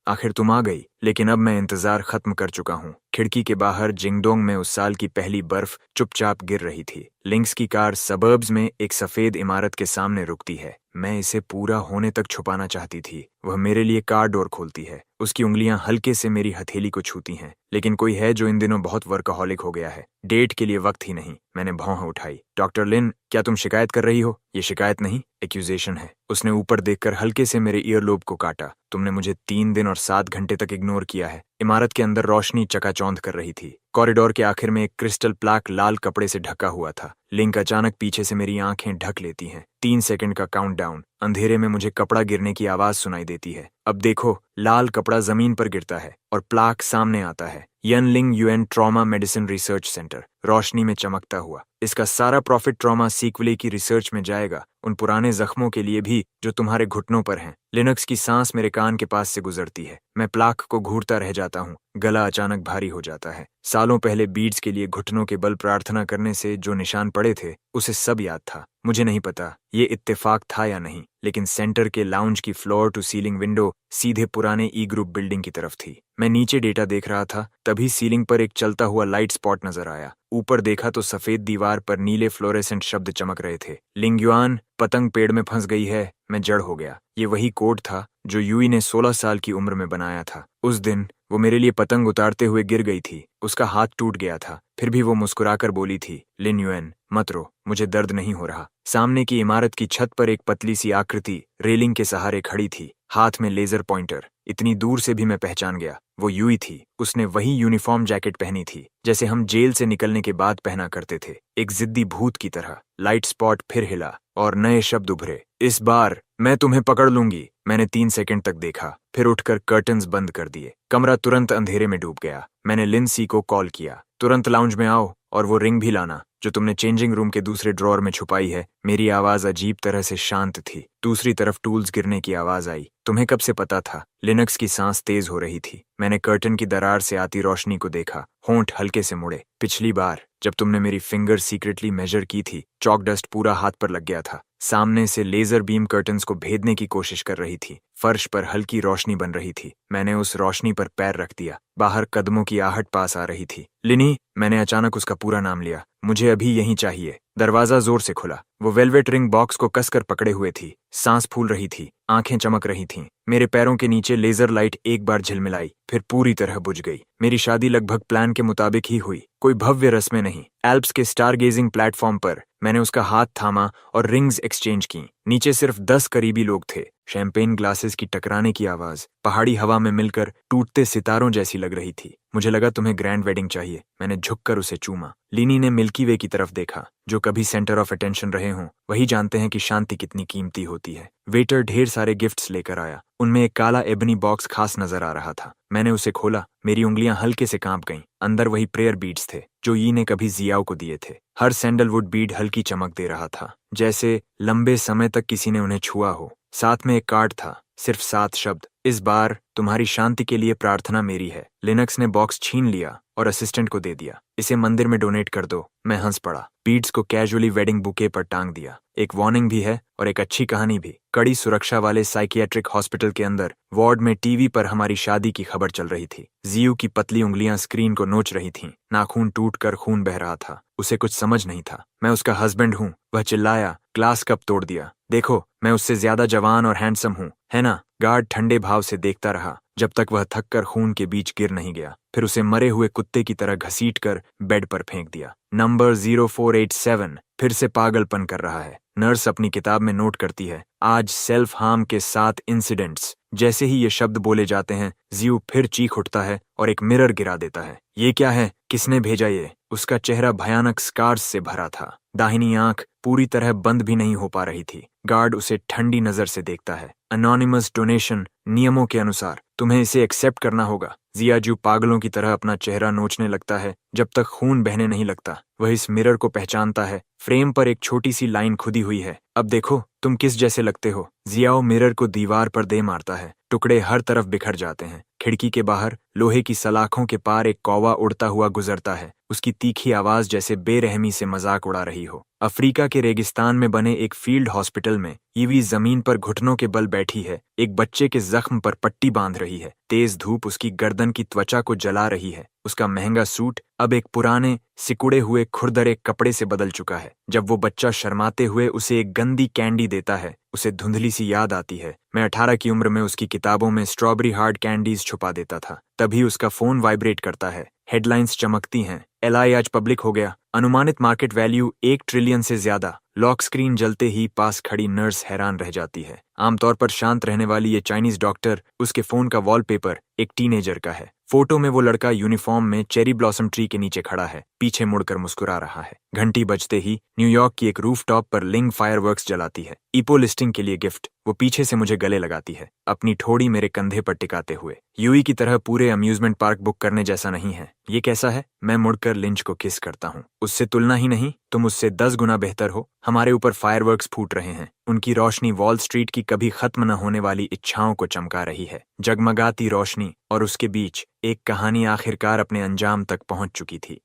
Speaker 1: आखिर तुम आ गई। लेकिन अब मैं इंतजार खत्म कर चुका हूँ। खिड़की के बाहर जिंगडोंग में उस साल की पहली बर्फ चुपचाप गिर रही थी। लिंक्स की कार सबर्ब्स में एक सफेद इमारत के सामने रुकती है। मैं इसे पूरा होने तक छुपाना चाहती थी। वह मेरे लिए कार डोर खोलती है। उसकी उंगलियां हल्के से मेरी हथेली को छूती हैं। लेकिन कोई है जो इन दिनों बहुत वर्कहॉलिक हो गया है। डेट के लिए वक्त ही नहीं। मैंने भौं उठाई। डॉक्टर लिन, क्या तुम शिकायत कर रही हो? ये शिकायत नहीं, एक्यूजेशन है। उसने ऊपर देखकर हल्के से मेरे ईयरलोब को काटा। तुमने मुझे 3 दिन और 7 घंटे तक इग्नोर किया है। इमारत के अंदर रोशनी चकाचौंध कर रही थी। कॉरिडोर के आखिर में एक क्रिस्टल प्लाक लाल कपड़े से ढका हुआ था। लिंक अचानक पीछे से मेरी आंखें ढक लेती हैं। 3 सेकंड का काउंटडाउन। अंधेरे में मुझे कपड़ा गिरने की आवाज सुनाई देती है। अब देखो, लाल कपड़ा जमीन पर गिरता है और प्लाक सामने आता है। यनलिंग UN trauma medicine research centre, रोशनी में चमकता हुआ। इसका सारा प्रॉफिट ट्रॉमा सीक्वली की रिसर्च में जाएगा, उन पुराने जख्मों के लिए भी जो तुम्हारे घुटनों पर हैं। लिनक्स की सांस मेरे कान के पास से गुजरती है। मैं प्लाक को घूरता रह जाता हूँ। गला अचानक भारी हो जाता है। सालों पहले बीड्स के लिए घुटनों के बल प्रार्थना करने से जो निशान पड़े थे, उसे सब याद था। मुझे नहीं पता ये इत्तेफाक था या नहीं, लेकिन सेंटर के लाउंज की फ्लोर टू सीलिंग विंडो सीधे पुराने ई ग्रुप बिल्डिंग की तरफ थी। मैं नीचे डेटा देख रहा था, तभी सीलिंग पर एक चलता हुआ लाइट स्पॉट नजर आया। ऊपर देखा तो सफेद दीवार पर नीले फ्लोरेसेंट शब्द चमक रहे थे। लिंग्युआन, पतंग पेड़ में फंस गई है। मैं जड़ हो गया। ये वही कोड था जो यूई ने 16 साल की उम्र में बनाया था। उस दिन वो मेरे लिए पतंग उतारते हुए गिर गई थी। उसका हाथ टूट गया था। फिर भी वो मुस्कुराकर बोली थी, लिन युएन, मत रो, मुझे दर्द नहीं हो रहा। सामने की इमारत की छत पर एक पतली सी आकृति रेलिंग के सहारे खड़ी थी, हाथ में लेजर पॉइंटर। इतनी दूर से भी मैं पहचान गया, वो यूई थी। उसने वही यूनिफॉर्म जैकेट पहनी थी जैसे हम जेल से निकलने के बाद पहना करते थे, एक जिद्दी भूत की तरह। लाइट स्पॉट फिर हिला और नए शब्द उभरे, इस बार मैं तुम्हें पकड़ लूंगी। मैंने 3 सेकंड तक देखा, फिर उठकर कर्टन्स बंद कर दिए। कमरा तुरंत अंधेरे में डूब गया। मैंने लिंसी को कॉल किया, तुरंत लाउंज में आओ और वो रिंग भी लाना जो तुमने चेंजिंग रूम के दूसरे ड्रॉर में छुपाई है। मेरी आवाज अजीब तरह से शांत थी। दूसरी तरफ टूल्स गिरने की आवाज आई। तुम्हें कब से पता था? लिनक्स की सांस तेज हो रही थी। मैंने कर्टन की दरार से आती रोशनी को देखा। होंठ हल्के से मुड़े। पिछली बार जब तुमने मेरी फिंगर सीक्रेटली मेजर की थी, चॉक डस्ट पूरा हाथ पर लग गया था। सामने से लेजर बीम कर्टन्स को भेदने की कोशिश कर रही थी। फर्श पर हल्की रोशनी बन रही थी। मैंने उस रोशनी पर पैर रख दिया। बाहर कदमों की आहट पास आ रही थी। लिनी, मैंने अचानक उसका पूरा नाम लिया। मुझे अभी यहीं चाहिए। दरवाजा जोर से खुला। वो वेलवेट रिंग बॉक्स को कसकर पकड़े हुए थी। सांस फूल रही थी, आंखें चमक रही थीं। मेरे पैरों के नीचे लेजर लाइट एक बार झिलमिलाई, फिर पूरी तरह बुझ गई। मेरी शादी लगभग प्लान के मुताबिक ही हुई, कोई भव्य रस्में नहीं। एल्प्स के स्टार गेजिंग प्लेटफॉर्म पर मैंने उसका हाथ थामा और रिंग्स एक्सचेंज की। नीचे सिर्फ 10 करीबी लोग थे। शैंपेन ग्लासेस की टकराने की आवाज पहाड़ी हवा में मिलकर टूटते सितारों जैसी लग रही थी। मुझे लगा तुम्हें ग्रैंड वेडिंग चाहिए। मैंने झुककर उसे चूमा। लीनी ने मिल्की वे की तरफ देखा। जो कभी सेंटर ऑफ अटेंशन रहे हों वही जानते हैं कि शांति कितनी कीमती होती है। वेटर ढेर सारे गिफ्ट्स लेकर आया। उनमें एक काला एबनी बॉक्स खास नजर आ रहा था। मैंने उसे खोला। मेरी उंगलियां हल्के से कांप गईं। अंदर वही प्रेयर बीड्स थे जो यी ने कभी जियाओ को दिए थे। हर सैंडलवुड बीड हल्की चमक दे रहा था, जैसे लंबे समय तक किसी ने उन्हें छुआ हो। साथ में एक कार्ड था, सिर्फ 7 शब्द, इस बार तुम्हारी शांति के लिए प्रार्थना मेरी है। लिनक्स ने बॉक्स छीन लिया और असिस्टेंट को दे दिया। इसे मंदिर में डोनेट कर दो। मैं हंस पड़ा। बीड्स को कैजुअली वेडिंग बुके पर टांग दिया। एक वार्निंग भी है और एक अच्छी कहानी भी। कड़ी सुरक्षा वाले साइकियाट्रिक हॉस्पिटल के अंदर वार्ड में टीवी पर हमारी शादी की खबर चल रही थी। जियू की पतली उंगलियां स्क्रीन को नोच रही थीं। नाखून टूटकर खून बह रहा था। उसे कुछ समझ नहीं था। मैं उसका हस्बैंड हूँ। वह चिल्लाया, ग्लास कप तोड़ दिया। देखो, मैं उससे ज्यादा जवान और हैंडसम हूँ, है ना? गार्ड ठंडे भाव से देखता रहा जब तक वह थककर खून के बीच गिर नहीं गया। फिर उसे मरे हुए कुत्ते की तरह घसीटकर बेड पर फेंक दिया। नंबर 0487 फिर से पागलपन कर रहा है। नर्स अपनी किताब में नोट करती है, आज सेल्फ हार्म के 7 इंसिडेंट्स। जैसे ही ये शब्द बोले जाते हैं, जियो फिर चीख उठता है और एक मिरर गिरा देता है। ये क्या है? किसने भेजा ये? उसका चेहरा भयानक स्कार्स से भरा था। दाहिनी आंख पूरी तरह बंद भी नहीं हो पा रही थी। गार्ड उसे ठंडी नजर से देखता है। अनोनिमस डोनेशन, नियमों के अनुसार तुम्हें इसे एक्सेप्ट करना होगा। जियाजू पागलों की तरह अपना चेहरा नोचने लगता है जब तक खून बहने नहीं लगता। वह इस मिरर को पहचानता है। फ्रेम पर एक छोटी सी लाइन खुदी हुई है, अब देखो तुम किस जैसे लगते हो। जियाओ मिरर को दीवार पर दे मारता है। टुकड़े हर तरफ बिखर जाते हैं। खिड़की के बाहर लोहे की सलाखों के पार एक कौवा उड़ता हुआ गुजरता है। उसकी तीखी आवाज जैसे बेरहमी से मजाक उड़ा रही हो। अफ्रीका के रेगिस्तान में बने एक फील्ड हॉस्पिटल में ईवी जमीन पर घुटनों के बल बैठी है। एक बच्चे के जख्म पर पट्टी बांध रही है। तेज धूप उसकी गर्दन की त्वचा को जला रही है। उसका महंगा सूट अब एक पुराने सिकुड़े हुए खुरदरे कपड़े से बदल चुका है। जब वो बच्चा शर्माते हुए उसे एक गंदी कैंडी देता है, उसे धुंधली सी याद आती है। मैं 18 की उम्र में उसकी किताबों में स्ट्रॉबेरी हार्ड कैंडीज छुपा देता था। तभी उसका फोन वाइब्रेट करता है। हेडलाइंस चमकती हैं। एलआई आज पब्लिक हो गया। अनुमानित मार्केट वैल्यू 1 ट्रिलियन से ज्यादा। लॉक स्क्रीन जलते ही पास खड़ी नर्स हैरान रह जाती है। आमतौर पर शांत रहने वाली ये चाइनीज डॉक्टर, उसके फोन का वॉलपेपर एक टीनेजर का है। फोटो में वो लड़का यूनिफॉर्म में चेरी ब्लॉसम ट्री के नीचे खड़ा है, पीछे मुड़कर मुस्कुरा रहा है। घंटी बजते ही न्यूयॉर्क की एक रूफटॉप पर लिंग फायरवर्क्स जलाती है। ईपो लिस्टिंग के लिए गिफ्ट। वो पीछे से मुझे गले लगाती है, अपनी ठोड़ी मेरे कंधे पर टिकाते हुए। यूई की तरह पूरे अम्यूजमेंट पार्क बुक करने जैसा नहीं है। ये कैसा है? मैं मुड़कर लिंच को किस करता हूँ। उससे तुलना ही नहीं, तुम उससे 10 गुना बेहतर हो। हमारे ऊपर फायरवर्क्स फूट रहे हैं। उनकी रोशनी वॉल स्ट्रीट की कभी खत्म न होने वाली इच्छाओं को चमका रही है। जगमगाती रोशनी और उसके बीच एक कहानी आखिरकार अपने अंजाम तक पहुंच चुकी थी।